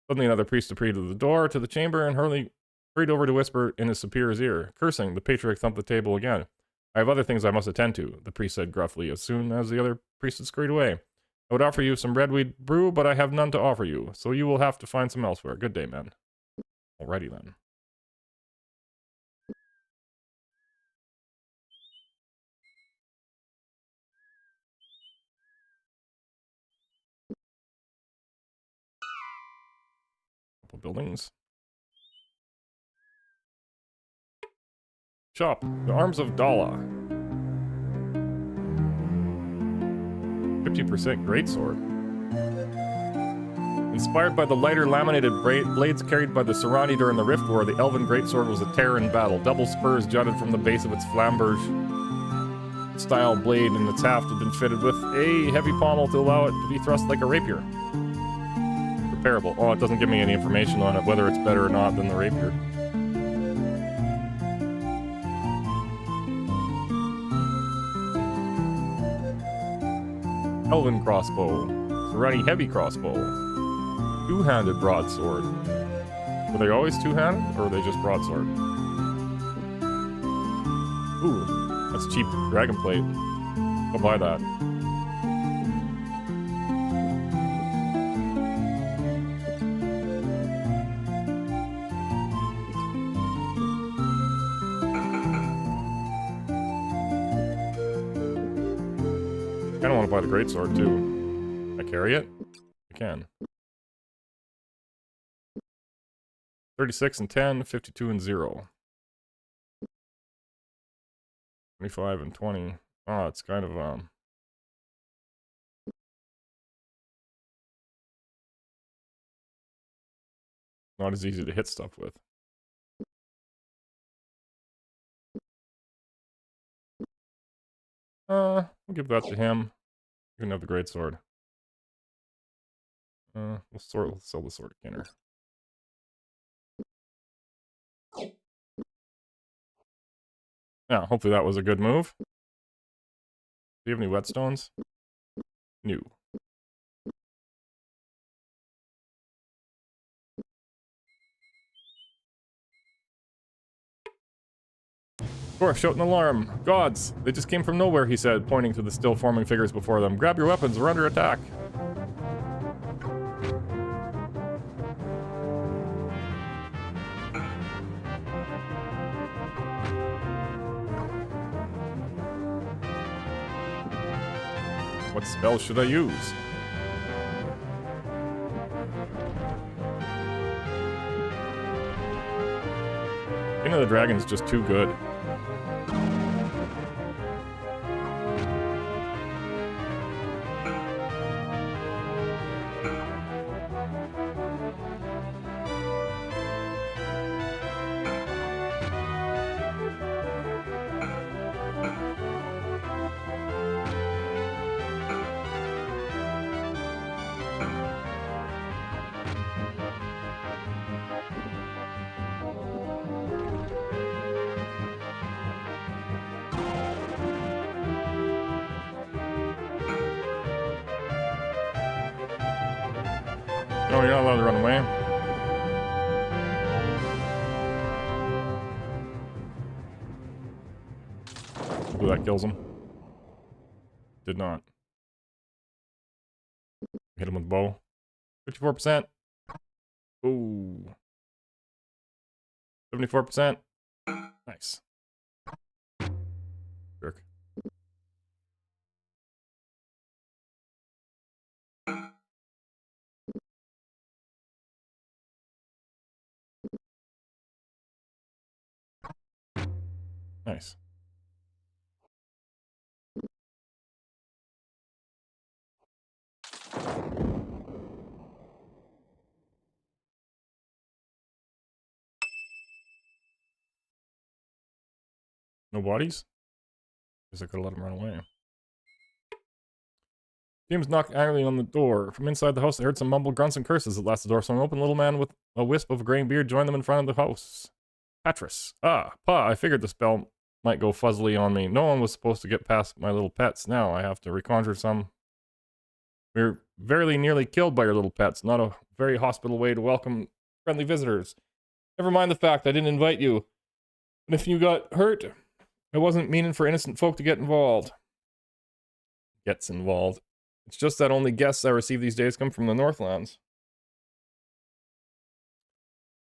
Suddenly another priest appeared at the door to the chamber and hurried over to whisper in his superior's ear. Cursing, the Patriarch thumped the table again. I have other things I must attend to, the priest said gruffly, as soon as the other priest had scurried away. I would offer you some redweed brew, but I have none to offer you, so you will have to find some elsewhere. Good day, men. Alrighty then. Couple buildings. Shop. The Arms of Dala. 50% greatsword. Inspired by the lighter laminated blades carried by the Serrani during the Rift War, the Elven greatsword was a terror in battle. Double spurs jutted from the base of its flamberge-style blade, and its haft had been fitted with a heavy pommel to allow it to be thrust like a rapier. Repairable. Oh, it doesn't give me any information on it, whether it's better or not than the rapier. Elven crossbow. Serrani heavy crossbow. Two-handed broadsword. Were they always two-handed, or were they just broadsword? Ooh, that's cheap dragon plate. I'll buy that. I kinda wanna buy the greatsword too. Can I carry it? I can. 36 and 10, 52 and 0. 25 and 20. Oh, it's kind of, not as easy to hit stuff with. We'll give that to him. You can have the greatsword. We'll sell the sword to Kinner. Yeah, hopefully that was a good move. Do you have any whetstones? No. Dwarf shouted an alarm. Gods! They just came from nowhere, he said, pointing to the still forming figures before them. Grab your weapons, we're under attack. What spell should I use? King of the Dragon is just too good. No, you're not allowed to run away. Ooh, that kills him. Did not. Hit him with bow. 54%. Ooh. 74%. Nice. Jerk. Nice. No bodies? Guess I could've let him run away. James knocked angrily on the door. From inside the house, I heard some mumbled grunts and curses. At last, the door swung open. A little man with a wisp of a graying beard joined them in front of the house. Patris. Ah, Pa, I figured the spell might go fuzzily on me. No one was supposed to get past my little pets. Now I have to reconjure some. We're very nearly killed by your little pets. Not a very hospitable way to welcome friendly visitors. Never mind the fact I didn't invite you. And if you got hurt, I wasn't meaning for innocent folk to get involved. Gets involved. It's just that only guests I receive these days come from the Northlands.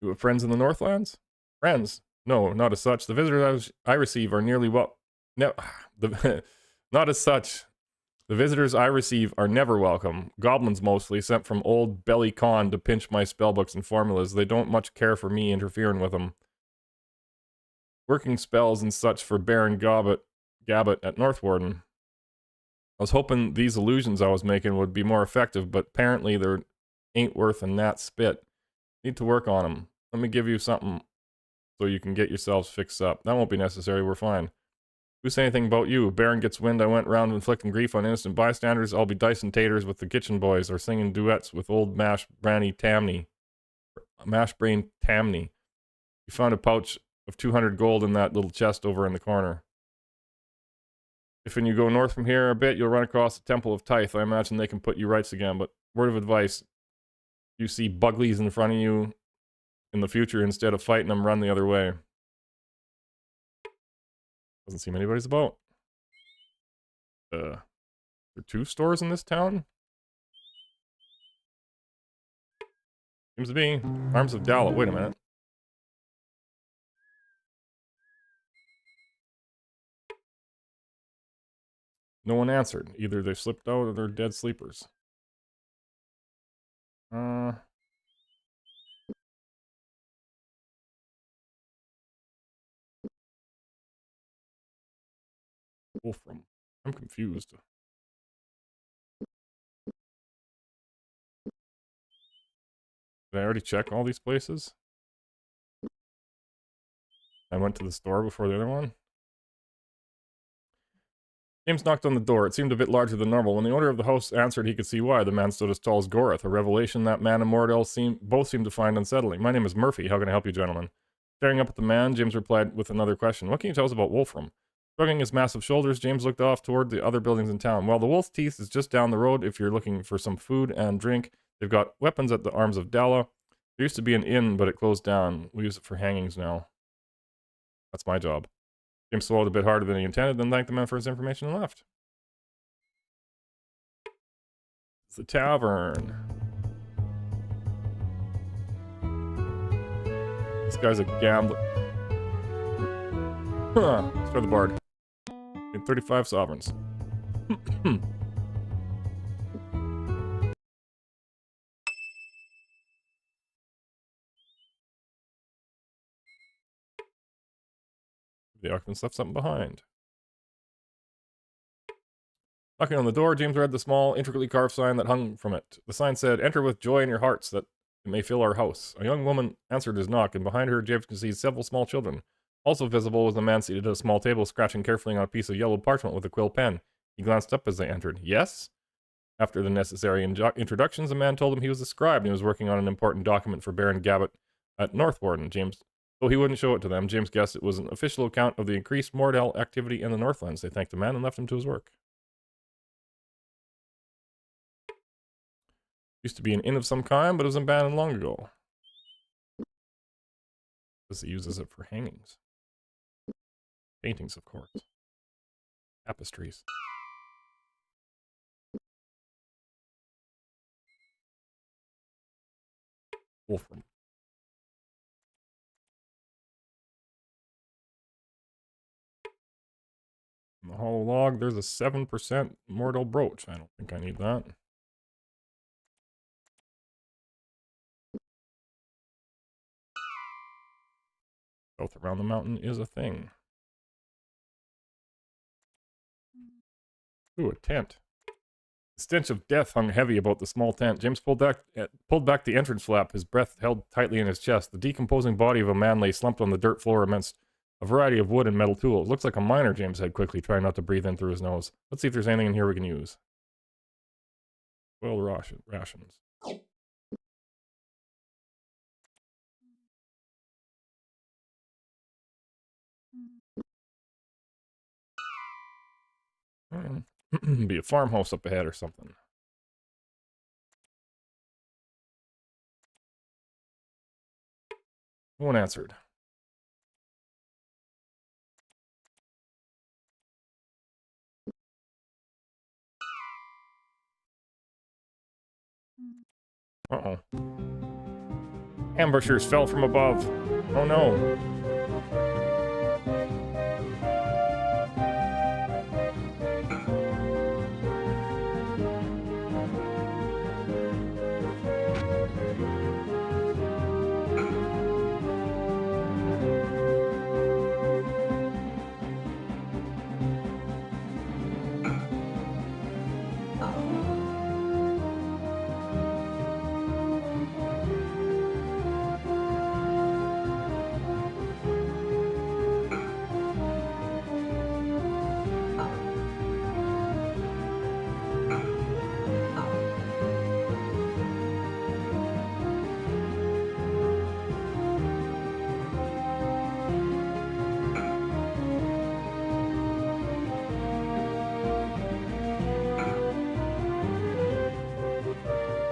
You have friends in the Northlands? Friends? No, not as such. The visitors I receive are nearly well... No, not as such. The visitors I receive are never welcome. Goblins mostly, sent from old Belly Con to pinch my spellbooks and formulas. They don't much care for me interfering with them. Working spells and such for Baron Gabbett at Northwarden. I was hoping these illusions I was making would be more effective, but apparently they ain't worth a gnat's spit. Need to work on them. Let me give you something so you can get yourselves fixed up. That won't be necessary, we're fine. Who say anything about you? Baron gets wind I went round inflicting grief on innocent bystanders. I'll be dicing taters with the kitchen boys or singing duets with old Mash Brain Tamney. You found a pouch of 200 gold in that little chest over in the corner. If when you go north from here a bit, you'll run across the Temple of Tithe. I imagine they can put you rights again, but word of advice, you see Buglies in front of you in the future, instead of fighting them, run the other way. Doesn't seem anybody's about. There are 2 stores in this town? Seems to be. Arms of Dalla. Wait a minute. No one answered. Either they slipped out or they're dead sleepers. Wolfram. I'm confused. Did I already check all these places? I went to the store before the other one. James knocked on the door. It seemed a bit larger than normal. When the owner of the house answered, he could see why. The man stood as tall as Gorath, a revelation that man and Mordell both seemed to find unsettling. My name is Murphy. How can I help you, gentlemen? Staring up at the man, James replied with another question. What can you tell us about Wolfram? Shrugging his massive shoulders, James looked off toward the other buildings in town. Well, the Wolf's Teeth is just down the road if you're looking for some food and drink. They've got weapons at the Arms of Dalla. There used to be an inn, but it closed down. We use it for hangings now. That's my job. James swallowed a bit harder than he intended, then thanked the man for his information and left. It's the tavern. This guy's a gambler. Huh. Start the bard. In 35 sovereigns. The occupants left something behind. Knocking on the door, James read the small, intricately carved sign that hung from it. The sign said, "Enter with joy in your hearts, that it may fill our house." A young woman answered his knock, and behind her, James could see several small children. Also visible was a man seated at a small table, scratching carefully on a piece of yellow parchment with a quill pen. He glanced up as they entered. "Yes?" After the necessary introductions, the man told him he was a scribe and he was working on an important document for Baron Gabbett at Northwarden. Though he wouldn't show it to them, James guessed it was an official account of the increased Mordell activity in the Northlands. They thanked the man and left him to his work. Used to be an inn of some kind, but it was abandoned long ago. Because he uses it for hangings. Paintings, of course. Tapestries. Wolfram. In the hollow log, there's a 7% Mordell brooch. I don't think I need that. South around the mountain is a thing. Ooh, a tent. The stench of death hung heavy about the small tent. James pulled back the entrance flap, his breath held tightly in his chest. The decomposing body of a man lay slumped on the dirt floor amidst a variety of wood and metal tools. "Looks like a miner," James said quickly, trying not to breathe in through his nose. "Let's see if there's anything in here we can use." Boiled rations. Be a farmhouse up ahead or something. No one answered. Uh-oh. Ambushers fell from above. Oh no.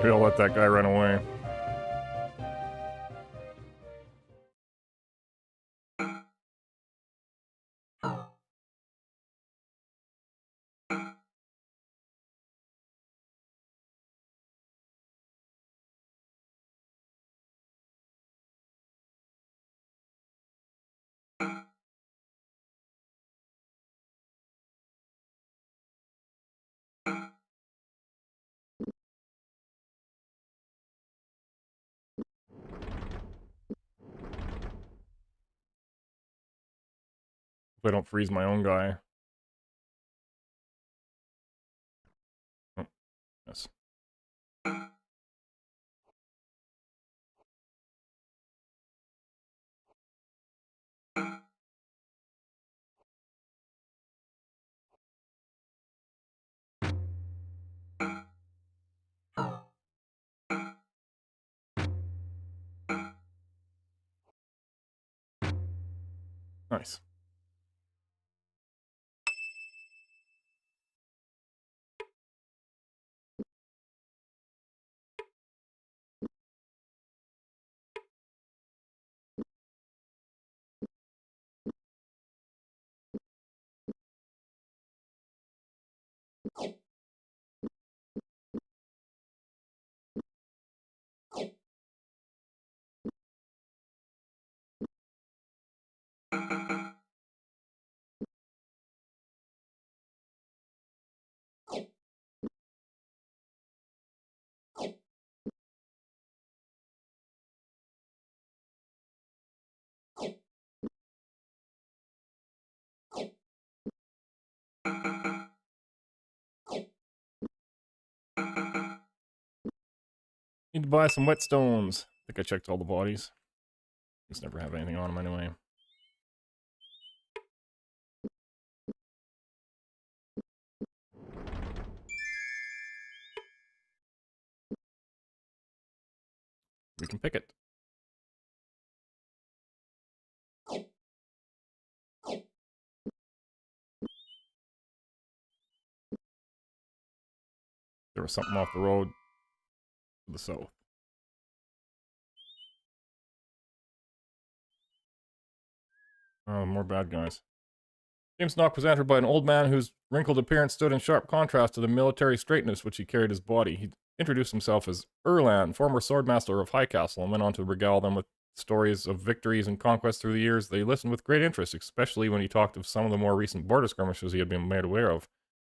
Maybe I'll let that guy run away. If I don't freeze my own guy. Oh, yes. Nice. Need to buy some whetstones. I think I checked all the bodies. Just never have anything on them anyway. We can pick it. There was something off the road to the south. Oh, more bad guys. James Nock was entered by an old man whose wrinkled appearance stood in sharp contrast to the military straightness which he carried his body. He introduced himself as Erlan, former swordmaster of Highcastle, and went on to regale them with stories of victories and conquests through the years. They listened with great interest, especially when he talked of some of the more recent border skirmishes he had been made aware of.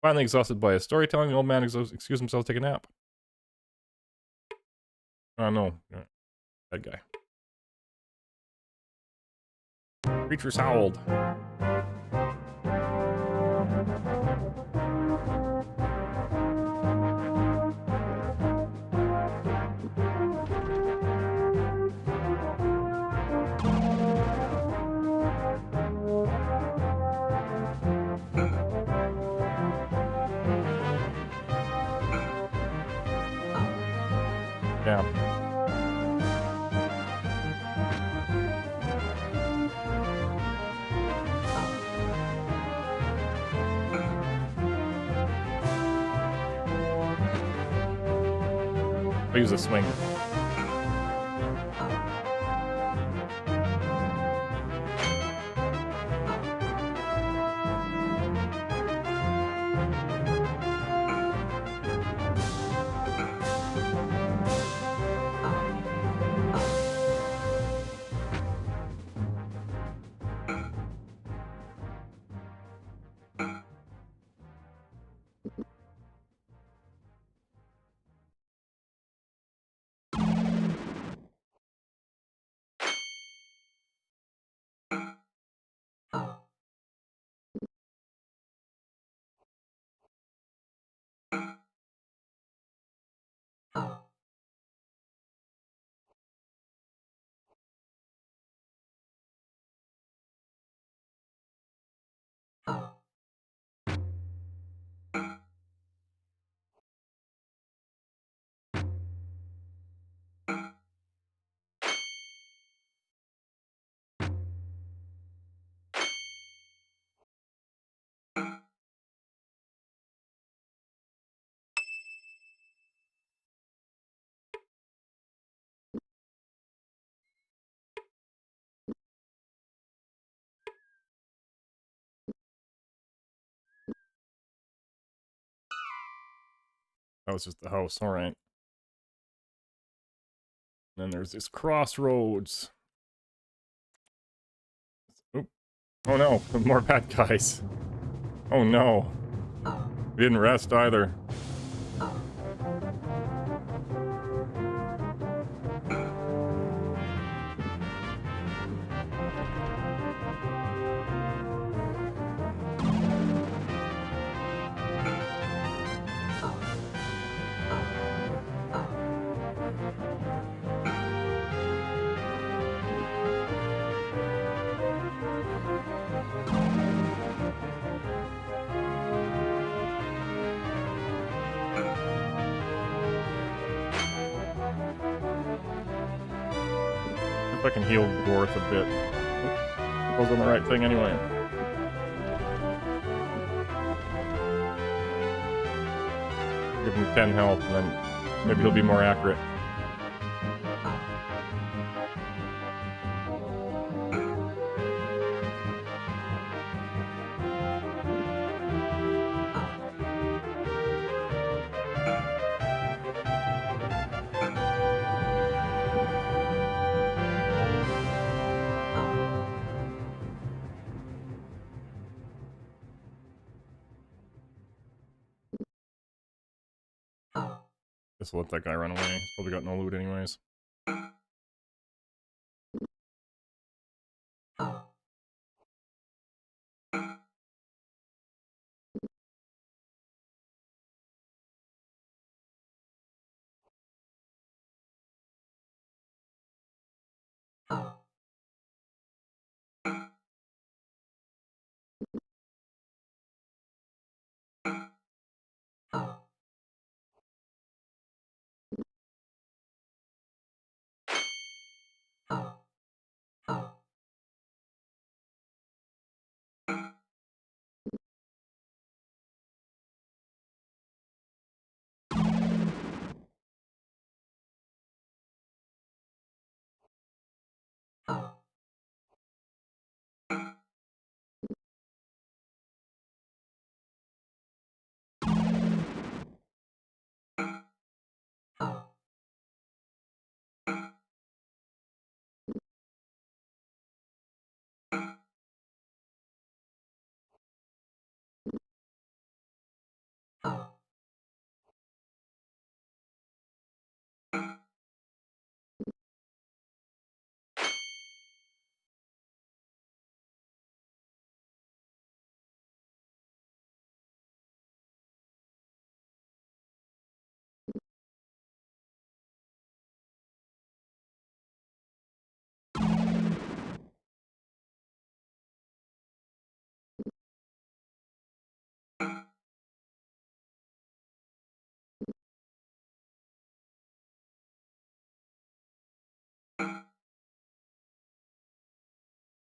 Finally exhausted by his storytelling, the old man excused himself to take a nap. Oh no, bad guy. Creatures howled. Yeah. I'll use a swing. That was just the house, alright. Then there's this crossroads. Oop. Oh no, more bad guys. Oh no. We didn't rest either. If I can heal Gorth a bit. I was on the right thing anyway. Give him 10 health, and then maybe he'll be more accurate. Just let that guy run away. He's probably got no loot anyways.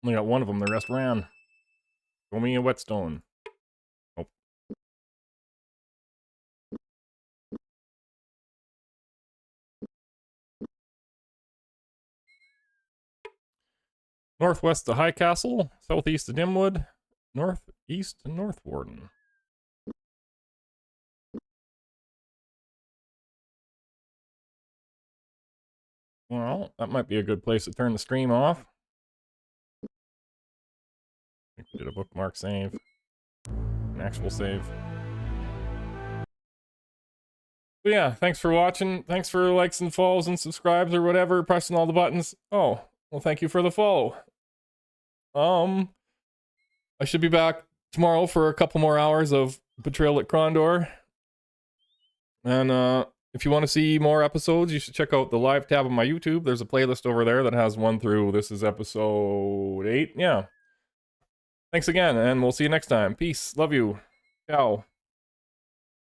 Only got one of them, the rest ran. Throw me a whetstone. Oh. Northwest to High Castle, southeast to Dimwood, northeast to North Warden. Well, that might be a good place to turn the stream off. I think we did a bookmark save. An actual save. But yeah, thanks for watching. Thanks for likes and follows and subscribes or whatever, pressing all the buttons. Oh, well, thank you for the follow. I should be back tomorrow for a couple more hours of Betrayal at Krondor. And if you want to see more episodes, you should check out the live tab on my YouTube. There's a playlist over there that has 1 through, this is episode 8. Yeah. Thanks again, and we'll see you next time. Peace. Love you. Ciao.